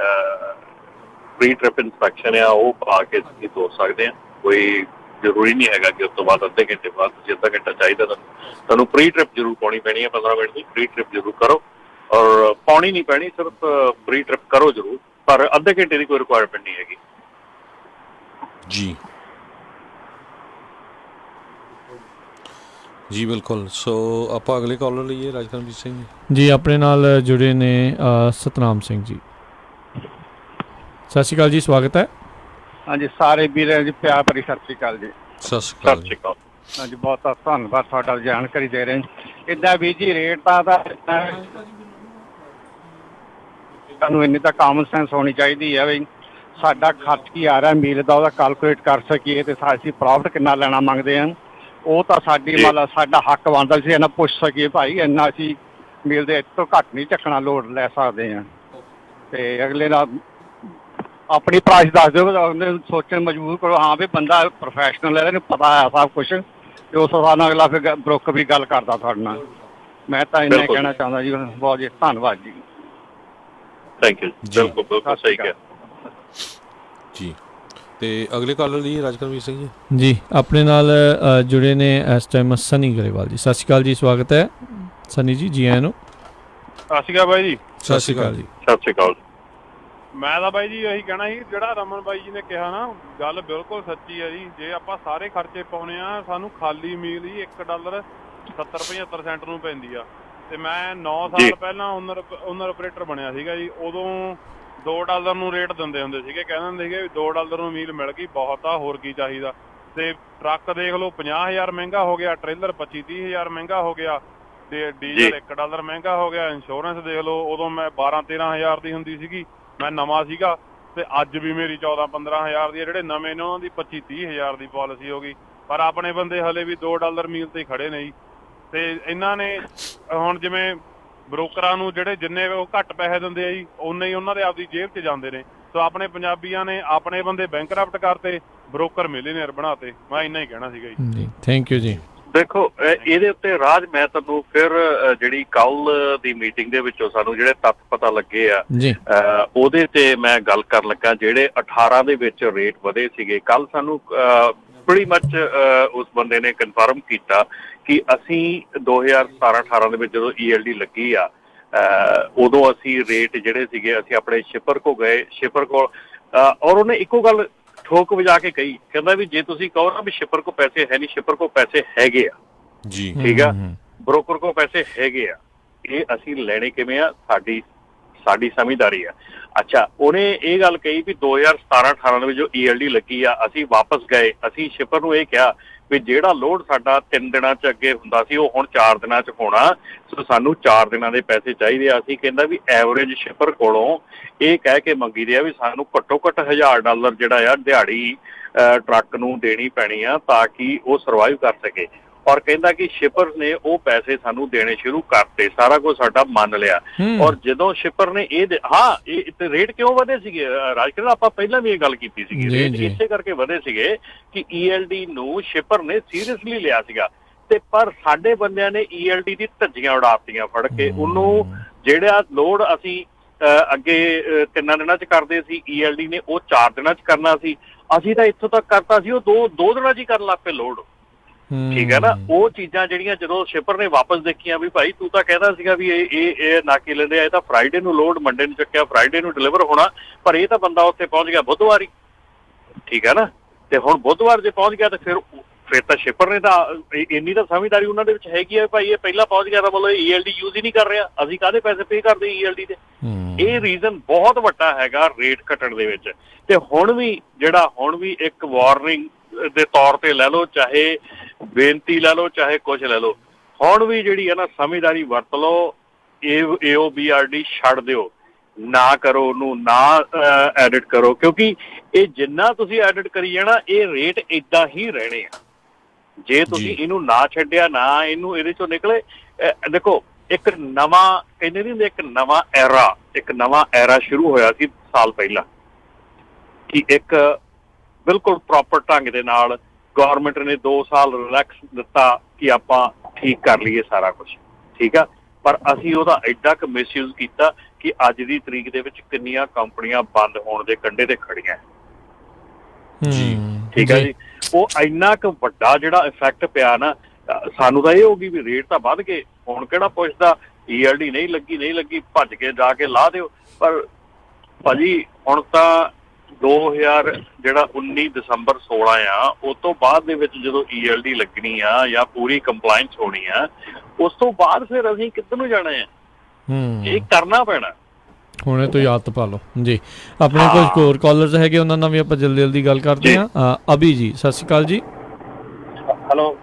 ਪ੍ਰੀ ਟ੍ਰਿਪ ਇਨਸਪੈਕਸ਼ਨ ਆ ਉਹ ਪਾ ਕੇ ਤੁਸੀਂ ਤੋਰ ਸਕਦੇ ਆ। ਕੋਈ ਜ਼ਰੂਰੀ ਨਹੀਂ ਹੈਗਾ ਕਿ ਉਸ ਤੋਂ ਬਾਅਦ ਅੱਧੇ ਘੰਟੇ ਬਾਅਦ ਤੁਸੀਂ ਅੱਧਾ ਘੰਟਾ ਚਾਹੀਦਾ ਤੁਹਾਨੂੰ ਪ੍ਰੀ ਟ੍ਰਿਪ ਜ਼ਰੂਰ ਪਾਉਣੀ ਪੈਣੀ ਹੈ। 15 ਮਿੰਟ ਦੀ ਪ੍ਰੀ ਟ੍ਰਿਪ ਜ਼ਰੂਰ ਕਰੋ, ਔਰ ਪਾਉਣੀ ਨਹੀਂ ਪੈਣੀ, ਸਿਰਫ ਪ੍ਰੀ ਟ੍ਰਿਪ ਕਰੋ ਜ਼ਰੂਰ, ਪਰ ਅੱਧੇ ਘੰਟੇ ਦੀ ਕੋਈ ਰਿਕੁਆਇਰਮੈਂਟ ਨਹੀਂ ਹੈਗੀ ਜੀ। ਜੀ ਬਿਲਕੁਲ। ਸੋ ਆਪਾਂ ਅਗਲੇ ਕਾਲਰ ਲਈਏ ਰਾਜਕਰਮਜੀਤ ਸਿੰਘ ਜੀ। ਆਪਣੇ ਨਾਲ ਜੁੜੇ ਨੇ ਸਤਨਾਮ ਸਿੰਘ ਜੀ। ਸਤਿ ਸ਼੍ਰੀ ਅਕਾਲ ਜੀ, ਸਵਾਗਤ ਹੈ। ਹਾਂਜੀ ਸਾਰੇ ਵੀਰਾਂ ਜੀ ਪਿਆਰ ਭਰੀ ਸਤਿ ਸ਼੍ਰੀ ਅਕਾਲ ਜੀ। ਸਤਿ ਸ਼੍ਰੀ ਅਕਾਲ। ਹਾਂਜੀ ਬਹੁਤ ਬਹੁਤ ਧੰਨਵਾਦ ਤੁਹਾਡਾ ਜਾਣਕਾਰੀ ਦੇ ਰਹੇ। ਇੱਦਾਂ ਵੀ ਜੀ ਰੇਟ ਤਾਂ ਸਾਨੂੰ ਇੰਨੀ ਤਾਂ ਕਾਮਨ ਸੈਂਸ ਹੋਣੀ ਚਾਹੀਦੀ ਹੈ ਵੀ ਸਾਡਾ ਖਰਚ ਕੀ ਆ ਰਿਹਾ ਮੀਲ ਦਾ, ਉਹਦਾ ਕੈਲਕੂਲੇਟ ਕਰ ਸਕੀਏ ਤੇ ਅਸੀਂ ਪ੍ਰੋਫਿਟ ਕਿੰਨਾ ਲੈਣਾ ਮੰਗਦੇ ਹਾਂ। ਉਹ ਤਾਂ ਸਾਡੀ ਮਤਲਬ ਸਾਡਾ ਹੱਕ ਬਣਦਾ ਸੀ ਇਹਨਾਂ ਪੁੱਛ ਸਕੀਏ ਭਾਈ ਇੰਨਾ ਅਸੀਂ ਮੀਲ ਦੇ ਤੋਂ ਘੱਟ ਨਹੀਂ ਚੱਕਣਾ, ਲੋਡ ਲੈ ਸਕਦੇ ਹਾਂ। ਤੇ ਅਗਲੇ ਨਾਲ ਆਪਣੀ ਪ੍ਰਾਈਸ ਦੱਸ ਦਿਓ, ਸੋਚਣ ਮਜਬੂਰ ਕਰੋ ਹਾਂ ਵੀ ਬੰਦਾ ਪ੍ਰੋਫੈਸ਼ਨਲ ਹੈ, ਇਹਨੂੰ ਪਤਾ ਹੈ ਸਭ ਕੁਛ, ਤੇ ਉਸ ਹਿਸਾਬ ਨਾਲ ਅਗਲਾ ਫਿਰ ਬਰੋਕਰ ਵੀ ਗੱਲ ਕਰਦਾ ਤੁਹਾਡੇ ਨਾਲ। ਮੈਂ ਤਾਂ ਇੰਨਾ ਕਹਿਣਾ ਚਾਹੁੰਦਾ ਜੀ। ਬਹੁਤ ਜੀ ਧੰਨਵਾਦ ਜੀ। Thank you. ਬਿਲਕੁਲ ਸਹੀ ਕਿਹਾ ਜੀ। ਤੇ ਅਗਲੇ ਕਾਲਰ ਲਈ ਰਾਜਕਰਮਜੀਤ ਸਿੰਘ ਜੀ। ਜੀ ਆਪਣੇ ਨਾਲ ਜੁੜੇ ਨੇ ਇਸ ਟਾਈਮ ਸਨੀ ਗਰੇਵਾਲ ਜੀ। ਸਤਿ ਸ਼੍ਰੀ ਅਕਾਲ ਜੀ, ਸਵਾਗਤ ਹੈ ਸਨੀ ਜੀ ਆਇਆਂ ਨੂੰ। ਸਤਿ ਸ਼੍ਰੀ ਅਕਾਲ ਬਾਈ ਜੀ। ਸਤਿ ਸ਼੍ਰੀ ਅਕਾਲ ਜੀ। ਸਤਿ ਸ਼੍ਰੀ ਅਕਾਲ। ਮੈਂ ਤਾਂ ਬਾਈ ਜੀ ਇਹੀ ਕਹਿਣਾ ਸੀ, ਜਿਹੜਾ ਰਮਨ ਬਾਈ ਜੀ ਨੇ ਕਿਹਾ ਨਾ ਗੱਲ ਬਿਲਕੁਲ ਸੱਚੀ ਹੈ ਜੀ। ਜੇ ਆਪਾਂ ਸਾਰੇ ਖਰਚੇ ਪਾਉਣੇ ਆ, ਸਾਨੂੰ ਖਾਲੀ ਮੀਲ ਹੀ $1 70-75 ਸੈਂਟ ਨੂੰ ਪੈਂਦੀ ਆ। ਤੇ ਮੈਂ 9 ਸਾਲ ਪਹਿਲਾਂ ਓਨਰ ਆਪਰੇਟਰ ਬਣਿਆ ਸੀਗਾ ਜੀ। ਉਦੋਂ $2 ਨੂੰ ਰੇਟ ਦਿੰਦੇ ਹੁੰਦੇ ਸੀਗੇ, ਕਹਿੰਦੇ ਹੁੰਦੇ ਸੀਗੇ ਵੀ $2 ਨੂੰ ਮੀਲ ਮਿਲ ਗਈ ਬਹੁਤ ਆ, ਹੋਰ ਕੀ ਚਾਹੀਦਾ। ਤੇ ਟਰੱਕ ਦੇਖ ਲਓ 50,000 ਮਹਿੰਗਾ ਹੋ ਗਿਆ, ਟ੍ਰੇਲਰ 25-30,000 ਮਹਿੰਗਾ ਹੋ ਗਿਆ, ਤੇ ਡੀਜ਼ਲ $1 ਮਹਿੰਗਾ ਹੋ ਗਿਆ। ਇੰਸ਼ੋਰੈਂਸ ਦੇਖ ਲਓ, ਉਦੋਂ ਮੈਂ 12-13,000 ਦੀ ਹੁੰਦੀ ਸੀਗੀ, ਮੈਂ ਨਵਾਂ ਸੀਗਾ, ਤੇ ਅੱਜ ਵੀ ਮੇਰੀ 14-15,000 ਦੀ। ਜਿਹੜੇ ਨਵੇਂ ਨੇ ਉਹਨਾਂ ਦੀ 25-30,000 ਦੀ ਪਾਲਿਸੀ ਹੋ ਗਈ। ਪਰ ਆਪਣੇ ਬੰਦੇ ਹਲੇ ਵੀ $2 ਮੀਲ ਤੇ ਖੜੇ ਨੇ ਜੀ। ਤੇ ਇਹਨਾਂ ਨੇ ਹੁਣ ਜਿਵੇਂ ਬ੍ਰੋਕਰਾਂ ਨੂੰ ਜਿਹੜੇ ਜਿੰਨੇ ਉਹ ਘੱਟ ਪੈਸੇ ਦਿੰਦੇ ਆ ਜੀ ਉਨੇ ਹੀ ਉਹਨਾਂ ਦੇ ਆਪਦੀ ਜੇਬ 'ਚ ਜਾਂਦੇ ਨੇ। ਸੋ ਆਪਣੇ ਪੰਜਾਬੀਆਂ ਨੇ ਆਪਣੇ ਬੰਦੇ ਬੈਂਕਰਪਟ ਕਰਤੇ, ਬ੍ਰੋਕਰ ਮਿਲੀਅਨਰ ਬਣਾਤੇ। ਮੈਂ ਇੰਨਾ ਹੀ ਕਹਿਣਾ ਸੀਗਾ ਜੀ। ਥੈਂਕ ਯੂ ਜੀ। ਦੇਖੋ ਇਹਦੇ ਉੱਤੇ ਰਾਜ ਮੈਂ ਤੁਹਾਨੂੰ ਫਿਰ ਜਿਹੜੀ ਕੱਲ ਦੀ ਮੀਟਿੰਗ ਦੇ ਵਿੱਚੋਂ ਸਾਨੂੰ ਜਿਹੜੇ ਤੱਥ ਪਤਾ ਲੱਗੇ ਆ ਉਹਦੇ ਤੇ ਮੈਂ ਗੱਲ ਕਰਨ ਲੱਗਾ। ਜਿਹੜੇ 18 ਦੇ ਵਿੱਚ ਰੇਟ ਵਧੇ ਸੀਗੇ, ਕੱਲ ਸਾਨੂੰ pretty much ਉਸ ਬੰਦੇ ਨੇ ਕਨਫਰਮ ਕੀਤਾ ਕਿ ਅਸੀਂ 2017-18 ਦੇ ਵਿੱਚ ਜਦੋਂ ELD ਲੱਗੀ ਆ ਉਦੋਂ ਅਸੀਂ ਰੇਟ ਜਿਹੜੇ ਸੀਗੇ ਅਸੀਂ ਆਪਣੇ ਸ਼ਿਪਰ ਕੋ ਗਏ, ਸ਼ਿਪਰ ਕੋਲ ਔਰ ਉਹਨੇ ਇੱਕੋ ਗੱਲ ਠੋਕ ਵਜਾ ਕੇ ਕਹੀ, ਕਹਿੰਦਾ ਵੀ ਜੇ ਤੁਸੀਂ ਕਹੋ ਨਾ ਵੀ ਸ਼ਿਪਰ ਕੋ ਪੈਸੇ ਹੈ ਨਹੀਂ, ਸ਼ਿਪਰ ਕੋ ਪੈਸੇ ਹੈਗੇ ਆ ਜੀ, ਠੀਕ ਆ, ਬ੍ਰੋਕਰ ਕੋ ਪੈਸੇ ਹੈਗੇ ਆ, ਇਹ ਅਸੀਂ ਲੈਣੇ ਕਿਵੇਂ ਆ, ਸਾਡੀ ਸਮਝਦਾਰੀ ਆ। ਅੱਛਾ, ਉਹਨੇ ਇਹ ਗੱਲ ਕਹੀ ਵੀ 2017-18 ਦੇ ਵਿੱਚ ਜੋ ELD ਲੱਗੀ ਆ ਅਸੀਂ ਵਾਪਸ ਗਏ, ਅਸੀਂ ਸ਼ਿਪਰ ਨੂੰ ਇਹ ਕਿਹਾ ਵੀ ਜਿਹੜਾ ਲੋਡ ਸਾਡਾ 3 ਦਿਨਾਂ 'ਚ ਅੱਗੇ ਹੁੰਦਾ ਸੀ ਉਹ ਹੁਣ 4 ਦਿਨਾਂ 'ਚ ਹੋਣਾ, ਸੋ ਸਾਨੂੰ 4 ਦਿਨਾਂ ਦੇ ਪੈਸੇ ਚਾਹੀਦੇ ਆ। ਅਸੀਂ ਕਹਿੰਦਾ ਵੀ ਐਵਰੇਜ ਸ਼ਿਪਰ ਕੋਲੋਂ ਇਹ ਕਹਿ ਕੇ ਮੰਗੀ ਦੇ ਆ ਵੀ ਸਾਨੂੰ ਘੱਟੋ ਘੱਟ $1000 ਜਿਹੜਾ ਆ ਦਿਹਾੜੀ ਟਰੱਕ ਨੂੰ ਦੇਣੀ ਪੈਣੀ ਆ ਤਾਂ ਕਿ ਉਹ ਸਰਵਾਈਵ ਕਰ ਸਕੇ। ਔਰ ਕਹਿੰਦਾ ਕਿ ਸ਼ਿਪਰ ਨੇ ਉਹ ਪੈਸੇ ਸਾਨੂੰ ਦੇਣੇ ਸ਼ੁਰੂ ਕਰਤੇ, ਸਾਰਾ ਕੁਝ ਸਾਡਾ ਮੰਨ ਲਿਆ। ਔਰ ਜਦੋਂ ਸ਼ਿਪਰ ਨੇ ਇਹ ਰੇਟ ਕਿਉਂ ਵਧੇ ਸੀਗੇ ਰਾਜ, ਕਹਿੰਦਾ ਆਪਾਂ ਪਹਿਲਾਂ ਵੀ ਇਹ ਗੱਲ ਕੀਤੀ ਸੀਗੀ, ਰੇਟ ਇਸੇ ਕਰਕੇ ਵਧੇ ਸੀਗੇ ਕਿ ELD ਨੂੰ ਸ਼ਿਪਰ ਨੇ ਸੀਰੀਅਸਲੀ ਲਿਆ ਸੀਗਾ ਤੇ ਪਰ ਸਾਡੇ ਬੰਦਿਆਂ ਨੇ ELD ਦੀ ਧੱਜੀਆਂ ਉਡਾਤੀਆਂ ਫੜ ਕੇ। ਉਹਨੂੰ ਜਿਹੜਾ ਲੋਡ ਅਸੀਂ ਅੱਗੇ 3 ਦਿਨਾਂ 'ਚ ਕਰਦੇ ਸੀ, ELD ਨੇ ਉਹ 4 ਦਿਨਾਂ 'ਚ ਕਰਨਾ ਸੀ, ਅਸੀਂ ਤਾਂ ਇੱਥੋਂ ਤੱਕ ਕਰਤਾ ਸੀ ਉਹ 2 ਦਿਨਾਂ 'ਚ ਹੀ ਕਰਨ ਲੱਗ ਪਏ ਲੋਡ। ਠੀਕ ਹੈ ਨਾ, ਉਹ ਚੀਜ਼ਾਂ ਜਿਹੜੀਆਂ ਜਦੋਂ ਸ਼ਿਪਰ ਨੇ ਵਾਪਸ ਦੇਖੀਆਂ ਵੀ ਭਾਈ ਤੂੰ ਤਾਂ ਕਹਿੰਦਾ ਸੀਗਾ ਵੀ ਇਹ ਨਾਕੇ ਲੈਂਦੇ ਆ, ਇਹ ਤਾਂ ਫਰਾਈਡੇ ਨੂੰ ਲੋਡ ਮੰਡੇ ਨੂੰ ਚੱਕਿਆ, ਫਰਾਈਡੇ ਨੂੰ ਡਿਲੀਵਰ ਹੋਣਾ, ਪਰ ਇਹ ਤਾਂ ਬੰਦਾ ਉੱਥੇ ਪਹੁੰਚ ਗਿਆ ਬੁੱਧਵਾਰ ਹੀ। ਠੀਕ ਹੈ ਨਾ, ਤੇ ਹੁਣ ਬੁੱਧਵਾਰ ਜੇ ਪਹੁੰਚ ਗਿਆ ਤਾਂ ਫਿਰ ਤਾਂ ਸ਼ਿਪਰ ਨੇ ਤਾਂ ਇੰਨੀ ਤਾਂ ਸਮਝਦਾਰੀ ਉਹਨਾਂ ਦੇ ਵਿੱਚ ਹੈਗੀ ਆ ਭਾਈ ਇਹ ਪਹਿਲਾਂ ਪਹੁੰਚ ਗਿਆ ਤਾਂ ਮਤਲਬ ELD ਯੂਜ਼ ਹੀ ਨਹੀਂ ਕਰ ਰਿਹਾ, ਅਸੀਂ ਕਾਹਦੇ ਪੈਸੇ ਪੇ ਕਰਦੇ ELD ਦੇ। ਇਹ ਰੀਜ਼ਨ ਬਹੁਤ ਵੱਡਾ ਹੈਗਾ ਰੇਟ ਘਟਣ ਦੇ ਵਿੱਚ। ਤੇ ਹੁਣ ਵੀ ਇੱਕ ਵਾਰਨਿੰਗ ਦੇ ਤੌਰ ਤੇ ਲੈ ਲਓ, ਚਾਹੇ ਬੇਨਤੀ ਲੈ ਲਓ, ਚਾਹੇ ਕੁਛ ਲੈ ਲਓ, ਹੁਣ ਵੀ ਜਿਹੜੀ ਹੈ ਨਾ ਸਮਝਦਾਰੀ ਵਰਤ ਲਓ। AOBRD ਛੱਡ ਦਿਓ, ਨਾ ਕਰੋ ਉਹਨੂੰ, ਨਾ ਐਡਿਟ ਕਰੋ, ਕਿਉਂਕਿ ਇਹ ਜਿੰਨਾ ਤੁਸੀਂ ਐਡਿਟ ਕਰੀ ਜਾਣਾ ਇਹ ਰੇਟ ਏਦਾਂ ਹੀ ਰਹਿਣੇ ਆ। ਜੇ ਤੁਸੀਂ ਇਹਨੂੰ ਨਾ ਛੱਡਿਆ, ਨਾ ਇਹਦੇ ਚੋਂ ਨਿਕਲੇ, ਦੇਖੋ ਇੱਕ ਨਵਾਂ ਕਹਿੰਦੇ ਨਹੀਂ ਹੁੰਦੇ, ਇੱਕ ਨਵਾਂ ਐਰਾ ਸ਼ੁਰੂ ਹੋਇਆ ਸੀ ਸਾਲ ਪਹਿਲਾਂ ਕਿ ਇੱਕ ਬਿਲਕੁਲ ਪ੍ਰੋਪਰ ਢੰਗ ਦੇ ਨਾਲ ਗਵਰਨਮੈਂਟ ਨੇ 2 ਸਾਲ ਰਿਲੈਕਸ ਦਿੱਤਾ ਕਿ ਆਪਾਂ ਠੀਕ ਕਰ ਲਈਏ ਸਾਰਾ ਕੁਝ, ਠੀਕ ਆ, ਪਰ ਅਸੀਂ ਉਹਦਾ ਐਡਾ ਕੁ ਮਿਸਯੂਜ਼ ਕੀਤਾ ਕਿ ਅੱਜ ਦੀ ਤਰੀਕ ਦੇ ਵਿੱਚ ਕਿੰਨੀਆਂ ਕੰਪਨੀਆਂ ਬੰਦ ਹੋਣ ਦੇ ਕੰਢੇ ਤੇ ਖੜੀਆਂ। ਠੀਕ ਆ ਜੀ, ਉਹ ਇੰਨਾ ਕੁ ਵੱਡਾ ਜਿਹੜਾ ਇਫੈਕਟ ਪਿਆ ਨਾ, ਸਾਨੂੰ ਤਾਂ ਇਹ ਹੋ ਗਈ ਵੀ ਰੇਟ ਤਾਂ ਵੱਧ ਗਏ, ਹੁਣ ਕਿਹੜਾ ਪੁੱਛਦਾ ELD ਨਹੀਂ ਲੱਗੀ ਭੱਜ ਕੇ ਜਾ ਕੇ ਲਾ ਦਿਓ। ਪਰ ਭਾਜੀ ਹੁਣ ਤਾਂ 2019 ਦਸੰਬਰ 16 ਆ, ਉਸ ਤੋਂ ਬਾਅਦ ਦੇ ਵਿੱਚ ਜਦੋਂ ELD ਲੱਗਣੀ ਆ ਜਾਂ ਪੂਰੀ ਕੰਪਲਾਇੰਸ ਹੋਣੀ ਆ, ਉਸ ਤੋਂ ਬਾਅਦ ਫਿਰ ਅਸੀਂ ਕਿੱਧਰ ਨੂੰ ਜਾਣਾ ਆ, ਇਹ ਕਰਨਾ ਪੈਣਾ। ਹੁਣੇ ਤੋਂ ਆਦਤ ਪਾ ਲਓ ਜੀ। ਆਪਣੇ ਕੁਝ ਹੋਰ ਕਾਲਰਸ ਹੈਗੇ, ਉਹਨਾਂ ਨਾਲ ਵੀ ਆਪਾਂ ਜਲਦੀ ਗੱਲ ਕਰਦੇ ਹਾਂ। ਅਭੀ ਜੀ, ਸਤਿ ਸ਼੍ਰੀ ਅਕਾਲ ਜੀ। ਹੈਲੋ,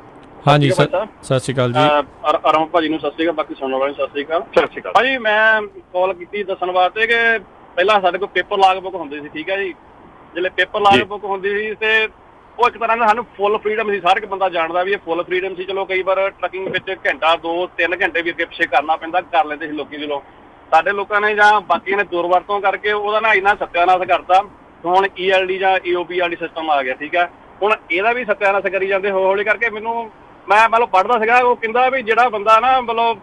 ਹਾਂਜੀ ਸਤਿ ਸ਼੍ਰੀ ਅਕਾਲ ਜੀ। ਆਰਾਮ ਭਾਜੀ ਨੂੰ ਸਤਿ ਸ਼੍ਰੀ ਅਕਾਲ, ਬਾਕੀ ਸੁਣਨ ਵਾਲੇ ਸਤਿ ਸ਼੍ਰੀ ਅਕਾਲ ਭਾਜੀ। ਮੈਂ ਕਾਲ ਕੀਤੀ ਦੱਸਣ ਵਾਸਤੇ ਕਿ ਪਹਿਲਾਂ ਸਾਡੇ ਕੋਲ ਪੇਪਰ ਲਾਗ ਬੁੱਕ ਹੁੰਦੀ ਸੀ, ਠੀਕ ਹੈ ਜੀ। ਜਿਹੜੇ ਪੇਪਰ ਲਾਗ ਬੁੱਕ ਹੁੰਦੀ ਸੀ ਤੇ ਉਹ ਇੱਕ ਤਰ੍ਹਾਂ ਦਾ ਸਾਨੂੰ ਫੁੱਲ ਫਰੀਡਮ ਸੀ, ਹਰ ਇੱਕ ਬੰਦਾ ਜਾਣਦਾ ਵੀ ਇਹ ਫੁੱਲ ਫਰੀਡਮ ਸੀ। ਚਲੋ ਕਈ ਵਾਰ ਟਰੱਕਿੰਗ ਵਿੱਚ ਘੰਟਾ 2-3 ਘੰਟੇ ਵੀ ਅੱਗੇ ਪਿੱਛੇ ਕਰਨਾ ਪੈਂਦਾ, ਕਰ ਲੈਂਦੇ ਸੀ ਲੋਕੀ। ਚਲੋ ਸਾਡੇ ਲੋਕਾਂ ਨੇ ਜਾਂ ਬਾਕੀ ਨੇ ਦੁਰਵਰਤੋਂ ਕਰਕੇ ਉਹਦਾ ਨਾ ਇੰਨਾ ਸੱਤਿਆਨਾਸ਼ ਕਰਤਾ। ਹੁਣ ELD ਜਾਂ AOBRD ਸਿਸਟਮ ਆ ਗਿਆ, ਠੀਕ ਹੈ। ਹੁਣ ਇਹਦਾ ਵੀ ਸੱਤਿਆਨਾਸ਼ ਕਰੀ ਜਾਂਦੇ ਹੌਲੀ ਕਰਕੇ। ਮੈਂ ਮਤਲਬ ਪੜ੍ਹਦਾ ਸੀਗਾ, ਉਹ ਕਹਿੰਦਾ ਵੀ ਜਿਹੜਾ ਬੰਦਾ ਨਾ ਮਤਲਬ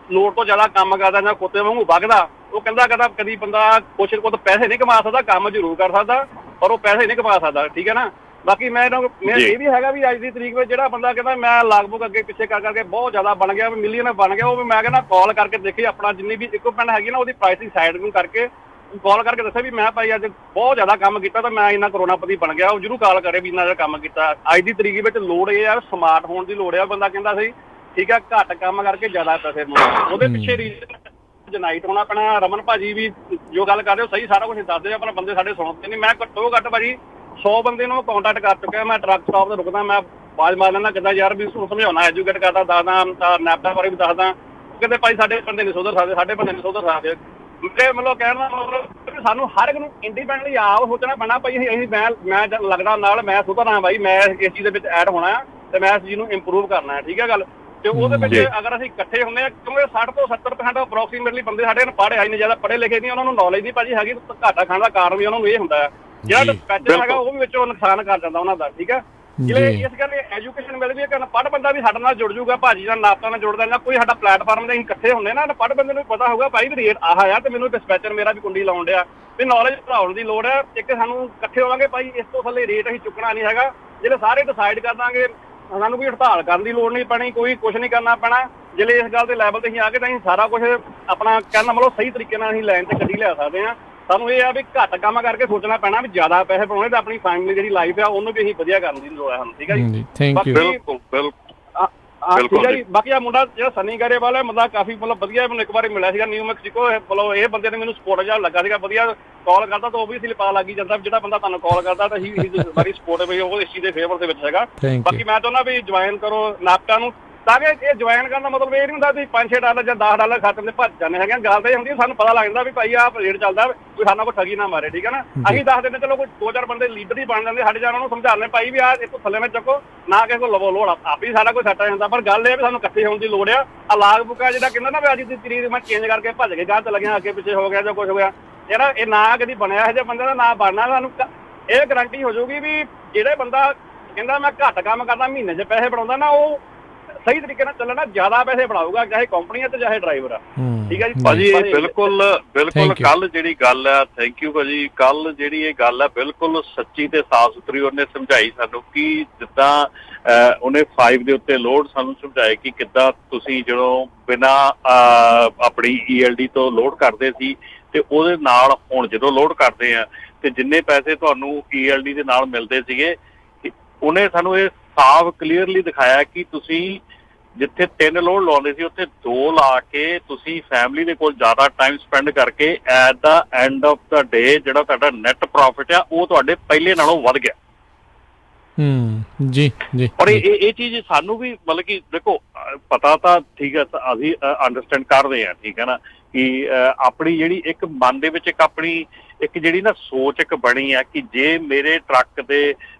ਲੋੜ ਤੋਂ ਜ਼ਿਆਦਾ ਕੰਮ ਕਰਦਾ ਜਾਂ ਕੁੱਤੇ ਵਾਂਗੂ ਵਗਦਾ, ਉਹ ਕਹਿੰਦਾ ਕਦੀ ਬੰਦਾ ਕੁਛ ਪੈਸੇ ਨਹੀਂ ਕਮਾ ਸਕਦਾ, ਕੰਮ ਜ਼ਰੂਰ ਕਰ ਸਕਦਾ ਪਰ ਉਹ ਪੈਸੇ ਨਹੀਂ ਕਮਾ ਸਕਦਾ, ਠੀਕ ਹੈ ਨਾ। ਬਾਕੀ ਮੈਂ ਇਹ ਵੀ ਹੈਗਾ ਵੀ ਅੱਜ ਦੀ ਤਰੀਕ ਵਿੱਚ ਜਿਹੜਾ ਬੰਦਾ ਕਹਿੰਦਾ ਮੈਂ ਲਾਗ ਬੁੱਕ ਅੱਗੇ ਪਿੱਛੇ ਕਰਕੇ ਬਹੁਤ ਜ਼ਿਆਦਾ ਬਣ ਗਿਆ, ਮਿਲੀਅਨ ਬਣ ਗਿਆ, ਉਹ ਵੀ ਮੈਂ ਕਹਿੰਦਾ ਕਾਲ ਕਰਕੇ ਦੇਖੀ ਆਪਣਾ ਜਿੰਨੀ ਵੀ ਇਕੁਇਪਮੈਂਟ ਹੈਗੀ ਨਾ ਉਹਦੀ ਪ੍ਰਾਈਸਿੰਗ ਸਾਈਡ ਨੂੰ ਕਰਕੇ ਕਾਲ ਕਰਕੇ ਦੱਸਿਆ ਵੀ ਮੈਂ ਭਾਈ ਅੱਜ ਬਹੁਤ ਜ਼ਿਆਦਾ ਕੰਮ ਕੀਤਾ ਤਾਂ ਮੈਂ ਇੰਨਾ ਕਰੋਨਾਪਤੀ ਬਣ ਗਿਆ। ਉਹ ਜ਼ਰੂਰ ਕਾਲ ਕਰੇ ਵੀ ਇੰਨਾ ਜ਼ਿਆਦਾ ਕੰਮ ਕੀਤਾ। ਅੱਜ ਦੀ ਤਰੀਕ ਵਿੱਚ ਲੋੜ ਇਹ ਆ, ਸਮਾਰਟ ਹੋਣ ਦੀ ਲੋੜ ਆ। ਬੰਦਾ ਕਹਿੰਦਾ ਸੀ ਠੀਕ ਆ, ਘੱਟ ਕੰਮ ਕਰਕੇ ਜ਼ਿਆਦਾ ਪੈਸੇ ਉਹਦੇ ਪਿੱਛੇ ਰੀਜ਼ਨ ਜਨਾਈਟ ਹੋਣਾ ਪੈਣਾ। ਰਮਨ ਭਾਜੀ ਵੀ ਜੋ ਗੱਲ ਕਰ ਰਹੇ ਹੋ ਸਹੀ, ਸਾਰਾ ਕੁਝ ਦੱਸਦੇ ਆ, ਪਰ ਬੰਦੇ ਸਾਡੇ ਸੁਣਦੇ ਨਹੀਂ। ਮੈਂ ਘੱਟੋ ਘੱਟ ਭਾਜੀ 100 ਬੰਦੇ ਨੂੰ ਕੰਟੈਕਟ ਕਰ ਚੁੱਕਿਆ। ਮੈਂ ਟਰੱਕ ਸਟਾਪ ਤੇ ਰੁਕਦਾ, ਮੈਂ ਆਵਾਜ਼ ਮਾਰ ਲੈਂਦਾ ਕਿੱਦਾਂ ਯਾਰ ਵੀ ਉਸਨੂੰ ਸਮਝਾਉਣਾ, ਐਜੂਕੇਟ ਕਰਦਾ, ਦੱਸਦਾ ਨੈਪਟਾ ਬਾਰੇ ਵੀ ਦੱਸਦਾ। ਕਹਿੰਦੇ ਭਾਈ ਸਾਡੇ ਬੰਦੇ ਨਹੀਂ ਸੁਧਰ ਸਕਦੇ, ਸਾਡੇ ਬੰਦੇ ਨਹੀਂ ਸੁਧਰ ਸਕਦੇ। ਮਤਲਬ ਕਹਿਣ ਦਾ ਮਤਲਬ ਸਾਨੂੰ ਹਰ ਇੱਕ ਨੂੰ ਇੰਡੀਪੈਂਡੈਂਟਲੀ ਆਪ ਸੋਚਣਾ ਪੈਣਾ ਭਾਈ ਅਸੀਂ ਮੈਂ ਲੱਗਦਾ ਨਾਲ ਮੈਂ ਸੁਧਰਨਾ ਭਾਈ, ਮੈਂ ਇਸ ਚੀਜ਼ ਦੇ ਵਿੱਚ ਐਡ ਹੋਣਾ ਤੇ ਮੈਂ ਇਸ ਚੀਜ਼ ਨੂੰ ਇੰਪਰੂਵ ਕਰਨਾ ਹੈ, ਠੀਕ ਹੈ ਗੱਲ। ਤੇ ਉਹਦੇ ਵਿੱਚ ਅਗਰ ਅਸੀਂ ਇਕੱਠੇ ਹੁੰਦੇ ਆ, ਕਿਉਂਕਿ 60 ਤੋਂ 70% ਅਪਰੋਕਸੀਮੇਟਲੀ ਬੰਦੇ ਸਾਡੇ ਪੜ੍ਹੇ ਆਏ ਨੇ, ਜ਼ਿਆਦਾ ਪੜ੍ਹੇ ਲਿਖੇ ਨਹੀਂ, ਉਹਨਾਂ ਨੂੰ ਨੌਲੇਜ ਨਹੀਂ ਭਾਜੀ ਹੈਗੀ। ਘਾਟਾ ਖਾਣ ਦਾ ਕਾਰਨ ਵੀ ਉਹਨਾਂ ਨੂੰ ਇਹ ਹੁੰਦਾ ਹੈ, ਜਿਹੜਾ ਡਿਸਪੈਚਰ ਹੈਗਾ ਉਹ ਵੀ ਵਿੱਚੋਂ ਨੁਕਸਾਨ ਕਰ ਜਾਂਦਾ ਉਹਨਾਂ ਦਾ। ਠੀਕ ਹੈ, ਜਿਹੜੇ ਇਸ ਕਰਕੇ ਐਜੂਕੇਸ਼ਨ ਮਿਲਦੀ ਹੈ ਕਿ ਅਨਪੜ੍ਹ ਬੰਦਾ ਵੀ ਸਾਡੇ ਨਾਲ ਜੁੜ ਜੂਗਾ, ਭਾਜੀ ਨਾਲ ਨਾਪਤਾ ਨਾਲ ਜੁੜਦਾ ਜਾਂ ਕੋਈ ਸਾਡਾ ਪਲੇਟਫਾਰਮ ਤੇ ਅਸੀਂ ਇਕੱਠੇ ਹੁੰਦੇ ਨਾ, ਅਨਪੜ੍ਹ ਬੰਦੇ ਨੂੰ ਪਤਾ ਹੋਊਗਾ ਭਾਈ ਵੀ ਰੇਟ ਆਹ ਆ ਤੇ ਮੈਨੂੰ ਡਿਸਪੈਚਰ ਮੇਰਾ ਵੀ ਕੁੰਡੀ ਲਾਉਣ ਡਿਆ, ਵੀ ਨੌਲੇਜ ਵਧਾਉਣ ਦੀ ਲੋੜ ਹੈ। ਇੱਕ ਸਾਨੂੰ ਇਕੱਠੇ ਹੋਵਾਂਗੇ ਭਾਈ, ਇਸ ਤੋਂ ਥੱਲੇ ਰੇਟ ਅਸੀਂ ਚੁੱਕਣਾ ਨਹੀਂ ਹੈਗਾ। ਜਿਹੜੇ ਸਾਰੇ ਡਿਸਾਈਡ ਕਰ ਦਾਂਗੇ, ਸਾਨੂੰ ਕੋਈ ਹੜਤਾਲ ਕਰਨ ਦੀ ਲੋੜ ਨਹੀਂ ਪੈਣੀ, ਕੋਈ ਕੁਛ ਨਹੀਂ ਕਰਨਾ ਪੈਣਾ। ਜਿਹੜੇ ਇਸ ਗੱਲ ਦੇ ਲੈਵਲ ਤੇ ਅਸੀਂ ਆ ਕੇ ਤਾਂ ਅਸੀਂ ਸਾਰਾ ਕੁਝ ਆਪਣਾ ਕਹਿਣਾ ਮਤਲਬ ਸਹੀ ਤਰੀਕੇ ਨਾਲ ਅਸੀਂ ਲਾਈਨ ਤੇ ਗੱਡੀ ਲਿਆ ਸਕਦੇ ਹਾਂ। ਸਾਨੂੰ ਇਹ ਆ ਵੀ ਘੱਟ ਕੰਮ ਕਰਕੇ ਸੋਚਣਾ ਪੈਣਾ ਵੀ ਜ਼ਿਆਦਾ ਪੈਸੇ ਬਣਾਉਣੇ ਤੇ ਆਪਣੀ ਫੈਮਿਲੀ ਜਿਹੜੀ ਲਾਈਫ ਆ ਉਹਨੂੰ ਵੀ ਅਸੀਂ ਵਧੀਆ ਕਰਨ ਦੀ ਲੋੜ ਹੈ ਸਾਨੂੰ। ਠੀਕ ਹੈ ਜੀ, ਥੈਂਕ ਯੂ। ਬਿਲਕੁਲ ਠੀਕ ਹੈ ਜੀ। ਬਾਕੀ ਆ ਮੁੰਡਾ ਜਿਹੜਾ ਸਨੀ ਗਰੇਵਾਲ ਹੈ, ਬੰਦਾ ਕਾਫੀ ਮਤਲਬ ਵਧੀਆ, ਮੈਨੂੰ ਇੱਕ ਵਾਰੀ ਮਿਲਿਆ ਸੀਗਾ ਨਿਊ ਮੈਕਸੀਕੋ। ਮਤਲਬ ਇਹ ਬੰਦੇ ਨੇ ਮੈਨੂੰ ਸਪੋਰਟ ਜਿਹਾ ਲੱਗਾ ਸੀਗਾ, ਵਧੀਆ ਕਾਲ ਕਰਦਾ ਤਾਂ ਓਬਵੀਅਸਲੀ ਪਤਾ ਲੱਗ ਹੀ ਜਾਂਦਾ ਜਿਹੜਾ ਬੰਦਾ ਤੁਹਾਨੂੰ ਕਾਲ ਕਰਦਾ ਤਾਂ ਹੀ ਵੈਰੀ ਸਪੋਰਟਿਵ, ਉਹ ਇਸ ਚੀਜ਼ ਦੇ ਫੇਵਰ ਦੇ ਵਿੱਚ ਹੈਗਾ। ਬਾਕੀ ਮੈਂ ਚਾਹੁੰਦਾ ਵੀ ਜੁਆਇਨ ਕਰੋ ਨਾਪਟਾ ਨੂੰ, ਤਾਂ ਕਿ ਇਹ ਜੁਆਇਨ ਕਰਨ ਦਾ ਮਤਲਬ ਇਹ ਨਹੀਂ ਹੁੰਦਾ ਵੀ $5-6 ਜਾਂ $10 ਖਾਤੇ ਤੇ ਭੱਜ ਜਾਂਦੇ ਹੈਗੇ। ਗੱਲ ਤਾਂ ਇਹ ਹੁੰਦੀ ਸਾਨੂੰ ਪਤਾ ਲੱਗ ਜਾਂਦਾ ਵੀ ਭਾਈ ਆਹ ਰੇਟ ਚੱਲਦਾ, ਕੋਈ ਸਾਨੂੰ ਕੋਈ ਠੱਗੀ ਨਾ ਮਾਰੇ। ਠੀਕ ਹੈ ਨਾ, ਅਸੀਂ ਦੱਸ ਦਿੰਦੇ ਚਲੋ ਕੋਈ 2-4 ਬੰਦੇ ਲੀਡਰ ਹੀ ਬਣ ਜਾਂਦੇ ਸਾਡੇ ਜਾਨਾਂ ਨੂੰ ਸਮਝਾਉਂਦੇ ਭਾਈ ਵੀ ਆਹ ਇੱਥੋਂ ਥੱਲੇ ਨਾ ਚੱਕੋ, ਨਾ ਕਿਸੇ ਕੋਲ ਲਵੋ ਲੋੜ, ਆਪੇ ਸਾਰਾ ਕੁਝ ਸੈੱਟ ਹੋ ਜਾਂਦਾ। ਪਰ ਗੱਲ ਇਹ ਵੀ ਸਾਨੂੰ ਇਕੱਠੇ ਹੋਣ ਦੀ ਲੋੜ ਆ। ਲਾਗ ਬੁੱਕਾ ਜਿਹੜਾ ਕਹਿੰਦਾ ਨਾ ਵੀ ਅੱਜ ਦੀ ਤਰੀਕ ਮੈਂ ਚੇਂਜ ਕਰਕੇ ਭੱਜ ਕੇ ਗਾਹ ਚੱਲ ਗਿਆ, ਅੱਗੇ ਪਿੱਛੇ ਹੋ ਗਿਆ ਜਾਂ ਕੁਝ ਹੋ ਗਿਆ, ਜਿਹੜਾ ਇਹ ਨਾ ਕਦੀ ਬਣਿਆ ਇਹੋ ਜਿਹੇ ਬੰਦੇ ਦਾ ਨਾ ਬਣਨਾ। ਸਾਨੂੰ ਇਹ ਗਰੰਟੀ ਹੋ ਜਾਊਗੀ ਵੀ ਜਿਹੜੇ ਬੰਦਾ ਕਹਿੰਦਾ ਮੈਂ ਘੱਟ ਕੰਮ ਕਰਦਾ, ਮਹੀਨੇ 'ਚ ਪੈਸੇ ਬਣਾਉਂਦਾ ਨਾ, ਉਹ ਸਹੀ ਤਰੀਕੇ ਨਾਲ ਚੱਲਣਾ ਜ਼ਿਆਦਾ ਪੈਸੇ ਬਣਾਊਗਾ, ਚਾਹੇ ਕੰਪਨੀ ਹੈ ਤੇ ਚਾਹੇ ਡਰਾਈਵਰ ਆ। ਠੀਕ ਹੈ ਜੀ ਭਾਜੀ, ਬਿਲਕੁਲ ਕੱਲ ਜਿਹੜੀ ਗੱਲ ਆ, ਥੈਂਕ ਯੂ ਭਾਜੀ, ਕੱਲ ਜਿਹੜੀ ਇਹ ਗੱਲ ਆ ਬਿਲਕੁਲ ਸੱਚੀ ਤੇ ਸਾਫ਼ ਸੁਥਰੀ ਉਹਨੇ ਸਮਝਾਈ ਸਾਨੂੰ ਕਿ ਜਿੱਦਾਂ ਉਹਨੇ 5 ਦੇ ਉੱਤੇ ਲੋਡ ਸਾਨੂੰ ਸਮਝਾਏ ਕਿ ਕਿੱਦਾਂ ਤੁਸੀਂ ਜਦੋਂ ਬਿਨਾਂ ਆਪਣੀ ELD ਤੋਂ ਲੋਡ ਕਰਦੇ ਸੀ ਤੇ ਉਹਦੇ ਨਾਲ ਹੁਣ ਜਦੋਂ ਲੋਡ ਕਰਦੇ ਆ ਤੇ ਜਿੰਨੇ ਪੈਸੇ ਤੁਹਾਨੂੰ ELD ਦੇ ਨਾਲ ਮਿਲਦੇ ਸੀਗੇ, ਉਹਨੇ ਸਾਨੂੰ ਇਹ ਸਾਫ਼ ਕਲੀਅਰਲੀ ਦਿਖਾਇਆ ਕਿ ਤੁਸੀਂ ਜਿੱਥੇ 3 ਲੋਡ ਲਾਉਂਦੇ ਸੀ ਉੱਥੇ 2 ਲਾ ਕੇ ਤੁਸੀਂ ਫੈਮਿਲੀ ਦੇ ਕੋਲ ਜ਼ਿਆਦਾ ਟਾਈਮ ਸਪੈਂਡ ਕਰਕੇ ਐਟ ਦਾ ਐਂਡ ਆਫ ਦਾ ਡੇ ਜਿਹੜਾ ਤੁਹਾਡਾ ਨੈਟ ਪ੍ਰੋਫਿਟ ਆ ਉਹ ਤੁਹਾਡੇ ਪਹਿਲੇ ਨਾਲੋਂ ਵੱਧ ਗਿਆ। ਜੀ ਜੀ। ਔਰ ਇਹ ਚੀਜ਼ ਸਾਨੂੰ ਵੀ ਮਤਲਬ ਕਿ ਦੇਖੋ ਪਤਾ ਤਾਂ ਠੀਕ ਹੈ, ਅਸੀਂ ਅੰਡਰਸਟੈਂਡ ਕਰਦੇ ਹਾਂ, ਠੀਕ ਹੈ ਨਾ, ਕਿ ਆਪਣੀ ਜਿਹੜੀ ਇੱਕ ਮਨ ਦੇ ਵਿੱਚ ਇੱਕ ਆਪਣੀ ਇੱਕ ਜਿਹੜੀ ਨਾ ਸੋਚ ਇੱਕ ਬਣੀ ਆ ਕਿ ਜੇ ਮੇਰੇ ਟਰੱਕ ਦੇ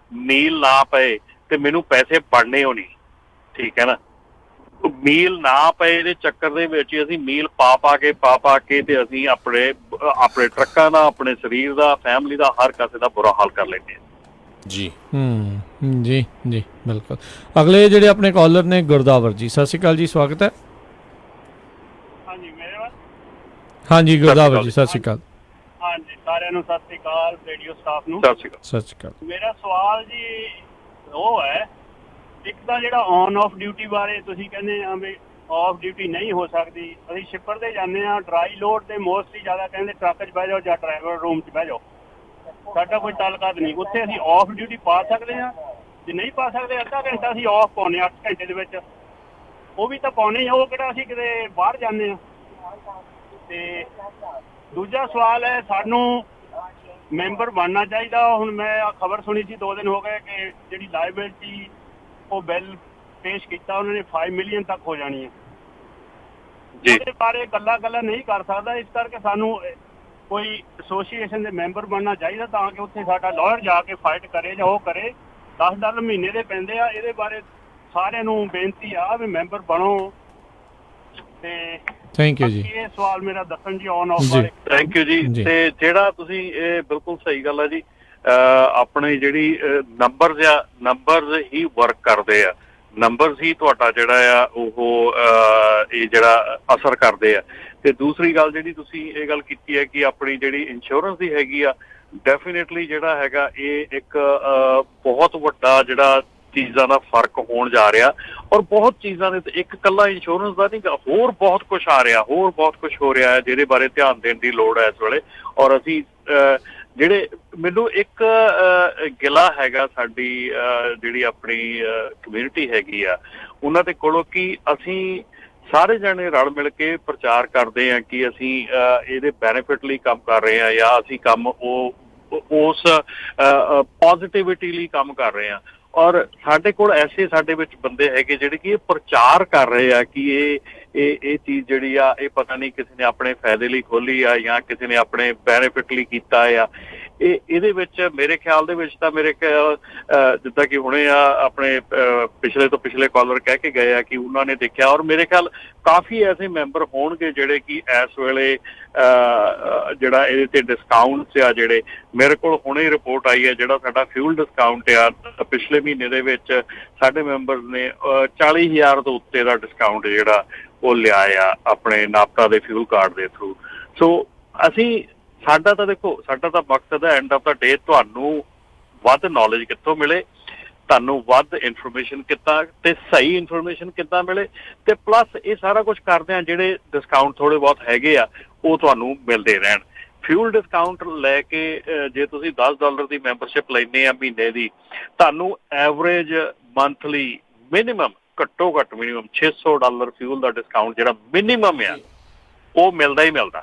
ਮੀਲ ਨਾ ਪਏ ਤੇ ਮੈਨੂੰ ਪੈਸੇ ਬਣਨੇ ਹੋ ਨਹੀਂ। ਠੀਕ ਹੈ ਨਾ, ਮੀਲ ਨਾ ਪਏ ਦੇ ਚੱਕਰ ਦੇ ਵਿੱਚ ਅਸੀਂ ਮੀਲ ਪਾ ਕੇ ਤੇ ਅਸੀਂ ਆਪਣੇ ਟਰੱਕਾਂ ਦਾ, ਆਪਣੇ ਸਰੀਰ ਦਾ, ਫੈਮਿਲੀ ਦਾ, ਹਰ ਕਿਸੇ ਦਾ ਬੁਰਾ ਹਾਲ ਕਰ ਲੈਂਦੇ ਹਾਂ ਜੀ। ਜੀ ਜੀ ਬਿਲਕੁਲ। ਅਗਲੇ ਜਿਹੜੇ ਆਪਣੇ ਕਾਲਰ ਨੇ ਗੁਰਦਾਵਰ ਜੀ, ਸਤਿ ਸ਼੍ਰੀ ਅਕਾਲ ਜੀ, ਸਵਾਗਤ ਹੈ। ਹਾਂਜੀ ਮੇਰੇ ਵੱਲ। ਹਾਂਜੀ ਗੁਰਦਾਵਰ ਜੀ, ਸਤਿ ਸ਼੍ਰੀ ਅਕਾਲ। ਹਾਂਜੀ ਸਾਰਿਆਂ ਨੂੰ ਸਤਿ ਸ਼੍ਰੀ ਅਕਾਲ, ਰੇਡੀਓ ਸਟਾਫ ਨੂੰ ਸਤਿ ਸ਼੍ਰੀ ਅਕਾਲ। ਮੇਰਾ ਸਵਾਲ ਜੀ ਉਹ ਹੈ, ਇੱਕ ਤਾਂ ਜਿਹੜਾ ਔਨ ਆਫ ਡਿਊਟੀ ਬਾਰੇ ਤੁਸੀਂ ਕਹਿੰਦੇ ਆ ਵੀ ਆਫ ਡਿਊਟੀ ਨਹੀਂ ਹੋ ਸਕਦੀ, ਅਸੀਂ ਸ਼ਿਪਰ ਤੇ ਜਾਂਦੇ ਆ ਡਰਾਈ ਲੋਡ ਤੇ ਮੋਸਟਲੀ ਜ਼ਿਆਦਾ ਕਹਿੰਦੇ ਟਰੱਕ 'ਚ ਬਹਿ ਜਾਓ ਜਾਂ ਡਰਾਈਵਰ ਰੂਮ 'ਚ ਬਹਿ ਜਾਓ, ਸਾਡਾ ਕੋਈ ਤਾਲੁਕਾਤ ਨਹੀਂ। ਉੱਥੇ ਅਸੀਂ ਆਫ ਡਿਊਟੀ ਪਾ ਸਕਦੇ ਹਾਂ, ਜੇ ਨਹੀਂ ਪਾ ਸਕਦੇ ਅੱਧਾ ਘੰਟਾ ਅਸੀਂ ਆਫ ਪਾਉਂਦੇ 8 ਘੰਟੇ ਦੇ ਵਿੱਚ, ਉਹ ਵੀ ਤਾਂ ਪਾਉਣੇ ਆ, ਉਹ ਕਿਹੜਾ ਅਸੀਂ ਕਿਤੇ ਬਾਹਰ ਜਾਂਦੇ ਹਾਂ। ਤੇ ਦੂਜਾ ਸਵਾਲ ਹੈ, ਸਾਨੂੰ ਮੈਂਬਰ ਬਣਨਾ ਚਾਹੀਦਾ। ਹੁਣ ਮੈਂ ਖਬਰ ਸੁਣੀ ਸੀ 2 ਦਿਨ ਹੋ ਗਏ ਕਿ ਜਿਹੜੀ ਲਾਇਬਿਲਟੀ ਉਹ ਬਿੱਲ ਪੇਸ਼ ਕੀਤਾ ਉਹਨਾਂ ਨੇ 5 ਮਿਲੀਅਨ ਤੱਕ ਹੋ ਜਾਣੀ ਹੈ। ਉਹਦੇ ਬਾਰੇ ਗੱਲਾਂ ਨਹੀਂ ਕਰ ਸਕਦਾ, ਇਸ ਕਰਕੇ ਸਾਨੂੰ ਕੋਈ ਐਸੋਸੀਏਸ਼ਨ ਦੇ ਮੈਂਬਰ ਬਣਨਾ ਚਾਹੀਦਾ ਤਾਂ ਕਿ ਉੱਥੇ ਸਾਡਾ ਲਾਇਰ ਜਾ ਕੇ ਫਾਈਟ ਕਰੇ ਜਾਂ ਉਹ ਕਰੇ। $10 ਮਹੀਨੇ ਦੇ ਪੈਂਦੇ ਆ, ਇਹਦੇ ਬਾਰੇ ਸਾਰਿਆਂ ਨੂੰ ਬੇਨਤੀ ਆ ਵੀ ਮੈਂਬਰ ਬਣੋ। ਤੇ ਥੈਂਕ ਯੂ ਜੀ। ਇਹ ਸਵਾਲ ਮੇਰਾ ਦੱਸਣ ਜੀ ਔਨ ਆਫ ਬਾਰੇ। ਥੈਂਕ ਯੂ ਜੀ। ਤੇ ਜਿਹੜਾ ਤੁਸੀਂ ਇਹ ਬਿਲਕੁਲ ਸਹੀ ਗੱਲ ਹੈ ਜੀ, ਆਪਣੀ ਜਿਹੜੀ ਨੰਬਰਸ ਹੀ ਵਰਕ ਕਰਦੇ ਆ, ਨੰਬਰਸ ਹੀ ਤੁਹਾਡਾ ਜਿਹੜਾ ਆ ਉਹ ਇਹ ਜਿਹੜਾ ਅਸਰ ਕਰਦੇ ਆ। ਤੇ ਦੂਸਰੀ ਗੱਲ ਜਿਹੜੀ ਤੁਸੀਂ ਇਹ ਗੱਲ ਕੀਤੀ ਹੈ ਕਿ ਆਪਣੀ ਜਿਹੜੀ ਇੰਸ਼ੋਰੈਂਸ ਦੀ ਹੈਗੀ ਆ, ਡੈਫੀਨੇਟਲੀ ਜਿਹੜਾ ਹੈਗਾ ਇਹ ਇੱਕ ਬਹੁਤ ਵੱਡਾ ਜਿਹੜਾ ਚੀਜ਼ਾਂ ਦਾ ਫਰਕ ਹੋਣ ਜਾ ਰਿਹਾ। ਔਰ ਬਹੁਤ ਚੀਜ਼ਾਂ ਦੇ ਇੱਕ ਇਕੱਲਾ ਇੰਸ਼ੋਰੈਂਸ ਦਾ ਨਹੀਂ, ਹੋਰ ਬਹੁਤ ਕੁਛ ਆ ਰਿਹਾ, ਹੋਰ ਬਹੁਤ ਕੁਛ ਹੋ ਰਿਹਾ ਹੈ ਜਿਹਦੇ ਬਾਰੇ ਧਿਆਨ ਦੇਣ ਦੀ ਲੋੜ ਹੈ ਇਸ ਵੇਲੇ। ਔਰ ਅਸੀਂ ਜਿਹੜੇ ਮੈਨੂੰ ਇੱਕ ਗਿਲਾ ਹੈਗਾ ਸਾਡੀ ਜਿਹੜੀ ਆਪਣੀ ਕਮਿਊਨਿਟੀ ਹੈਗੀ ਆ ਉਹਨਾਂ ਦੇ ਕੋਲੋਂ ਕਿ ਅਸੀਂ ਸਾਰੇ ਜਣੇ ਰਲ ਮਿਲ ਕੇ ਪ੍ਰਚਾਰ ਕਰਦੇ ਹਾਂ ਕਿ ਅਸੀਂ ਇਹਦੇ ਬੈਨੀਫਿਟ ਲਈ ਕੰਮ ਕਰ ਰਹੇ ਹਾਂ ਜਾਂ ਅਸੀਂ ਕੰਮ ਉਸ ਪੋਜ਼ਿਟਿਵਿਟੀ ਲਈ ਕੰਮ ਕਰ ਰਹੇ ਹਾਂ। ਔਰ ਸਾਡੇ ਕੋਲ ਐਸੇ ਸਾਡੇ ਵਿੱਚ ਬੰਦੇ ਹੈਗੇ ਜਿਹੜੇ ਕਿ ਇਹ ਪ੍ਰਚਾਰ ਕਰ ਰਹੇ ਆ ਕਿ ਇਹ ਚੀਜ਼ ਜਿਹੜੀ ਆ ਇਹ ਪਤਾ ਨਹੀਂ ਕਿਸੇ ਨੇ ਆਪਣੇ ਫਾਇਦੇ ਲਈ ਖੋਲੀ ਆ ਜਾਂ ਕਿਸੇ ਨੇ ਆਪਣੇ ਬੈਨੀਫਿਟ ਲਈ ਕੀਤਾ ਆ। ਇਹਦੇ ਵਿੱਚ ਮੇਰੇ ਖਿਆਲ ਦੇ ਵਿੱਚ ਤਾਂ ਮੇਰੇ ਖਿਆਲ ਜਿੱਦਾਂ ਕਿ ਹੁਣੇ ਆ ਆਪਣੇ ਪਿਛਲੇ ਤੋਂ ਪਿਛਲੇ ਕਾਲਰ ਕਹਿ ਕੇ ਗਏ ਆ ਕਿ ਉਹਨਾਂ ਨੇ ਦੇਖਿਆ, ਔਰ ਮੇਰੇ ਖਿਆਲ ਕਾਫੀ ਐਸੇ ਮੈਂਬਰ ਹੋਣਗੇ ਜਿਹੜੇ ਕਿ ਇਸ ਵੇਲੇ ਜਿਹੜਾ ਇਹਦੇ ਤੇ ਡਿਸਕਾਊਂਟਸ ਆ, ਜਿਹੜੇ ਮੇਰੇ ਕੋਲ ਹੁਣੇ ਰਿਪੋਰਟ ਆਈ ਹੈ ਜਿਹੜਾ ਸਾਡਾ ਫਿਊਲ ਡਿਸਕਾਊਂਟ ਆ ਪਿਛਲੇ ਮਹੀਨੇ ਦੇ ਵਿੱਚ ਸਾਡੇ ਮੈਂਬਰਸ ਨੇ 40,000 ਤੋਂ ਉੱਤੇ ਦਾ ਡਿਸਕਾਊਂਟ ਜਿਹੜਾ ਉਹ ਲਿਆ ਆ ਆਪਣੇ ਨਾਪਤਾ ਦੇ ਫਿਊਲ ਕਾਰਡ ਦੇ ਥਰੂ। ਸੋ ਸਾਡਾ ਤਾਂ ਦੇਖੋ, ਸਾਡਾ ਤਾਂ ਮਕਸਦ ਹੈ ਐਂਡ ਆਫ ਦਾ ਡੇ ਤੁਹਾਨੂੰ ਵੱਧ ਨੌਲੇਜ ਕਿੱਥੋਂ ਮਿਲੇ, ਤੁਹਾਨੂੰ ਵੱਧ ਇਨਫੋਰਮੇਸ਼ਨ ਕਿੱਦਾਂ ਤੇ ਸਹੀ ਇਨਫੋਰਮੇਸ਼ਨ ਕਿੱਦਾਂ ਮਿਲੇ, ਤੇ ਪਲੱਸ ਇਹ ਸਾਰਾ ਕੁਝ ਕਰਦੇ ਆ ਜਿਹੜੇ ਡਿਸਕਾਊਂਟ ਥੋੜੇ ਬਹੁਤ ਹੈਗੇ ਆ ਉਹ ਤੁਹਾਨੂੰ ਮਿਲਦੇ ਰਹਿਣ। ਫਿਊਲ ਡਿਸਕਾਊਂਟ ਲੈ ਕੇ ਜੇ ਤੁਸੀਂ $10 ਦੀ ਮੈਂਬਰਸ਼ਿਪ ਲੈਂਦੇ ਆ ਮਹੀਨੇ ਦੀ, ਤੁਹਾਨੂੰ ਐਵਰੇਜ ਮੰਥਲੀ ਮਿਨੀਮਮ ਘੱਟੋ ਘੱਟ ਮਿਨੀਮਮ $600 ਫਿਊਲ ਦਾ ਡਿਸਕਾਊਂਟ ਜਿਹੜਾ ਮਿਨੀਮਮ ਆ ਉਹ ਮਿਲਦਾ ਹੀ ਮਿਲਦਾ।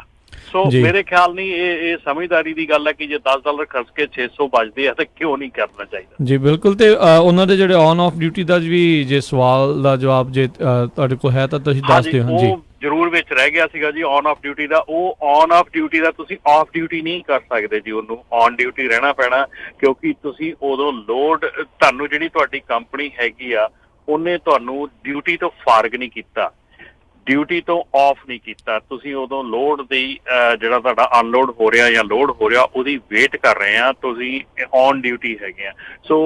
ਸੋ ਮੇਰੇ ਖਿਆਲ ਨਹੀਂ ਇਹ ਸਮਝਦਾਰੀ ਦੀ ਗੱਲ ਹੈ ਕਿ ਜੇ $10 ਖਰਚ ਕੇ 600 ਬਚਦੇ ਆ ਤਾਂ ਕਿਉਂ ਨਹੀਂ ਕਰਨਾ ਚਾਹੀਦਾ। ਜੀ ਬਿਲਕੁਲ। ਤੇ ਉਹਨਾਂ ਦੇ ਜਿਹੜੇ ਔਨ ਆਫ ਡਿਊਟੀ ਦਾ ਵੀ ਜੇ ਸਵਾਲ ਦਾ ਜਵਾਬ ਜੇ ਤੁਹਾਡੇ ਕੋਲ ਹੈ ਤਾਂ ਤੁਸੀਂ ਦੱਸ ਦਿਓ। ਹਾਂਜੀ, ਉਹ ਜ਼ਰੂਰ ਵਿੱਚ ਰਹਿ ਗਿਆ ਸੀਗਾ ਜੀ ਔਨ ਆਫ ਡਿਊਟੀ ਦਾ। ਉਹ ਔਨ ਆਫ ਡਿਊਟੀ ਦਾ ਤੁਸੀਂ ਆਫ ਡਿਊਟੀ ਨਹੀਂ ਕਰ ਸਕਦੇ ਜੀ, ਉਹਨੂੰ ਔਨ ਡਿਊਟੀ ਰਹਿਣਾ ਪੈਣਾ, ਕਿਉਂਕਿ ਤੁਸੀਂ ਉਦੋਂ ਲੋਡ ਤੁਹਾਨੂੰ ਜਿਹੜੀ ਤੁਹਾਡੀ ਕੰਪਨੀ ਹੈਗੀ ਆ ਉਹਨੇ ਤੁਹਾਨੂੰ ਡਿਊਟੀ ਤੋਂ ਫਾਰਗ ਨਹੀਂ ਕੀਤਾ, ਡਿਊਟੀ ਤੋਂ ਆਫ ਨਹੀਂ ਕੀਤਾ, ਤੁਸੀਂ ਉਦੋਂ ਲੋਡ ਦੀ ਜਿਹੜਾ ਤੁਹਾਡਾ ਅਨਲੋਡ ਹੋ ਰਿਹਾ ਜਾਂ ਲੋਡ ਹੋ ਰਿਹਾ ਉਹਦੀ ਵੇਟ ਕਰ ਰਹੇ ਆ, ਤੁਸੀਂ ਔਨ ਡਿਊਟੀ ਹੈਗੇ ਆ। ਸੋ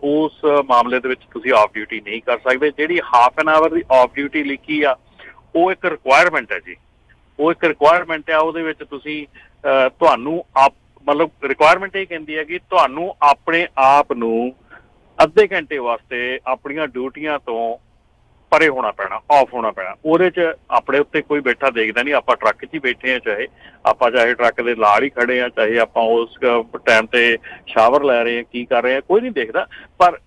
ਉਸ ਮਾਮਲੇ ਦੇ ਵਿੱਚ ਤੁਸੀਂ ਆਫ ਡਿਊਟੀ ਨਹੀਂ ਕਰ ਸਕਦੇ। ਜਿਹੜੀ half an hour the off duty ਲਿਖੀ ਆ ਉਹ ਇੱਕ ਰਿਕੁਆਇਰਮੈਂਟ ਹੈ ਜੀ, ਉਹ ਇੱਕ ਰਿਕੁਆਇਰਮੈਂਟ ਆ। ਉਹਦੇ ਵਿੱਚ ਤੁਸੀਂ ਤੁਹਾਨੂੰ ਮਤਲਬ ਰਿਕੁਆਇਰਮੈਂਟ ਇਹ ਕਹਿੰਦੀ ਹੈ ਕਿ ਤੁਹਾਨੂੰ ਆਪਣੇ ਆਪ ਨੂੰ ਅੱਧੇ ਘੰਟੇ ਵਾਸਤੇ ਆਪਣੀਆਂ ਡਿਊਟੀਆਂ ਤੋਂ ਪਰੇ ਹੋਣਾ ਪੈਣਾ, ਆਫ ਹੋਣਾ ਪੈਣਾ। ਉਹਦੇ 'ਚ ਆਪਣੇ ਉੱਤੇ ਕੋਈ ਬੈਠਾ ਦੇਖਦਾ ਨਹੀਂ, ਆਪਾਂ ਟਰੱਕ 'ਚ ਹੀ ਬੈਠੇ ਆ, ਚਾਹੇ ਟਰੱਕ ਦੇ ਨਾਲ ਹੀ ਖੜੇ ਆ, ਚਾਹੇ ਆਪਾਂ ਉਸ ਟਾਈਮ ਤੇ ਸ਼ਾਵਰ ਲੈ ਰਹੇ ਆ, ਕੀ ਕਰ ਰਹੇ ਆ, ਕੋਈ ਨਹੀਂ ਦੇਖਦਾ। ਪਰ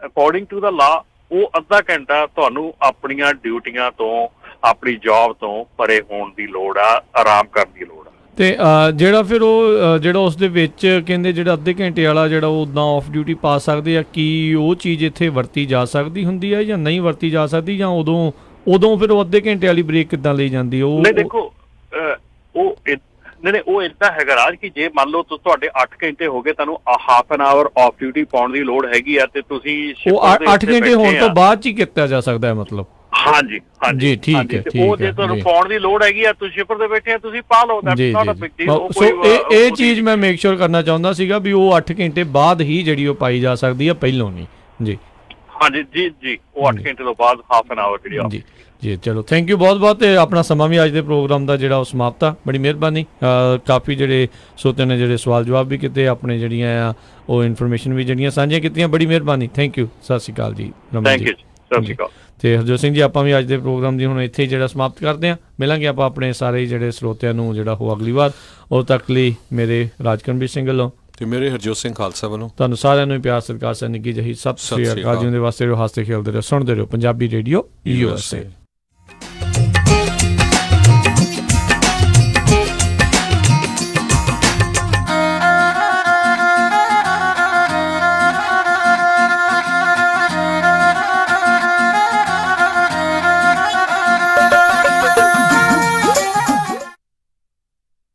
ਅਕੋਰਡਿੰਗ ਟੂ ਦਾ ਲਾ ਉਹ ਅੱਧਾ ਘੰਟਾ ਤੁਹਾਨੂੰ ਆਪਣੀਆਂ ਡਿਊਟੀਆਂ ਤੋਂ, ਆਪਣੀ ਜੌਬ ਤੋਂ ਪਰੇ ਹੋਣ ਦੀ ਲੋੜ ਆ, ਆਰਾਮ ਕਰਨ ਦੀ ਲੋੜ ਆ। ਤੇ ਜਿਹੜਾ ਫਿਰ ਉਹ ਜਿਹੜਾ ਉਸ ਦੇ ਵਿੱਚ ਕਹਿੰਦੇ ਜਿਹੜਾ ਅੱਧੇ ਘੰਟੇ ਵਾਲਾ ਜਿਹੜਾ ਉਹ ਉੱਦਾਂ ਆਫ ਡਿਊਟੀ ਪਾ ਸਕਦੇ ਆ, ਕੀ ਉਹ ਚੀਜ਼ ਇੱਥੇ ਵਰਤੀ ਜਾ ਸਕਦੀ ਹੁੰਦੀ ਹੈ ਜਾਂ ਨਹੀਂ ਵਰਤੀ ਜਾ ਸਕਦੀ, ਜਾਂ ਉਦੋਂ ਫਿਰ ਉਹ ਅੱਧੇ ਘੰਟੇ ਵਾਲੀ ਬ੍ਰੇਕ ਕਿੱਦਾਂ ਲਈ ਜਾਂਦੀ? ਉਹ ਨਹੀਂ ਦੇਖੋ ਉਹ ਏਦਾਂ ਹੈਗਾ ਰਾਜ ਕਿ ਜੇ ਮੰਨ ਲਓ ਤੁਹਾਡੇ 8 ਘੰਟੇ ਹੋ ਗਏ, ਤੁਹਾਨੂੰ half an hour of duty ਪਾਉਣ ਦੀ ਲੋੜ ਹੈਗੀ ਆ ਤੇ ਤੁਸੀਂ ਉਹ 8 ਘੰਟੇ ਹੋਣ ਤੋਂ ਬਾਅਦ 'ਚ ਹੀ ਕੀਤਾ ਜਾ ਸਕਦਾ ਹੈ ਮਤਲਬ? ਹਾਂਜੀ ਜੀ ਠੀਕ ਹੈ। ਉਹ ਜੇ ਤੁਹਾਨੂੰ ਪਾਉਣ ਦੀ ਲੋੜ ਹੈਗੀ ਆ, ਤੁਸੀਂ ਸ਼ਿਪਰ ਦੇ ਬੈਠੇ ਆ, ਤੁਸੀਂ ਪਾ ਲਓ। ਸੋ ਇਹ ਚੀਜ਼ ਮੈਂ ਮੇਕ ਸ਼ੋਰ ਕਰਨਾ ਚਾਹੁੰਦਾ ਸੀਗਾ ਵੀ ਉਹ 8 ਘੰਟੇ ਬਾਅਦ ਹੀ ਜਿਹੜੀ ਉਹ ਪਾਈ ਜਾ ਸਕਦੀ ਆ, ਪਹਿਲੋਂ ਨਹੀਂ। ਜੀ ਹਾਂਜੀ ਜੀ ਉਹ 8 ਘੰਟੇ ਤੋਂ ਬਾਅਦ ਹਾਫ ਐਨ ਆਵਰ ਜਿਹੜੀ ਜੀ ਚਲੋ ਥੈਂਕ ਯੂ ਬਹੁਤ ਬਹੁਤ। ਤੇ ਆਪਣਾ ਸਮਾਂ ਵੀ ਅੱਜ ਦੇ ਪ੍ਰੋਗਰਾਮ ਦਾ ਜਿਹੜਾ ਉਹ ਸਮਾਪਤ ਆ। ਬੜੀ ਮਿਹਰਬਾਨੀ। ਕਾਫੀ ਜਿਹੜੇ ਸੋਤੇ ਨੇ ਜਿਹੜੇ ਸਵਾਲ ਜਵਾਬ ਵੀ ਕੀਤੇ, ਆਪਣੇ ਜਿਹੜੀਆਂ ਆ ਉਹ ਇਨਫੋਰਮੇਸ਼ਨ ਵੀ ਜਿਹੜੀਆਂ ਸਾਂਝੀਆਂ ਕੀਤੀਆਂ। ਬੜੀ ਮਿਹਰਬਾਨੀ, ਥੈਂਕ ਯੂ। ਸਤਿ ਸ਼੍ਰੀ ਅਕਾਲ ਜੀ। ਥੈਂਕ ਯੂ, ਸਤਿ ਸ਼੍ਰੀ ਅਕਾਲ। ਤੇ ਹਰਜੋਤ ਸਿੰਘ ਜੀ, ਆਪਾਂ ਵੀ ਅੱਜ ਦੇ ਪ੍ਰੋਗਰਾਮ ਦੀ ਹੁਣ ਇੱਥੇ ਜਿਹੜਾ ਸਮਾਪਤ ਕਰਦੇ ਹਾਂ। ਮਿਲਾਂਗੇ ਆਪਾਂ ਆਪਣੇ ਸਾਰੇ ਜਿਹੜੇ ਸਰੋਤਿਆਂ ਨੂੰ ਜਿਹੜਾ ਉਹ ਅਗਲੀ ਵਾਰ। ਉਦੋਂ ਤੱਕ ਲਈ ਮੇਰੇ ਰਾਜਕਰਮਵੀਰ ਸਿੰਘ ਵੱਲੋਂ ਤੇ ਮੇਰੇ ਹਰਜੋਤ ਸਿੰਘ ਖਾਲਸਾ ਵੱਲੋਂ ਤੁਹਾਨੂੰ ਸਾਰਿਆਂ ਨੂੰ ਪਿਆਰ ਸਤਿਕਾਰ ਸੈਨਿਕ ਨਿੱਘੀ ਜਿਹੀ ਸਤਿ ਸ਼੍ਰੀ ਅਕਾਲ। ਜਿਉਂਦੇ ਵਾਸਤੇ ਰਹੋ, ਹੱਸਦੇ ਖੇਡਦੇ ਰਹੋ, ਸੁਣਦੇ ਰਹੋ ਪੰਜਾਬੀ ਰੇਡੀਓ USA।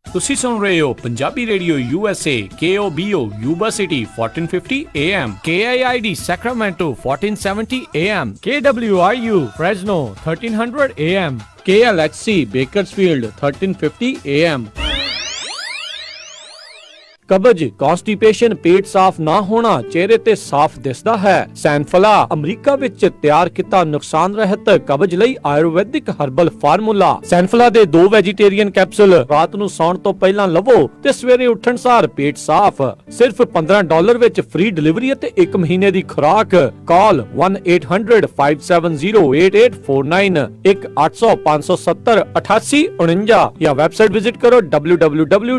ਤੁਸੀਂ ਸੁਣ ਰਹੇ ਹੋ Punjabi radio USA, KOBO Yuba city 1450 AM, KIID Sacramento 1470 AM, KWRU Fresno 1300 AM, KLHC Bakersfield 1350 AM। ਕਬਜ਼, ਕੌਂਸਟੀਪੇਸ਼ਨ, ਪੇਟ ਸਾਫ਼ ਨਾ ਹੋਣਾ, ਚਿਹਰੇ ਤੇ ਸਾਫ਼ ਦਿਸਦਾ ਹੈ। ਸੈਨਫਲਾ ਅਮਰੀਕਾ ਵਿੱਚ ਤਿਆਰ ਕੀਤਾ ਨੁਕਸਾਨ ਰਹਿਤ ਕਬਜ਼ ਲਈ ਆਯੁਰਵੈਦਿਕ ਹਰਬਲ ਫਾਰਮੂਲਾ। ਸੈਨਫਲਾ ਦੇ 2 ਵੈਜੀਟੇਰੀਅਨ ਕੈਪਸੂਲ ਰਾਤ ਨੂੰ ਸੌਣ ਤੋਂ ਪਹਿਲਾਂ ਲਵੋ ਤੇ ਸਵੇਰੇ ਉੱਠਣ ਸਾਰ ਪੇਟ ਸਾਫ਼। ਸਿਰਫ $15 ਵਿੱਚ ਫ੍ਰੀ ਡਿਲੀਵਰੀ ਅਤੇ 1 ਮਹੀਨੇ ਦੀ ਖੁਰਾਕ। ਕਾਲ 1-800-570-8849, 1-800-570-8849 ਜਾਂ ਵੈਬਸਾਈਟ ਵਿਜ਼ਿਟ ਕਰੋ www